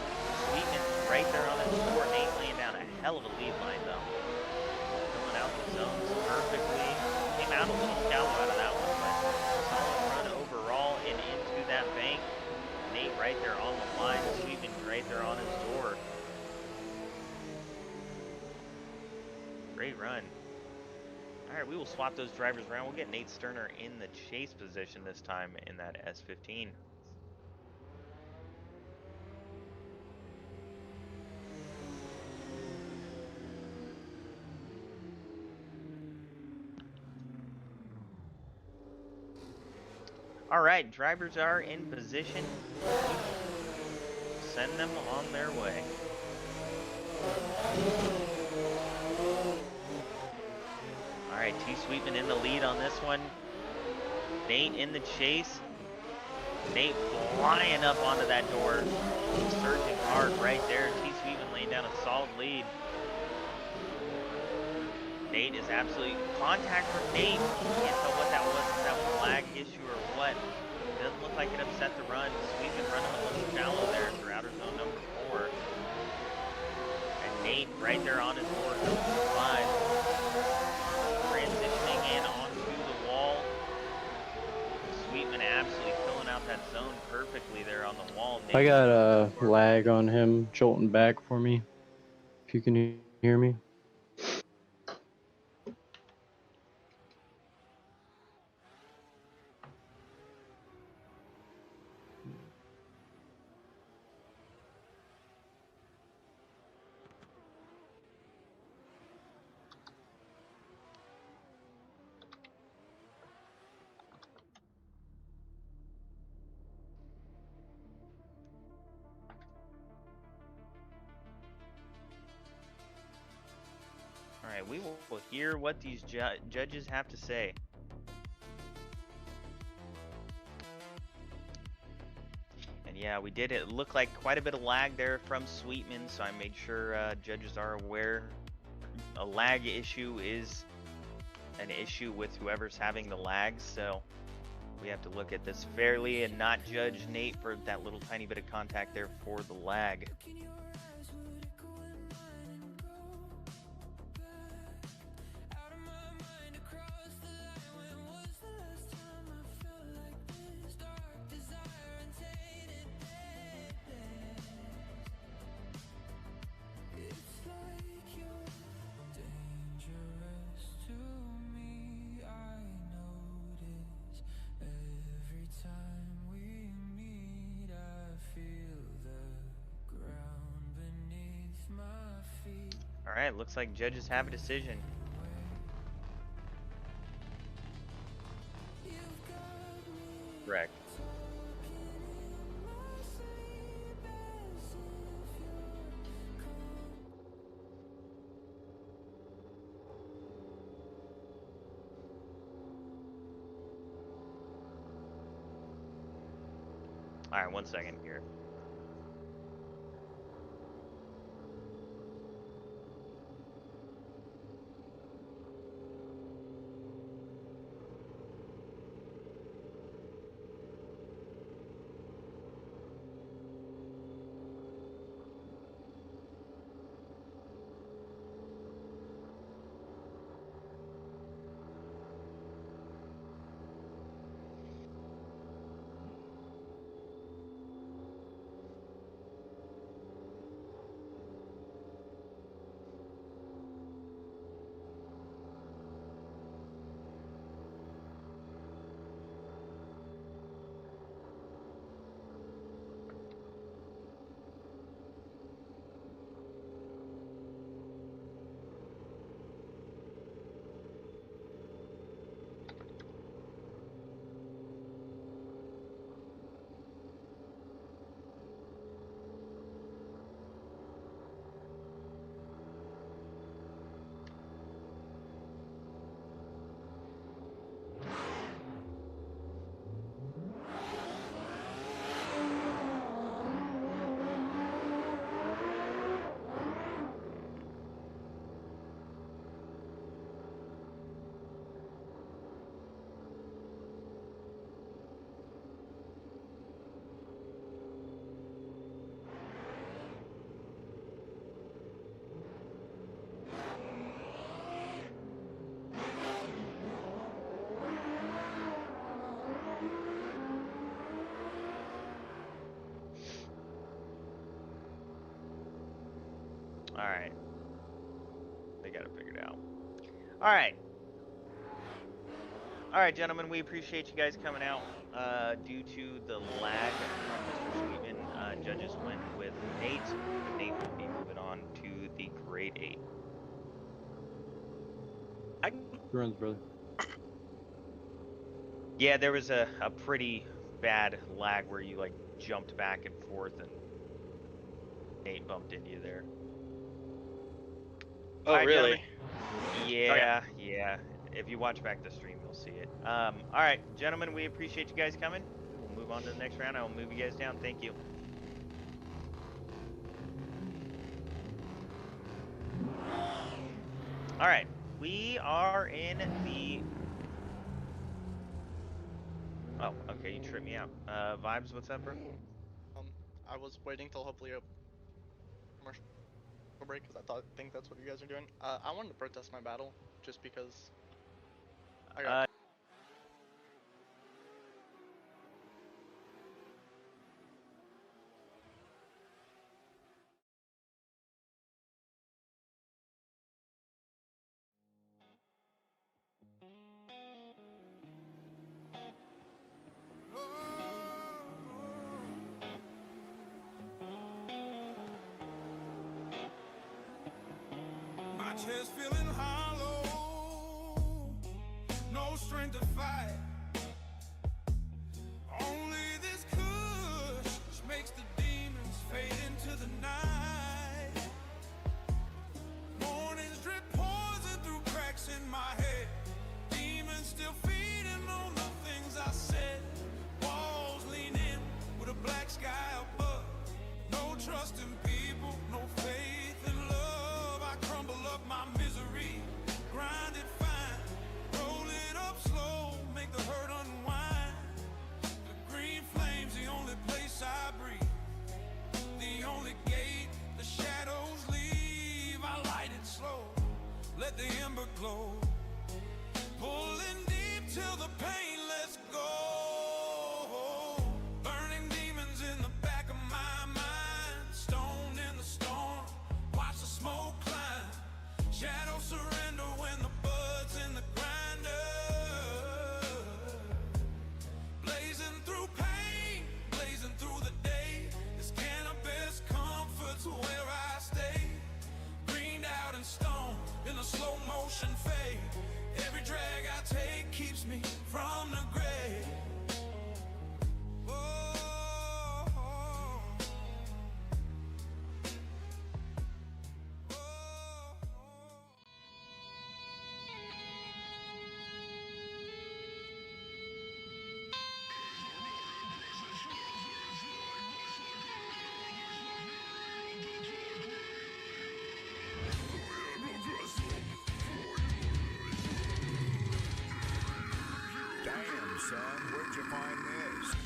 Sweetman right there on his 4. Nate laying down a hell of a lead line though. Filling out the zones perfectly. Came out a little shallow out of that one, but solid run overall and into that bank. Nate right there on the line, Sweetman right there on his door. Great run. Alright, we will swap those drivers around. We'll get Nate Sterner in the chase position this time in that S15. All right, drivers are in position. Send them on their way. All right, T. Sweetman in the lead on this one. Nate in the chase. Nate flying up onto that door. Surging hard right there. T. Sweetman laying down a solid lead. Nate is absolutely contact from Nate. Can't tell what that was, if that was a lag issue or what. Doesn't look like it upset the run. Sweetman running a little shallow there through outer zone number 4. And Nate right there on his board, number 5. Transitioning in onto the wall. Sweetman absolutely filling out that zone perfectly there on the wall. I got a lag on him jolting back for me. If you can hear me. right, we will hear what these judges have to say. And yeah, we did it look like quite a bit of lag there from Sweetman, so I made sure judges are aware. A lag issue is an issue with whoever's having the lag, so we have to look at this fairly and not judge Nate for that little tiny bit of contact there for the lag. Alright, looks like judges have a decision. Correct. Alright, 1 second here. Alright. They got it figured out. Alright. Alright, gentlemen, we appreciate you guys coming out. Due to the lag from Mr. Sweetman, judges went with Nate. Nate will be moving on to the grade 8. Runs, brother. Yeah, there was a pretty bad lag where you like jumped back and forth and Nate bumped into you there. Oh, Alright, really? gentlemen. Yeah. If you watch back the stream, you'll see it. Alright, gentlemen, we appreciate you guys coming. We'll move on to the next round. I will move you guys down. Thank you. Alright, we are in the... Oh, okay, you tripped me out. Vibes, what's up, bro? I was waiting till hopefully a commercial break because I think that's what you guys are doing. I wanted to protest my battle just because I got. My chest feeling hollow, no strength to fight. Only this kush makes the demons fade into the night. Mornings drip poison glow. Pulling deep till the pain lets go. Burning demons in the back of my mind. Stoned in the storm, watch the smoke climb. Shadows surrender when the bud's in the grinder. Blazing through pain, blazing through the day. This cannabis comforts where I stay. Greened out and stoned in a slow motion fade. Every drag I take keeps me from the grave. Damn, son, where'd you find this?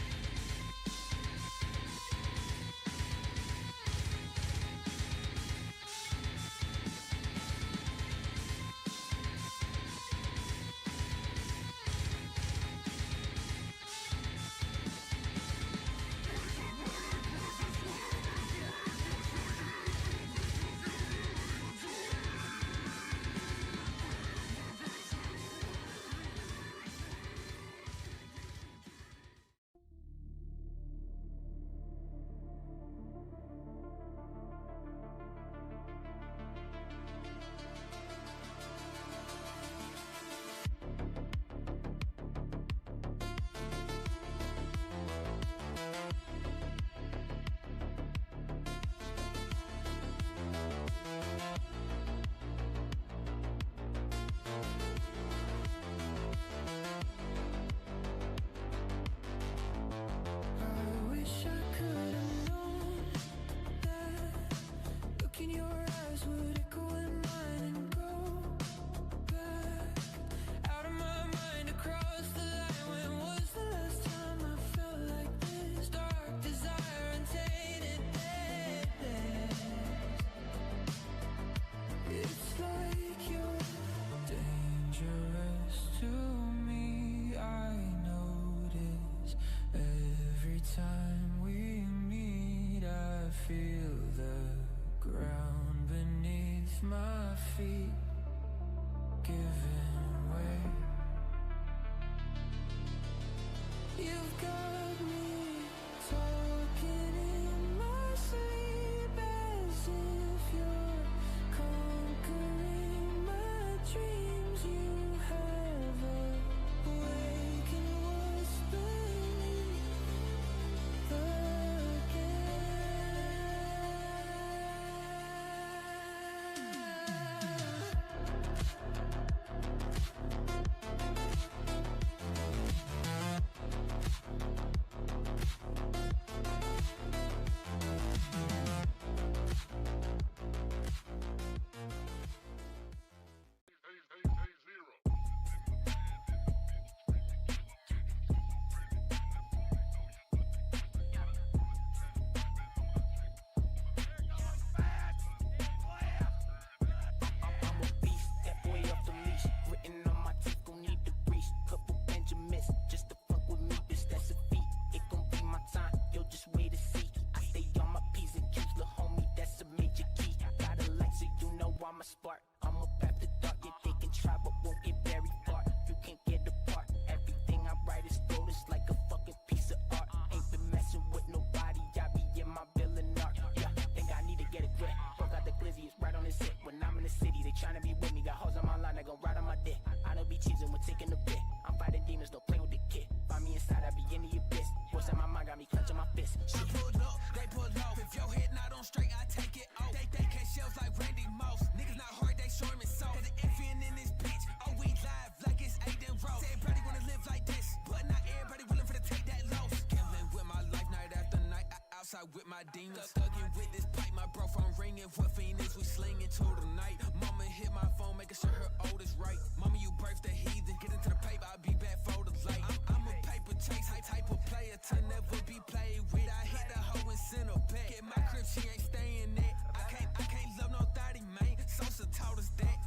With my demons, thugging with this pipe, my bro phone ringing. What fiends we slinging to the night? Mama hit my phone, making sure her old is right. Mama, you birthed the heathen, get into the paper, I'll be back for the light. I'm a paper chase, type of player to never be played with. I hit the hoe and send her back. Get my crib, she ain't staying there. I can't love no thotty, man. Sosa taught us that.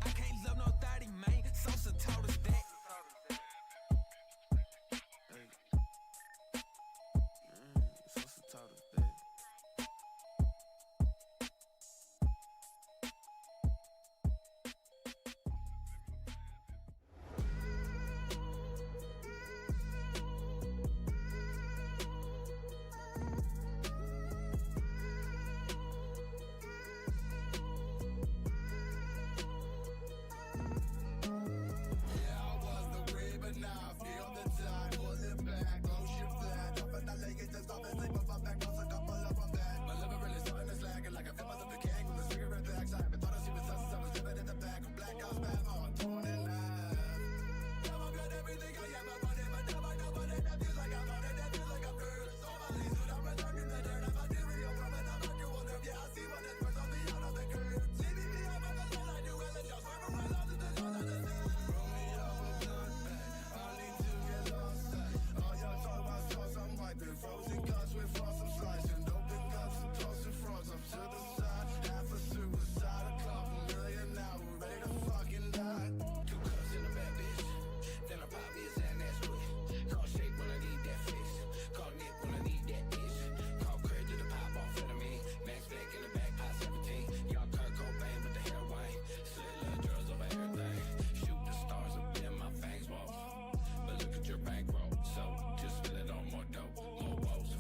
I can't love no thotty. piping. Frozen cuts with frost, I'm slicing. Open cups and tossing frogs up to the side. Half a suicide, a couple million now. We're ready to fucking die. 2 cups in a bad bitch. Then I pop his and that's quick. Call shake when I need that fix. Call Nick when I need that itch. Call Craig to the pop off of me. Max back in the back, pot 17. Y'all Kurt Cobain with the hair white. Slit little girls over everything. Shoot the stars up in my fangs walls. But look at your bankroll. So just fill it on more dope. More woes.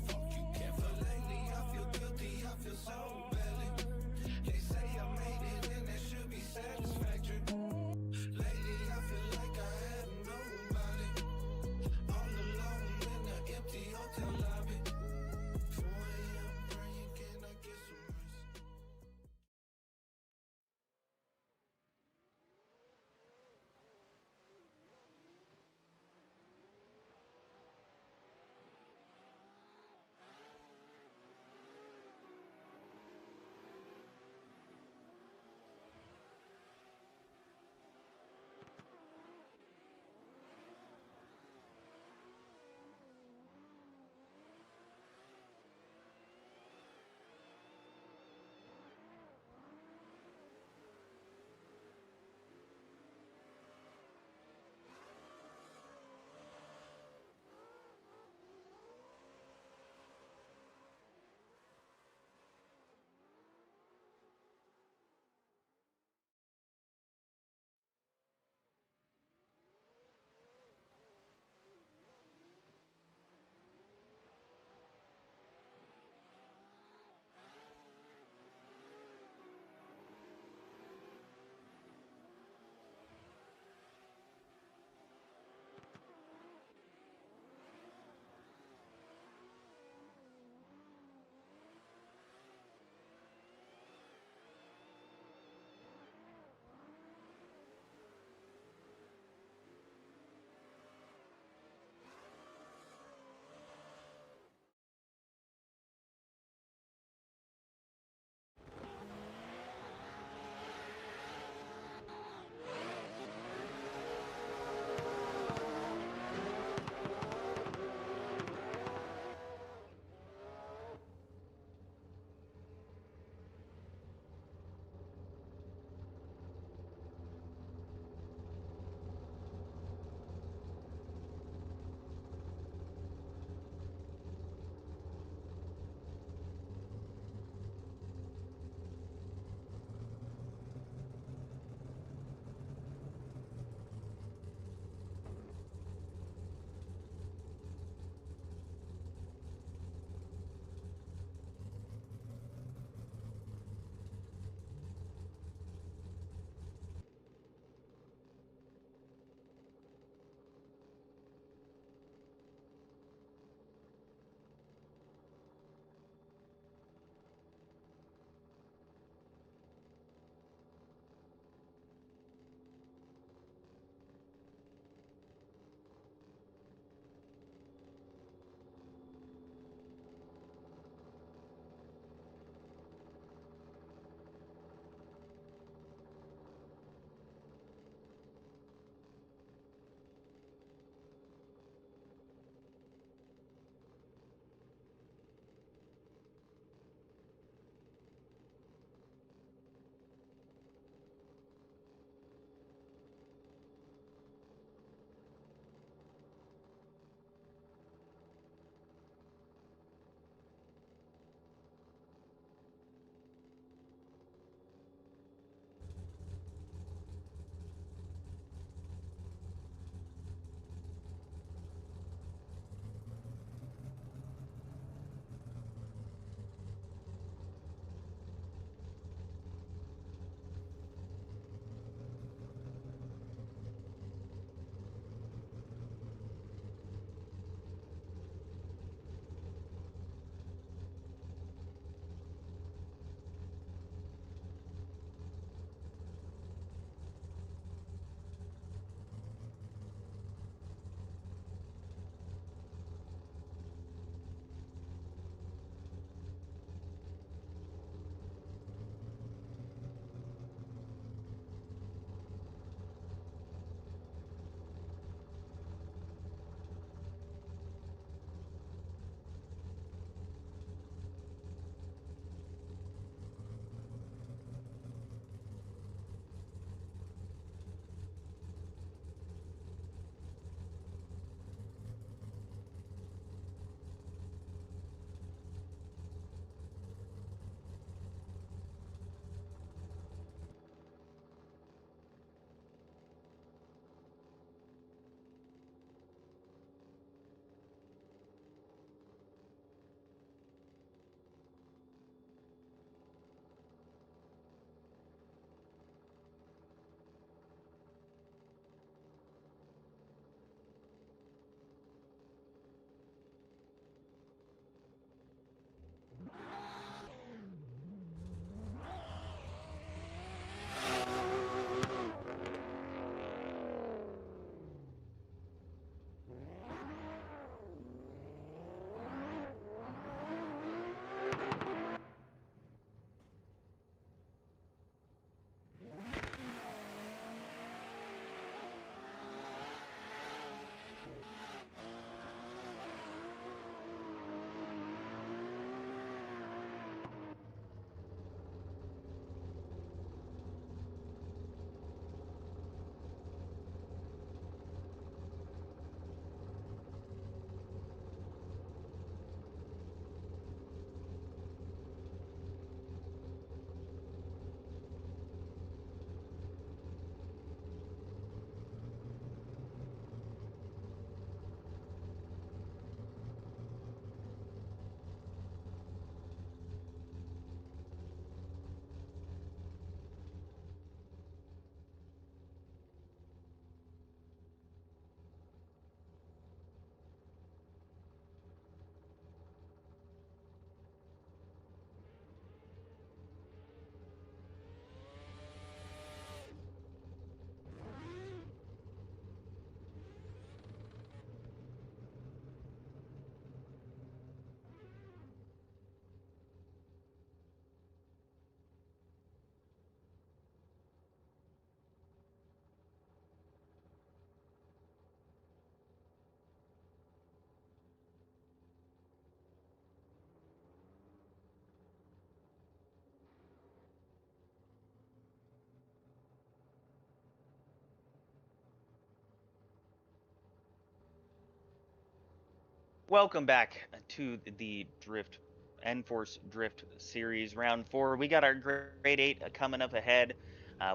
Welcome back to the Drift Enforce Drift Series Round 4. We got our Grade 8 coming up ahead.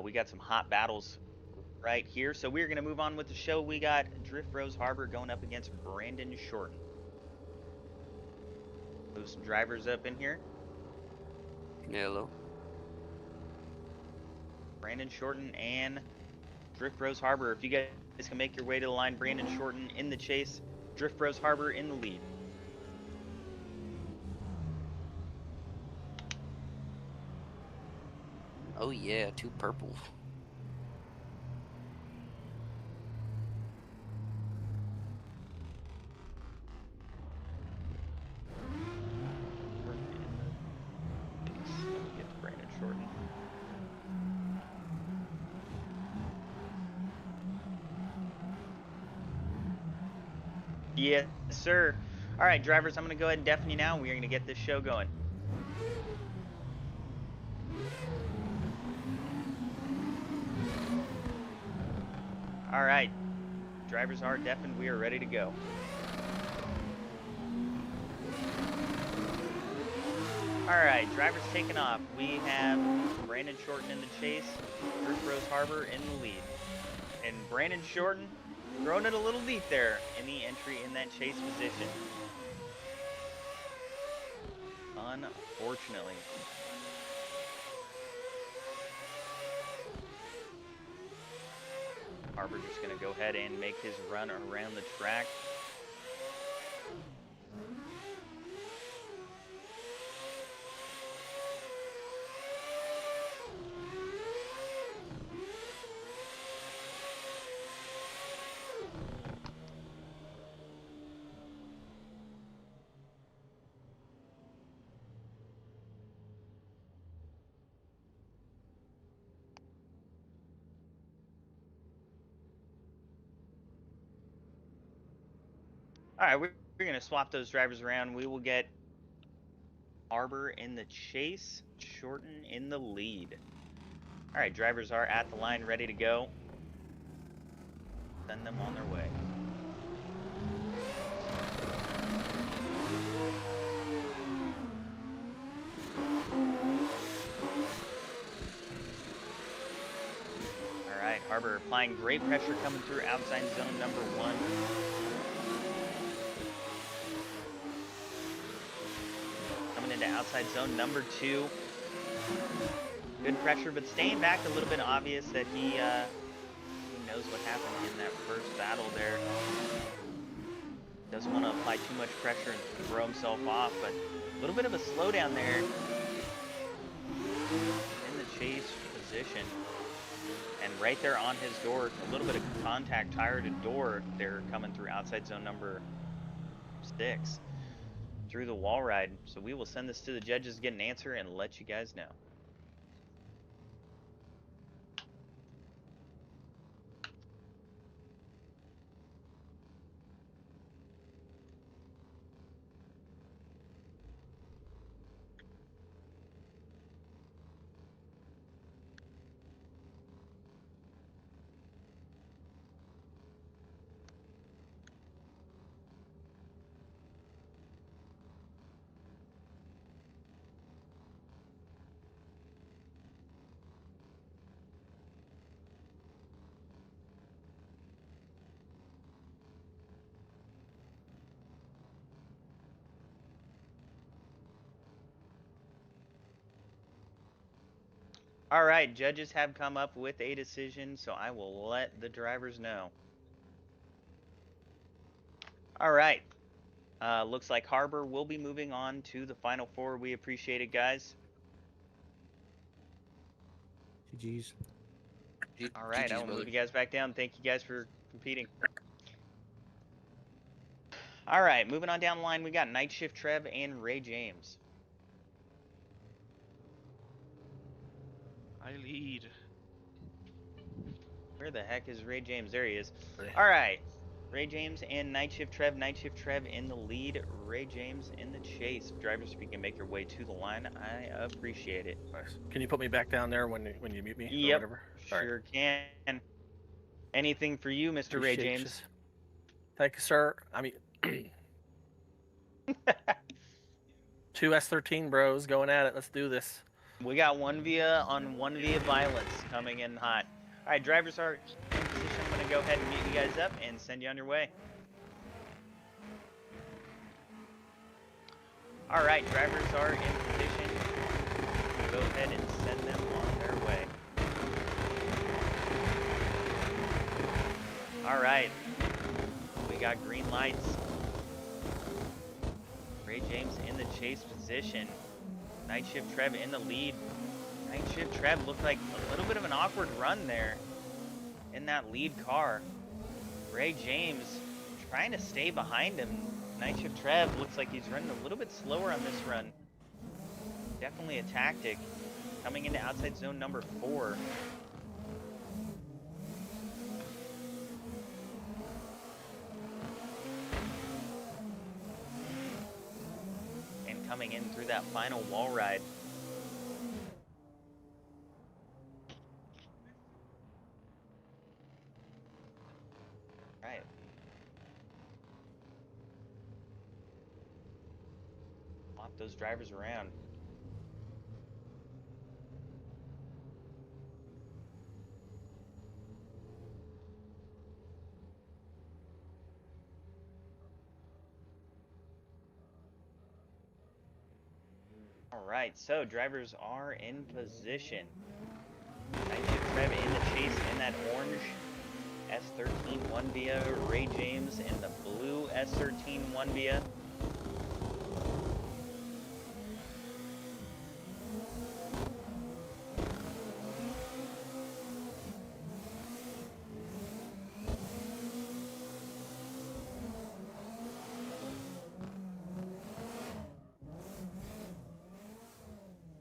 We got some hot battles right here. So we're going to move on with the show. We got Drift Rose Harbor going up against Brandon Shorton. Move some drivers up in here. Hello. Brandon Shorton and Drift Rose Harbor. If you guys can make your way to the line, Brandon Shorton in the chase, Drift Rose Harbor in the lead. Oh yeah, 2 purple. Get to Brandon Shorton. Yes, sir. All right, drivers, I'm going to go ahead and deafen you now. We're going to get this show going. All right, drivers are deafened. We are ready to go. All right, drivers taking off. We have Brandon Shorton in the chase, Drift Rose Harbor in the lead. And Brandon Shorton throwing it a little deep there in the entry in that chase position. Unfortunately. Harbor just going to go ahead and make his run around the track. All right, we're going to swap those drivers around. We will get Harbor in the chase, Shorton in the lead. All right, drivers are at the line, ready to go. Send them on their way. All right, Harbor applying great pressure coming through outside zone number 1. Into outside zone number 2. Good pressure, but staying back a little bit. Obvious that he knows what happened in that first battle there. Doesn't want to apply too much pressure and throw himself off, but a little bit of a slowdown there in the chase position. And right there on his door, a little bit of contact tire to door there coming through outside zone number 6. Through the wall ride. So we will send this to the judges, get an answer, and let you guys know. All right, judges have come up with a decision, so I will let the drivers know. All right. Looks like Harbor will be moving on to the Final 4. We appreciate it, guys. GG's. All right, I will move you guys back down. Thank you guys for competing. All right, moving on down the line, we got Night Shift Trev and Ray James. I lead. Where the heck is Ray James? There he is. All right. Ray James and Night Shift Trev. Night Shift Trev in the lead. Ray James in the chase. Drivers, if you can make your way to the line, I appreciate it. Nice. Can you put me back down there when you mute me? Yep, or whatever? sure can. Anything for you, Mr. Ray James? Thank you, sir. I mean, Two S13 bros going at it. Let's do this. We got 1 via on 1 via violence coming in hot. All right, drivers are in position. I'm going to go ahead and meet you guys up and send you on your way. All right, drivers are in position. We'll go ahead and send them on their way. All right, we got green lights. Ray James in the chase position. Night Shift Trev in the lead. Night Shift Trev looked like a little bit of an awkward run there in that lead car. Ray James trying to stay behind him. Night Shift Trev looks like he's running a little bit slower on this run. Definitely a tactic. Coming into outside zone number 4. And coming in through that final wall ride. Right. Walk those drivers around. All right, so drivers are in position. Night Shift Trev in the chase in that orange S13 1 via. Ray James in the blue S13 1 via.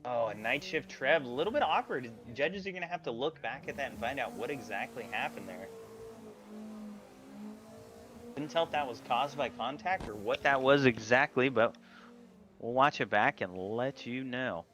Oh, and Night Shift Trev, a little bit awkward. Judges are going to have to look back at that and find out what exactly happened there. Couldn't tell if that was caused by contact or what that was exactly, but we'll watch it back and let you know.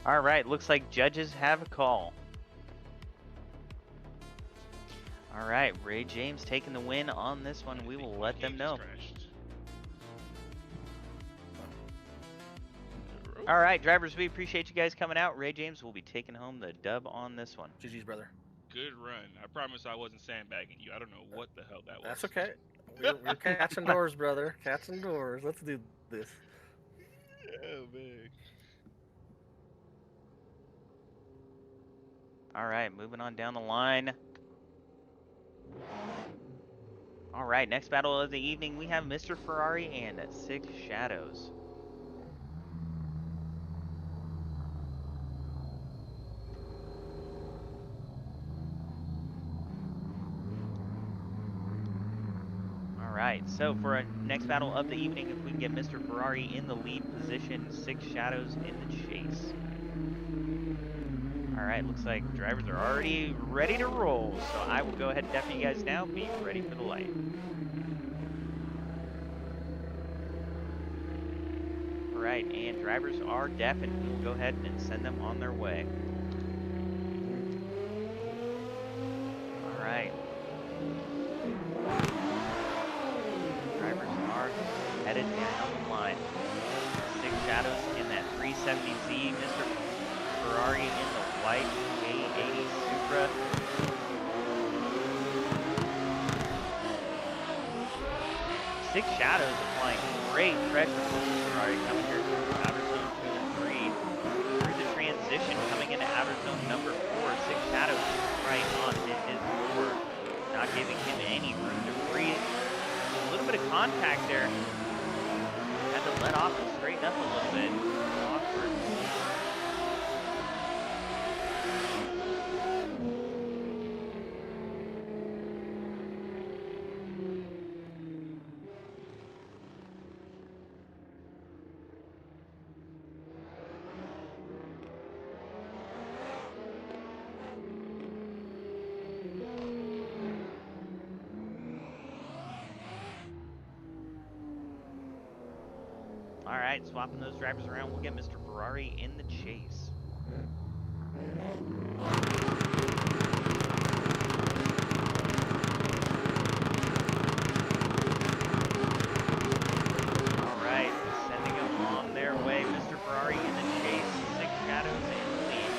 All right, looks like judges have a call. All right, Ray James taking the win on this one. We will let them know. All right, drivers, we appreciate you guys coming out. Ray James will be taking home the dub on this one. GG's, brother. Good run. I promise I wasn't sandbagging you. I don't know what the hell that was. That's okay. We're cats and doors, brother. Cats and doors. Let's do this. Oh, man. All right, moving on down the line. All right, next battle of the evening, we have Mr. Ferrari and 6 Shadows. All right, so for our next battle of the evening, if we can get Mr. Ferrari in the lead position, 6 Shadows in the chase. All right, looks like drivers are already ready to roll, so I will go ahead and deafen you guys now. Be ready for the light. All right, and drivers are deafened. We will go ahead and send them on their way. All right. Drivers are headed down the line. 6 Shadows in that 370Z. Mr. Ferrari in the white A80 Supra. Six Shadows applying great pressure for Ferrari coming here through outer zone 2 and 3. Through the transition coming into outer zone number 4. 6 Shadows right on his board, not giving him any room to breathe. A little bit of contact there. Had to let off and straighten up a little bit. Awkward. All right, swapping those drivers around, we'll get Mr. Ferrari in the chase. All right, sending them on their way. Mr. Ferrari in the chase, 6 shadows in the lead.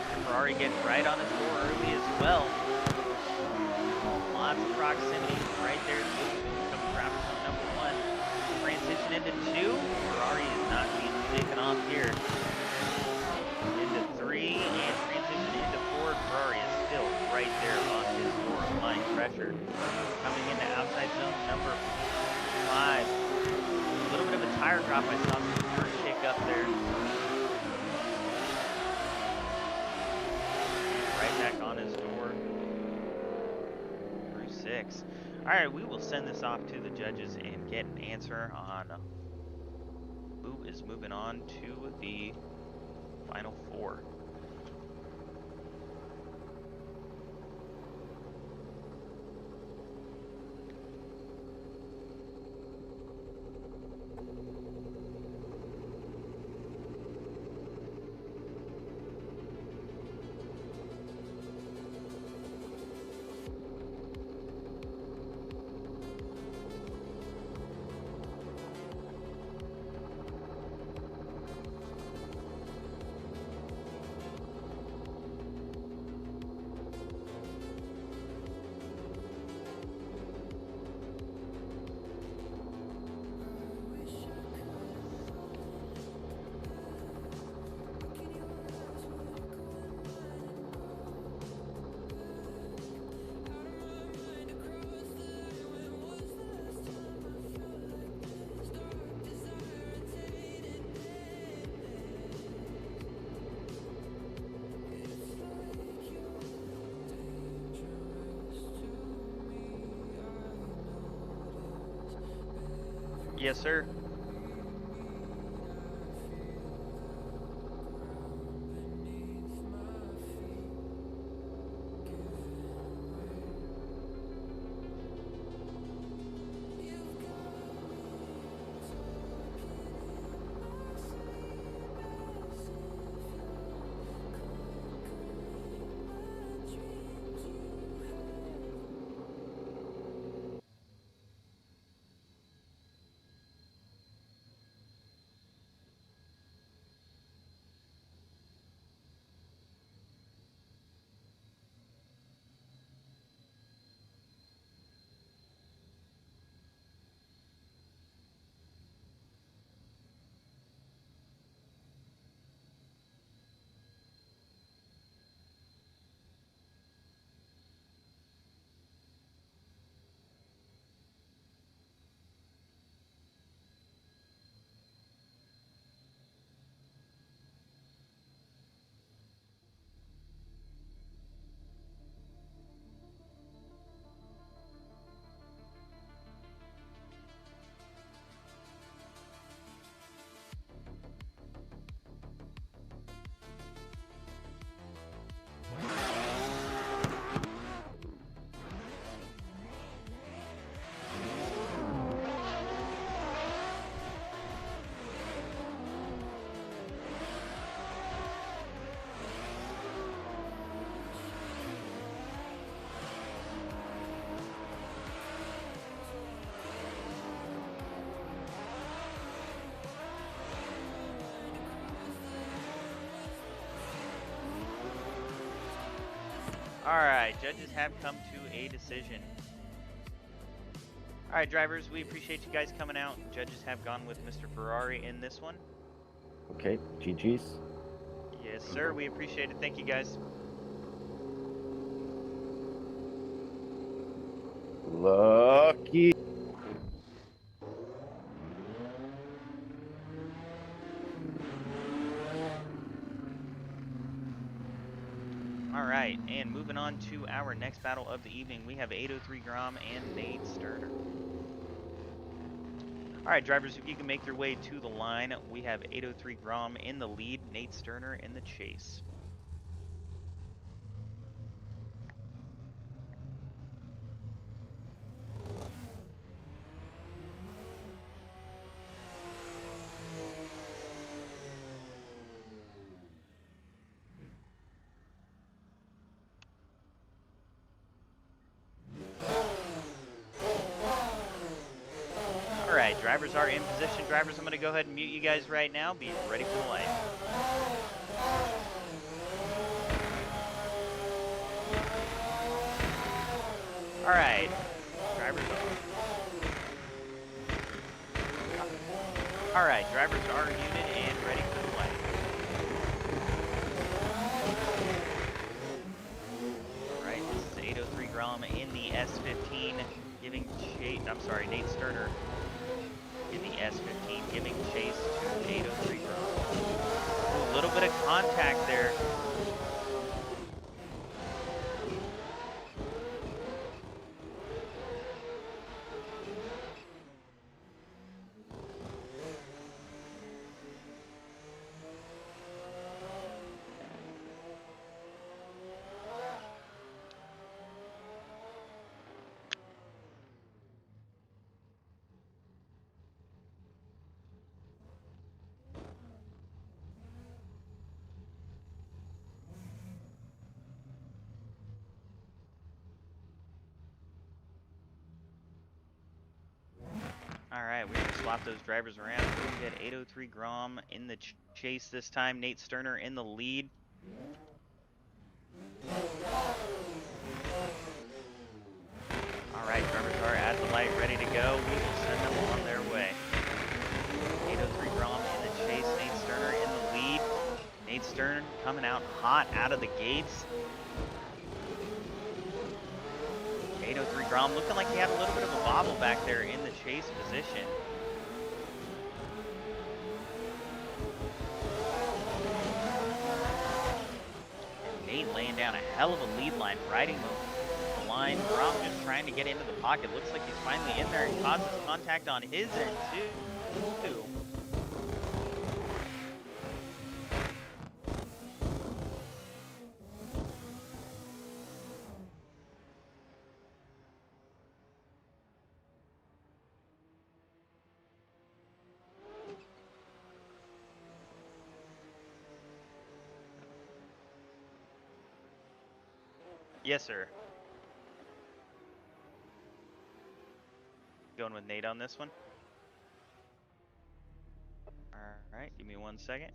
Mr. Ferrari getting right on his door early as well. Lots of proximity right there. Coming drivers on number 1. Transition into 2. Ferrari is not being taken off here. Into 3 and transition into 4. Ferrari is still right there on his door, applying pressure. Coming into outside zone number 5. A little bit of a tire drop. I saw some dirt kick up there. Right back on his door. 6. Alright, we will send this off to the judges and get an answer on who is moving on to the final 4. Yes, sir. Alright, judges have come to a decision. Alright, drivers, we appreciate you guys coming out. Judges have gone with Mr. Ferrari in this one. Okay, GG's. Yes, sir, we appreciate it. Thank you, guys. Lucky. Alright, and moving on to our next battle of the evening, we have 803 Grom and Nate Sterner. Alright, drivers, if you can make your way to the line, we have 803 Grom in the lead, Nate Sterner in the chase. drivers are in position. Drivers, I'm going to go ahead and mute you guys right now. Be ready for the light. All right, drivers are. All right, drivers are unit and ready for the light. All right, this is 803 Grom in the S15, giving chase. I'm sorry, Nate Sterner in the S15, giving chase to 803 Grom. A little bit of contact there. All right, we're gonna swap those drivers around. We get 803 Grom in the chase this time. Nate Sterner in the lead. All right, drivers are at the light, ready to go. We will send them on their way. 803 Grom in the chase. Nate Sterner in the lead. Nate Sterner coming out hot out of the gates. 803 Grom looking like he had a little bit of a bobble back there in the chase position. And Nate laying down a hell of a lead line, riding the line. Grom just trying to get into the pocket. Looks like he's finally in there. He causes contact on his end too. Yes, sir. Going with Nate on this one. All right, give me 1 second.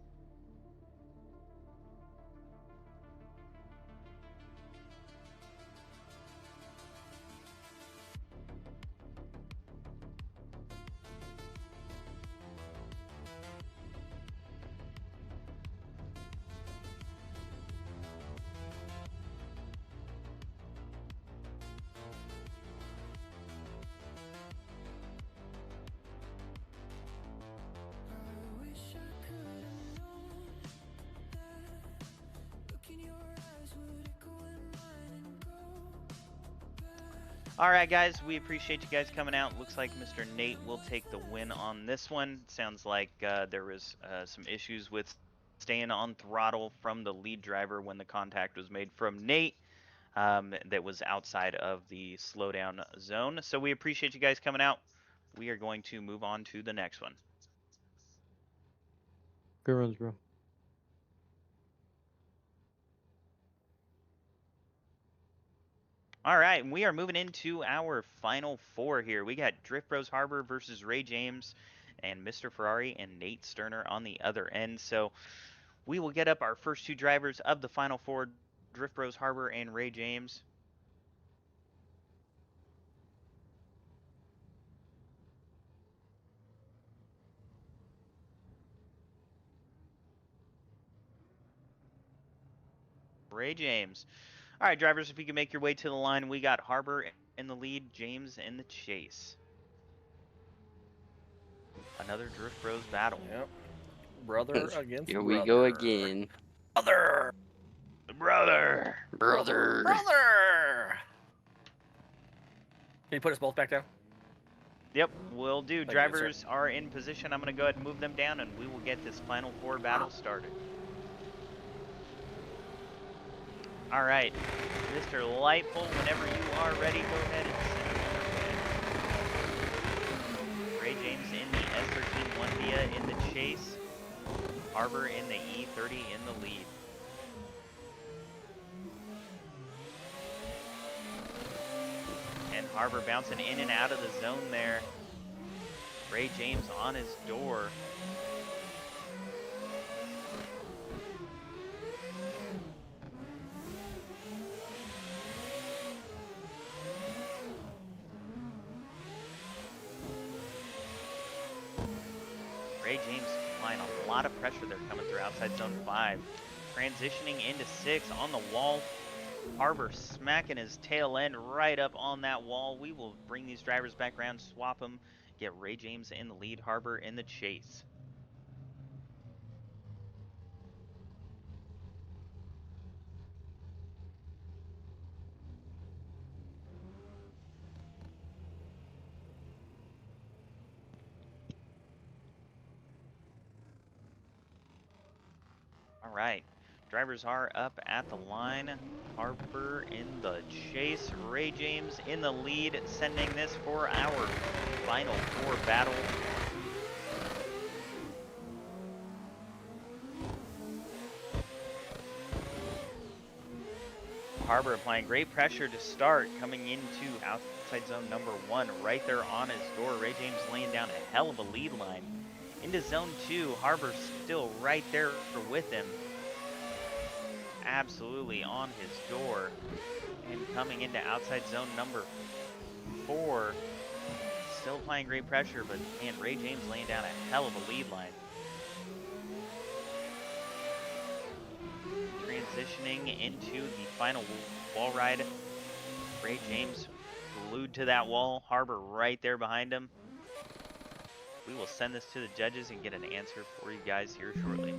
All right, guys, we appreciate you guys coming out. Looks like Mr. Nate will take the win on this one. Sounds like there was some issues with staying on throttle from the lead driver when the contact was made from Nate that was outside of the slowdown zone. So we appreciate you guys coming out. We are going to move on to the next one. Good runs, bro. All right, and we are moving into our final four here. We got Drift Bros Harbor versus Ray James and Mr. Ferrari and Nate Sterner on the other end. So we will get up our first two drivers of the final four, Drift Bros Harbor and Ray James. Ray James. All right, drivers, if you can make your way to the line, we got Harbor in the lead, James in the chase. Another Drift Bros battle. Yep. Brother against Here brother. we go again. Brother! Brother! Brother! Brother! Can you put us both back down? Yep, will do. Thank you, Drivers are in position. I'm going to go ahead and move them down, and we will get this final four battle started. All right, Mr. Lightful, whenever you are ready, go ahead and send them over. Ray James in the S13 1Via in the chase. Harbor in the E30 in the lead. And Harbor bouncing in and out of the zone there. Ray James on his door. Ray James applying a lot of pressure there coming through outside zone 5. Transitioning into 6 on the wall. Harbor smacking his tail end right up on that wall. We will bring these drivers back around, swap them, get Ray James in the lead, Harbor in the chase. All right, drivers are up at the line. Harbor in the chase. Ray James in the lead, sending this for our final 4 battle. Harbor applying great pressure to start, coming into outside zone number 1, right there on his door. Ray James laying down a hell of a lead line. Into zone 2, Harbor still right there with him. Absolutely on his door. And coming into outside zone number 4, still applying great pressure, but man, Ray James laying down a hell of a lead line. Transitioning into the final wall ride. Ray James glued to that wall, Harbor right there behind him. We will send this to the judges and get an answer for you guys here shortly.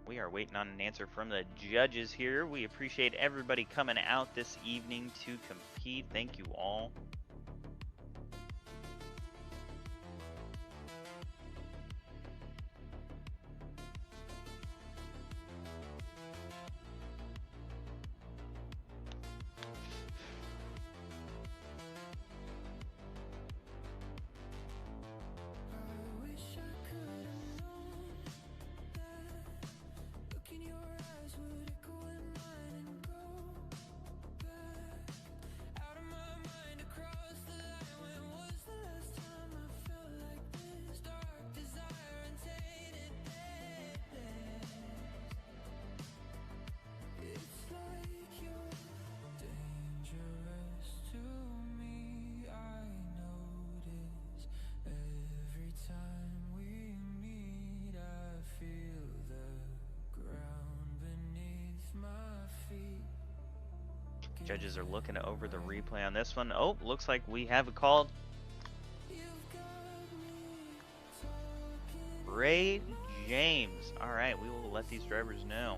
We are waiting on an answer from the judges here. We appreciate everybody coming out this evening to compete. Thank you all. Judges are looking over the replay on this one. Oh, looks like we have a call. Ray James. All right, we will let these drivers know.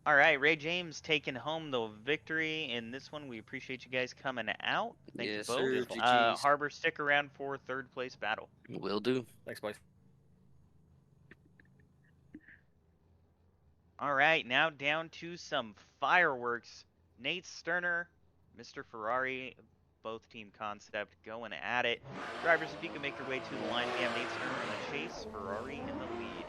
All right, Ray James taking home the victory in this one. We appreciate you guys coming out. Thank you both. Sir, GGs. Harbor, stick around for 3rd place battle. Will do. Thanks, boys. All right, now down to some fireworks. Nate Sterner, Mr. Ferrari, both team concept going at it. Drivers, if you can make your way to the line, we have Nate Sterner in the chase, Ferrari in the lead.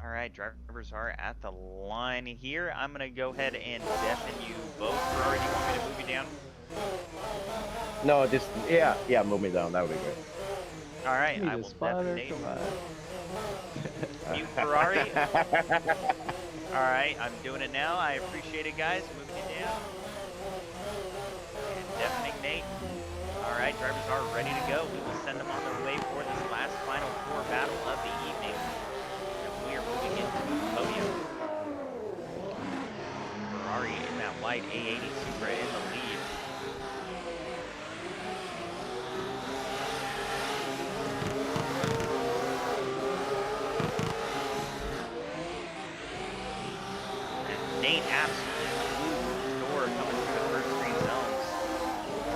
All right, drivers are at the line here. I'm gonna go ahead and deafen you both. Ferrari, do you want me to move you down? No, just yeah, move me down. That would be great. All right, I will deafen Nate. Mute Ferrari. All right, I'm doing it now. I appreciate it, guys. Moving you down. And deafening Nate. All right, drivers are ready to go. We will send them on their way for this last final 4 battle of the evening. We are moving into the podium. Ferrari in that white A80 Supra in the lead. And Nate absolutely blew the door coming through the first 3 zones.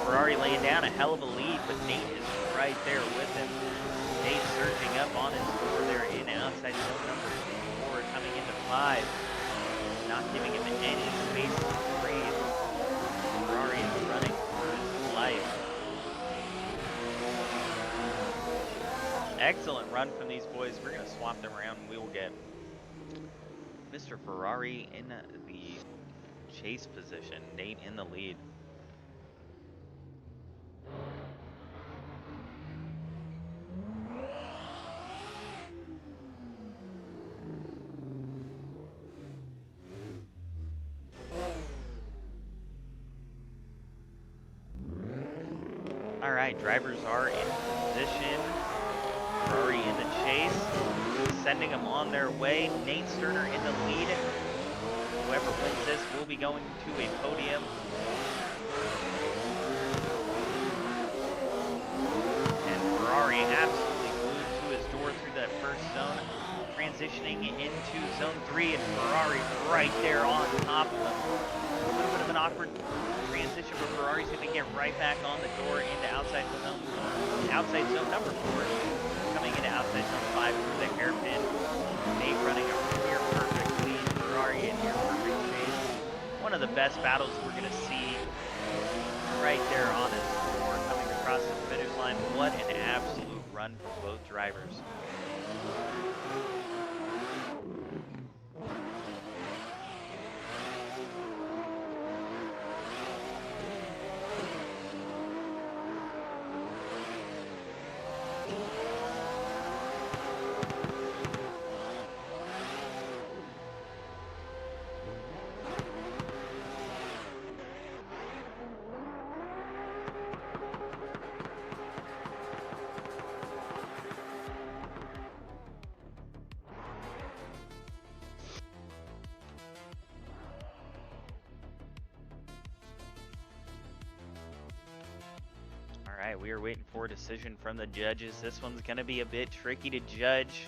Ferrari laying down a hell of a lead, but Nate is right right there with him. Nate surging up on his door there in outside zone number 4, coming into 5. Not giving him any space to breathe. Ferrari is running for his life. Excellent run from these boys. We're going to swap them around and we will get Mr. Ferrari in the chase position. Nate in the lead. All right, drivers are in position. Ferrari in the chase, sending them on their way. Nate Sterner in the lead. Whoever wins this will be going to a podium. And Ferrari absolutely glued to his door through that first zone, transitioning into zone 3, and Ferrari right there on top of him. A little bit of an awkward transition, but Ferrari's going to get right back on the door into outside zone number 4. Coming into outside zone 5 through the hairpin. Nate running a near perfect lead. Ferrari in near perfect chase. One of the best battles we're going to see right there on his door coming across the finish line. What an absolute run from both drivers. Alright, we are waiting for a decision from the judges. This one's going to be a bit tricky to judge.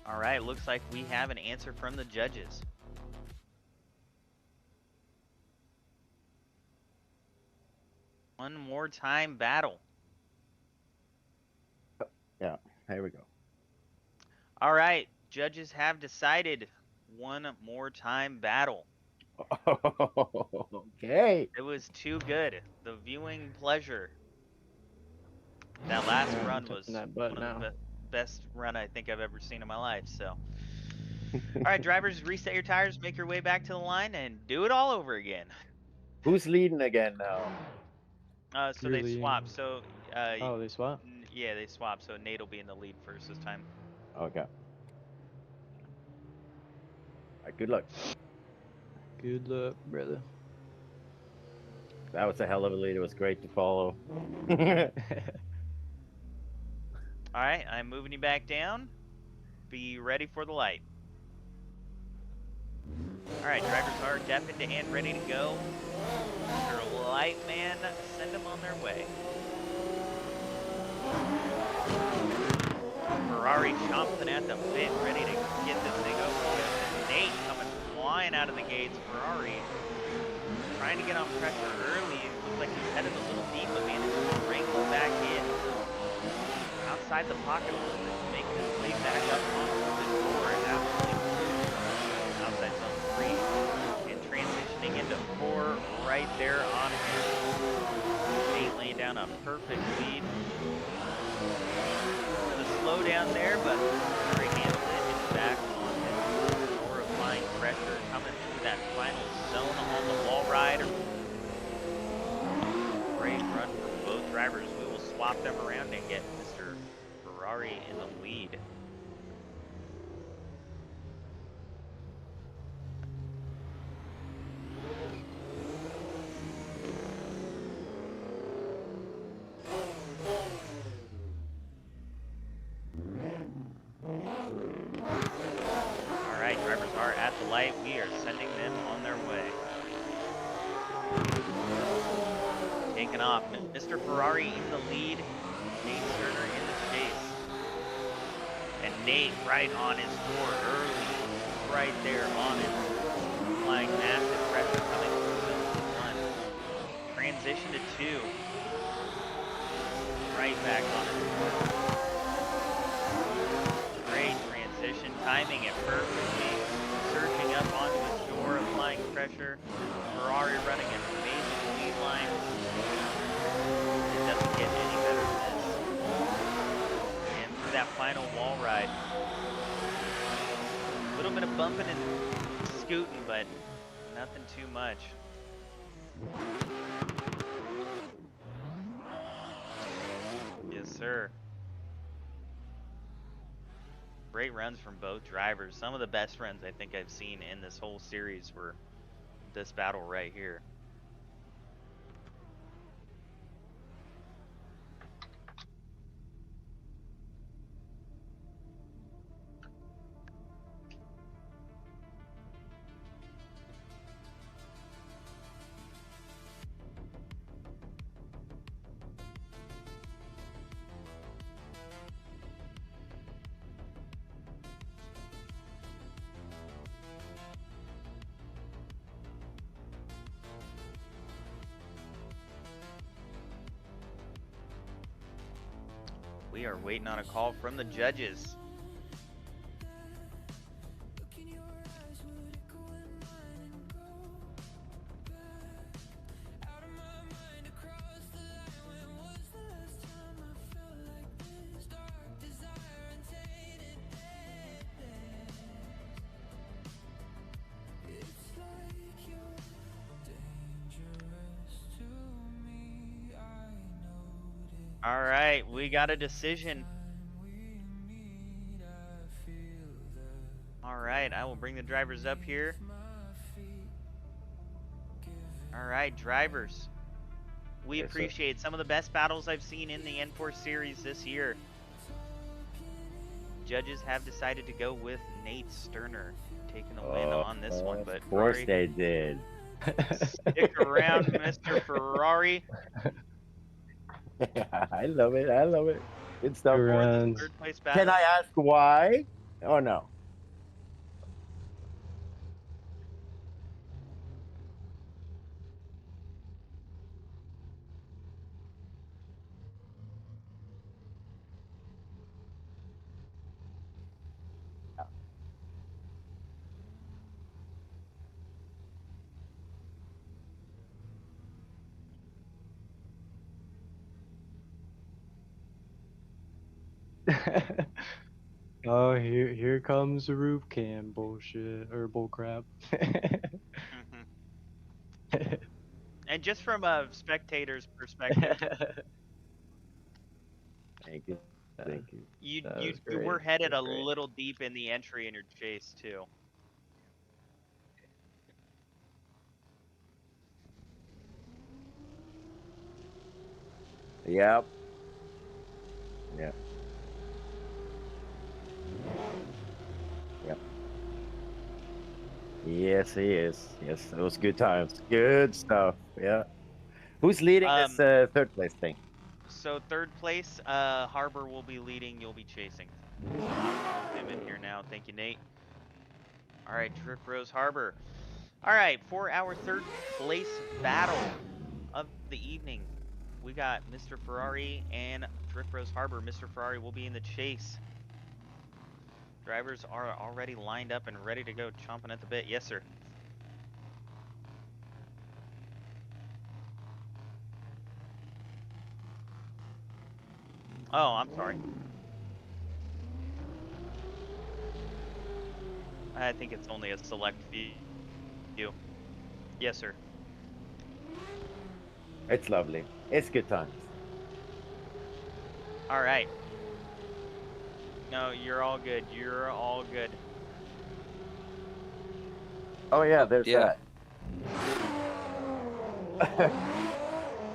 All right, looks like we have an answer from the judges. One more time battle. Yeah, here we go. All right, judges have decided one more time battle. Okay. It was too good. The viewing pleasure. That last run was one of the best run I think I've ever seen in my life. So, all right, drivers, reset your tires, make your way back to the line, and do it all over again. Who's leading again now? So they swap. So, oh, they swap? Yeah, they swap. So Nate will be in the lead first this time. Okay. All right, good luck. Good luck, brother. That was a hell of a lead. It was great to follow. All right, I'm moving you back down. Be ready for the light. All right, drivers are deafened and ready to go. Mr. Lightman, send them on their way. Ferrari chomping at the bit, ready to get this thing over with. Nate coming flying out of the gates. Ferrari trying to get on pressure early. It looks like he's headed a little deep, but managed to wrangle back in. inside the pocket a little bit to make his way back up onto the door. Absolutely outside zone 3. And transitioning into 4 right there on him. Nate laying down a perfect lead. The slowdown there, but Ferrari handled it. It's back on his door, applying pressure, coming through that final zone on the wall ride. Great run for both drivers. We will swap them around and get Mr. Ferrari in the lead. Alright, drivers are at the light. We are sending them on their way. Taking off. Mr. Ferrari in the lead. Nate Turner in the chase. And Nate right on his door early. Right there on him. Applying massive pressure coming through zone 1. Transition to 2. Right back on his door. Great transition. Timing it perfectly. Surging up onto his door. Applying pressure. Ferrari running an amazing lead line. It doesn't get any better than this. And through that final wall ride. A little bit of bumping and scooting, but nothing too much. Yes, sir. Great runs from both drivers. Some of the best runs I think I've seen in this whole series were this battle right here. We are waiting on a call from the judges. All right, we got a decision. All right, I will bring the drivers up here. All right, drivers. We appreciate some of the best battles I've seen in the N4 series this year. Judges have decided to go with Nate Sterner taking the win on this one, but Of course Ferrari, they did. stick around, Mr. Ferrari. I love it. I love it. Good stuff. Third place battle. Can I ask why? Oh no. Oh, here comes the roof cam bullshit or bull crap. And just from a spectator's perspective, Thank you. Thank you. you were headed a little deep in the entry in your chase too. Yep. Yep. Yep. Yes, he is. Yes, it was good times. Good stuff. Yeah. Who's leading this third place thing? So third place, Harbor will be leading. You'll be chasing. Him in here now. Thank you, Nate. All right, Drip Rose Harbor. All right, for our third place battle of the evening, we got Mr. Ferrari and Drift Rose Harbor. Mr. Ferrari will be in the chase. Drivers are already lined up and ready to go, chomping at the bit. Yes, sir. Oh, I'm sorry. I think it's only a select few. Yes, sir. It's lovely. It's good times. All right. No, you're all good. You're all good. Oh yeah, there's that.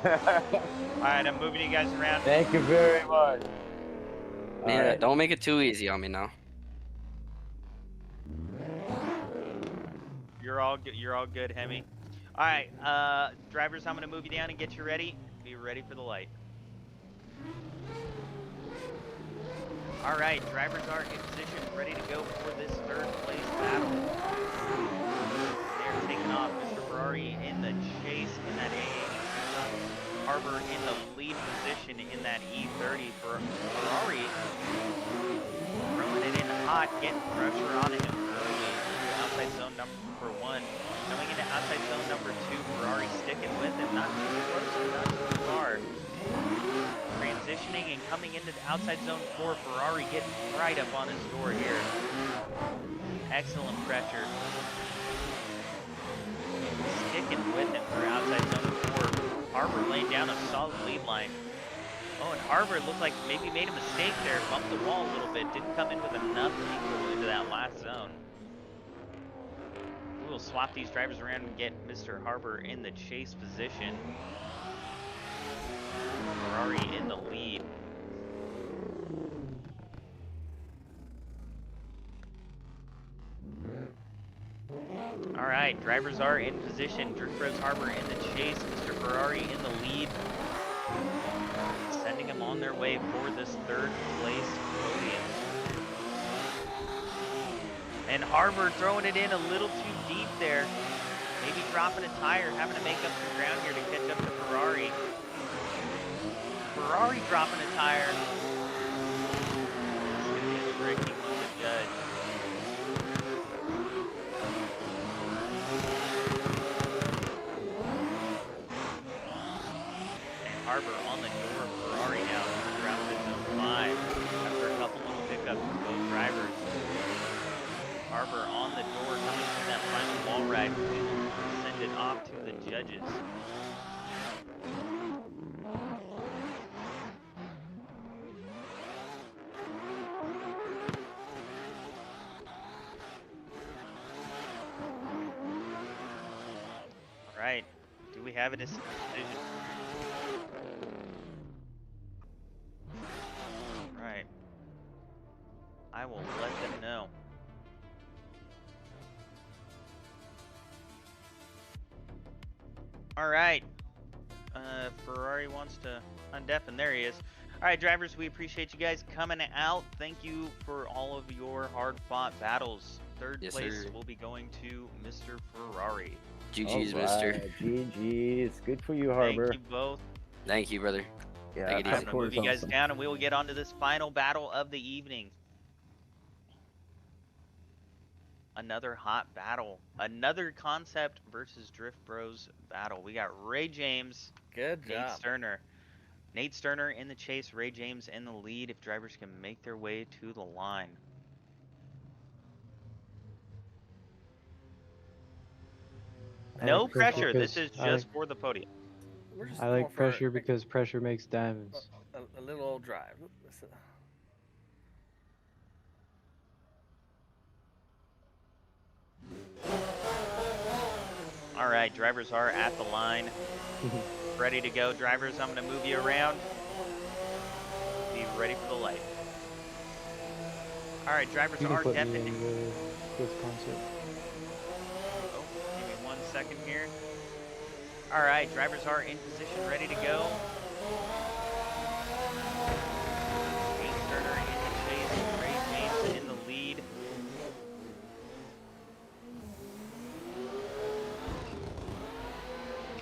All right, I'm moving you guys around. Thank you very much. Yeah, Alright. don't make it too easy on me now. You're all good. You're all good, Hemi. All right, drivers, I'm gonna move you down and get you ready. Be ready for the light. All right, drivers are in position, ready to go for this third place battle. They're taking off. Mr. Ferrari in the chase in that A. Harbor in the lead position in that E30 for Ferrari. Throwing it in hot, getting pressure on him early. Outside zone number 1. Coming into outside zone number 2, Ferrari sticking with him. Not too close, not too far. Transitioning and coming into the outside zone 4, Ferrari getting right up on his door here. Excellent pressure. Sticking with him for outside zone 4. Harbor laying down a solid lead line. Oh, and Harbor looked like maybe made a mistake there. Bumped the wall a little bit. Didn't come in with enough equal into that last zone. We will swap these drivers around and get Mr. Harbor in the chase position. Ferrari in the lead. All right, drivers are in position. Drift Rose Harbor in the chase. Mr. Ferrari in the lead. Sending them on their way for this third place podium. And Harbor throwing it in a little too deep there. Maybe dropping a tire, having to make up some ground here to catch up to Ferrari. Ferrari dropping a tire. It's going to be a tricky one to judge. And Harbor on the door of Ferrari now. Around to zone 5. After a couple little pickups for both drivers. Harbor on the door coming from that final wall ride. We will send it off to the judges. Alright, do we have a decision? Right. I will let them know. Alright. Ferrari wants to undeafen. There he is. Alright, drivers, we appreciate you guys coming out. Thank you for all of your hard-fought battles. Third place will be going to Mr. Ferrari. GG's, All mister. right, GG's. Good for you, Harbor. Thank you both. Thank you, brother. Yeah, Take it I'm easy. going to move you guys down and we will get on to this final battle of the evening. Another hot battle. Another Concept versus Drift Bros battle. We got Ray James. Good Nate job. Sterner. Nate Sterner in the chase. Ray James in the lead if drivers can make their way to the line. No pressure. This is just for the podium. We're just I going like for pressure because pressure makes diamonds. a little old drive. All right, drivers are at the line. Ready to go, drivers. I'm going to move you around. Be ready for the light. All right, drivers You can are put me definitely. in with Concept. Oh, give me 1 second here. All right, drivers are in position, ready to go. Nate Sterner in the chase, Ray James in the lead.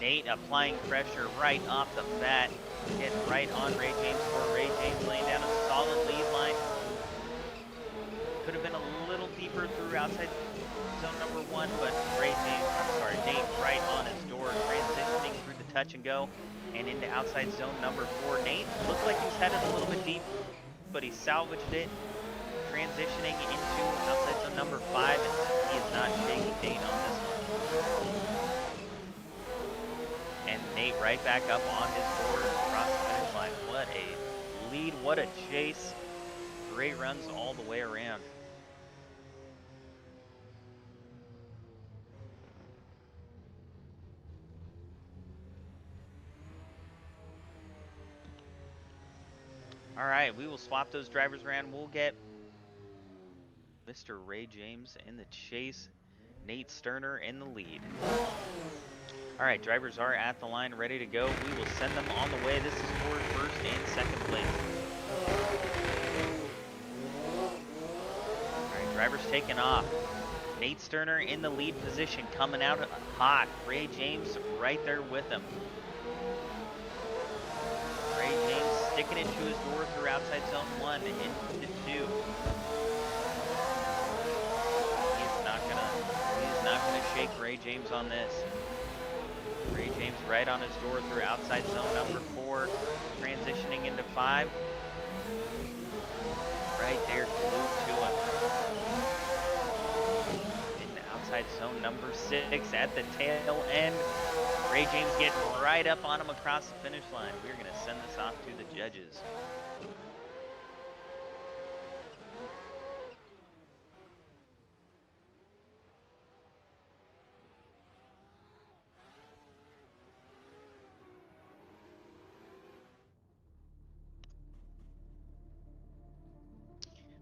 Nate applying pressure right off the bat. Getting right on Ray James for Ray James, laying down a solid lead line. Could have been a little deeper through outside zone number 1, but Nate right on his door, transitioning through the touch and go and into outside zone number 4. Nate looked like he was headed a little bit deep, but he salvaged it, transitioning into outside zone number 5, and he is not shaking Nate on this one. And Nate right back up on his board across the finish line. What a lead, what a chase. Great runs all the way around. All right, we will swap those drivers around. We'll get Mr. Ray James in the chase, Nate Sterner in the lead. All right, drivers are at the line, ready to go. We will send them on the way. This is for first and second place. All right, drivers taking off. Nate Sterner in the lead position, coming out hot. Ray James right there with him. Ray James sticking it to his door through outside zone 1 into 2. He's not gonna shake Ray James on this. Ray James right on his door through outside zone number 4, transitioning into 5. Right there, glued to him. Into outside zone number 6 at the tail end. Ray James getting right up on him across the finish line. We're gonna send this off to the judges.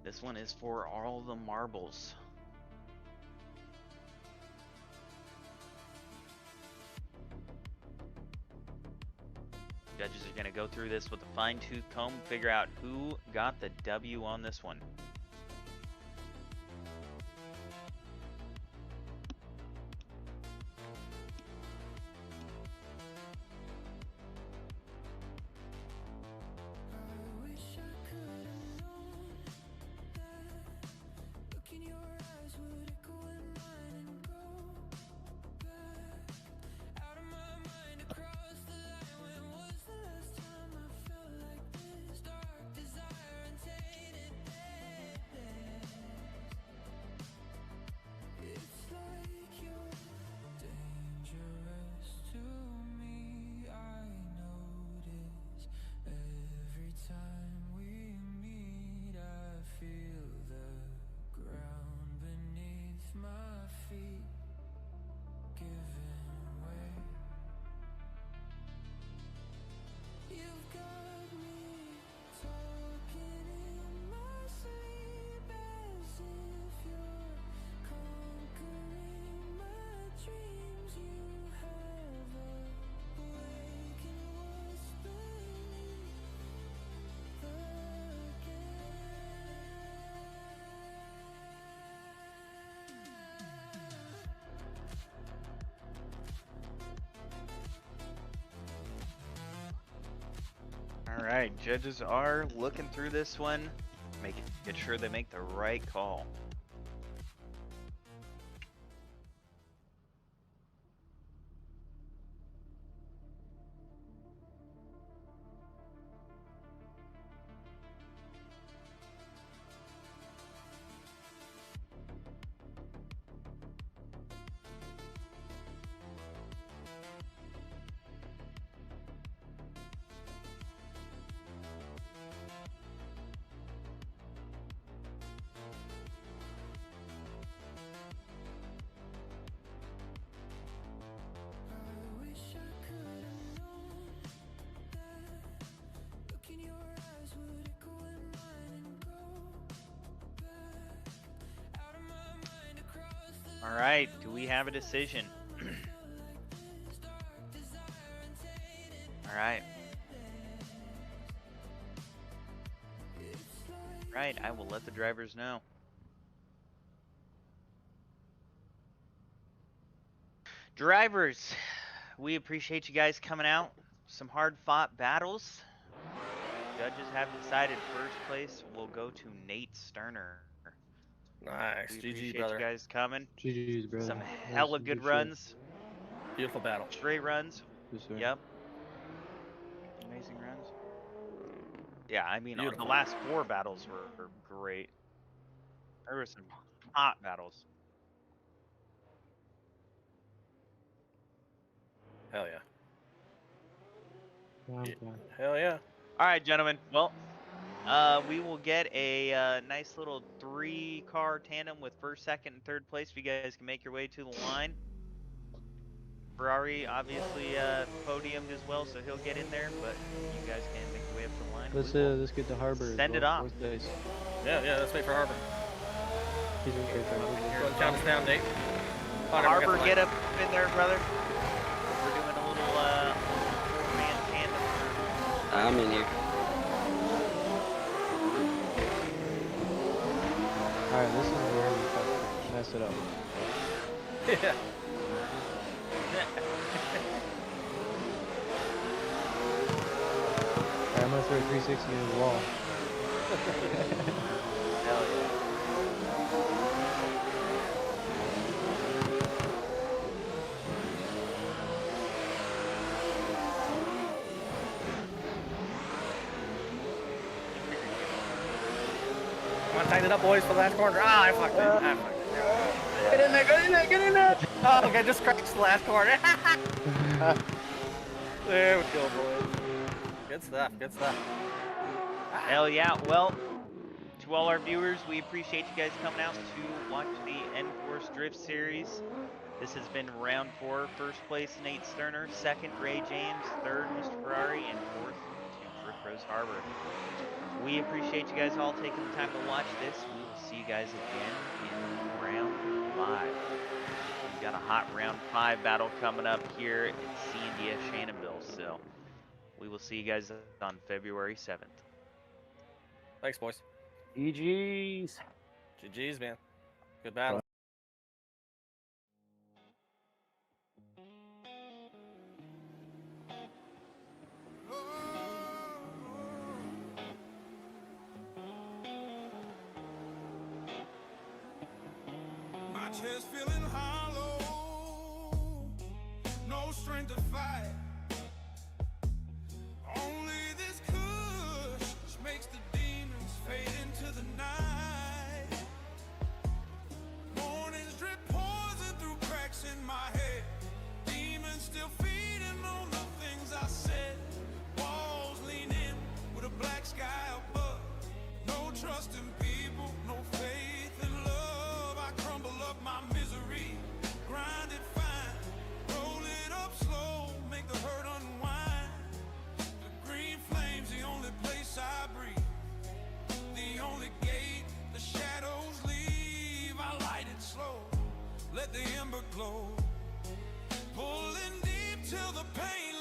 This one is for all the marbles. Judges are going to go through this with a fine-tooth comb, figure out who got the W on this one. All right, judges are looking through this one, making sure they make the right call. All right, do we have a decision? All right. Right, I will let the drivers know. Drivers, we appreciate you guys coming out, some hard-fought battles. Judges have decided first place will go to Nate Sterner. Nice. We GG, appreciate brother. you guys coming. GG's, brother. Some Nice hella and good good shit. runs. Beautiful battle. Straight runs. Yes, sir. Yep. Amazing runs. Yeah, I mean, Beautiful. the last 4 battles were great. There were some hot battles. Hell yeah. Okay. Hell yeah. All right, gentlemen. Well, we will get a nice little 3-car tandem with first, second, and third place if you guys can make your way to the line. Ferrari obviously podiumed as well, so he'll get in there, but you guys can make your way up to the line. Let's get to Harbor. as Send it well, off. fourth place. Yeah, let's wait for Harbor. He's right there. Go and count us down, Nate. Harbor, get up in there, brother. We're doing a little man tandem. I'm in here. Alright, this is where we mess it up. Yeah. Alright, I'm gonna throw a 360 in the wall. Hell yeah. Come on, tighten it up, boys, for the last corner. Ah, I fucked it. Get in there, get in there, get in there! Oh, okay, just crashed the last corner. There we go, boys. Good stuff, good stuff. Hell yeah. Well, to all our viewers, we appreciate you guys coming out to watch the N-Force Drift Series. This has been round 4. First place, Nate Sterner. Second, Ray James. Third, Mr. Ferrari. And fourth, to Drift Rose Harbor. We appreciate you guys all taking the time to watch this. We will see you guys again in round 5. We've got a hot round 5 battle coming up here in C&D Shannonville. So we will see you guys on February 7th. Thanks, boys. GG's. GG's, man. Good battle. My chest feeling hollow, no strength to fight. Only this kush makes the demons fade into the night. Mornings drip poison through cracks in my head. Demons still feeding on the things I said. Walls lean in with a black sky above. No trust in people, no faith in love. I crumble up my misery, grind it fine, roll it up slow, make the hurt unwind. The green flame's the only place I breathe, the only gate the shadows leave. I light it slow, let the ember glow, pulling deep till the pain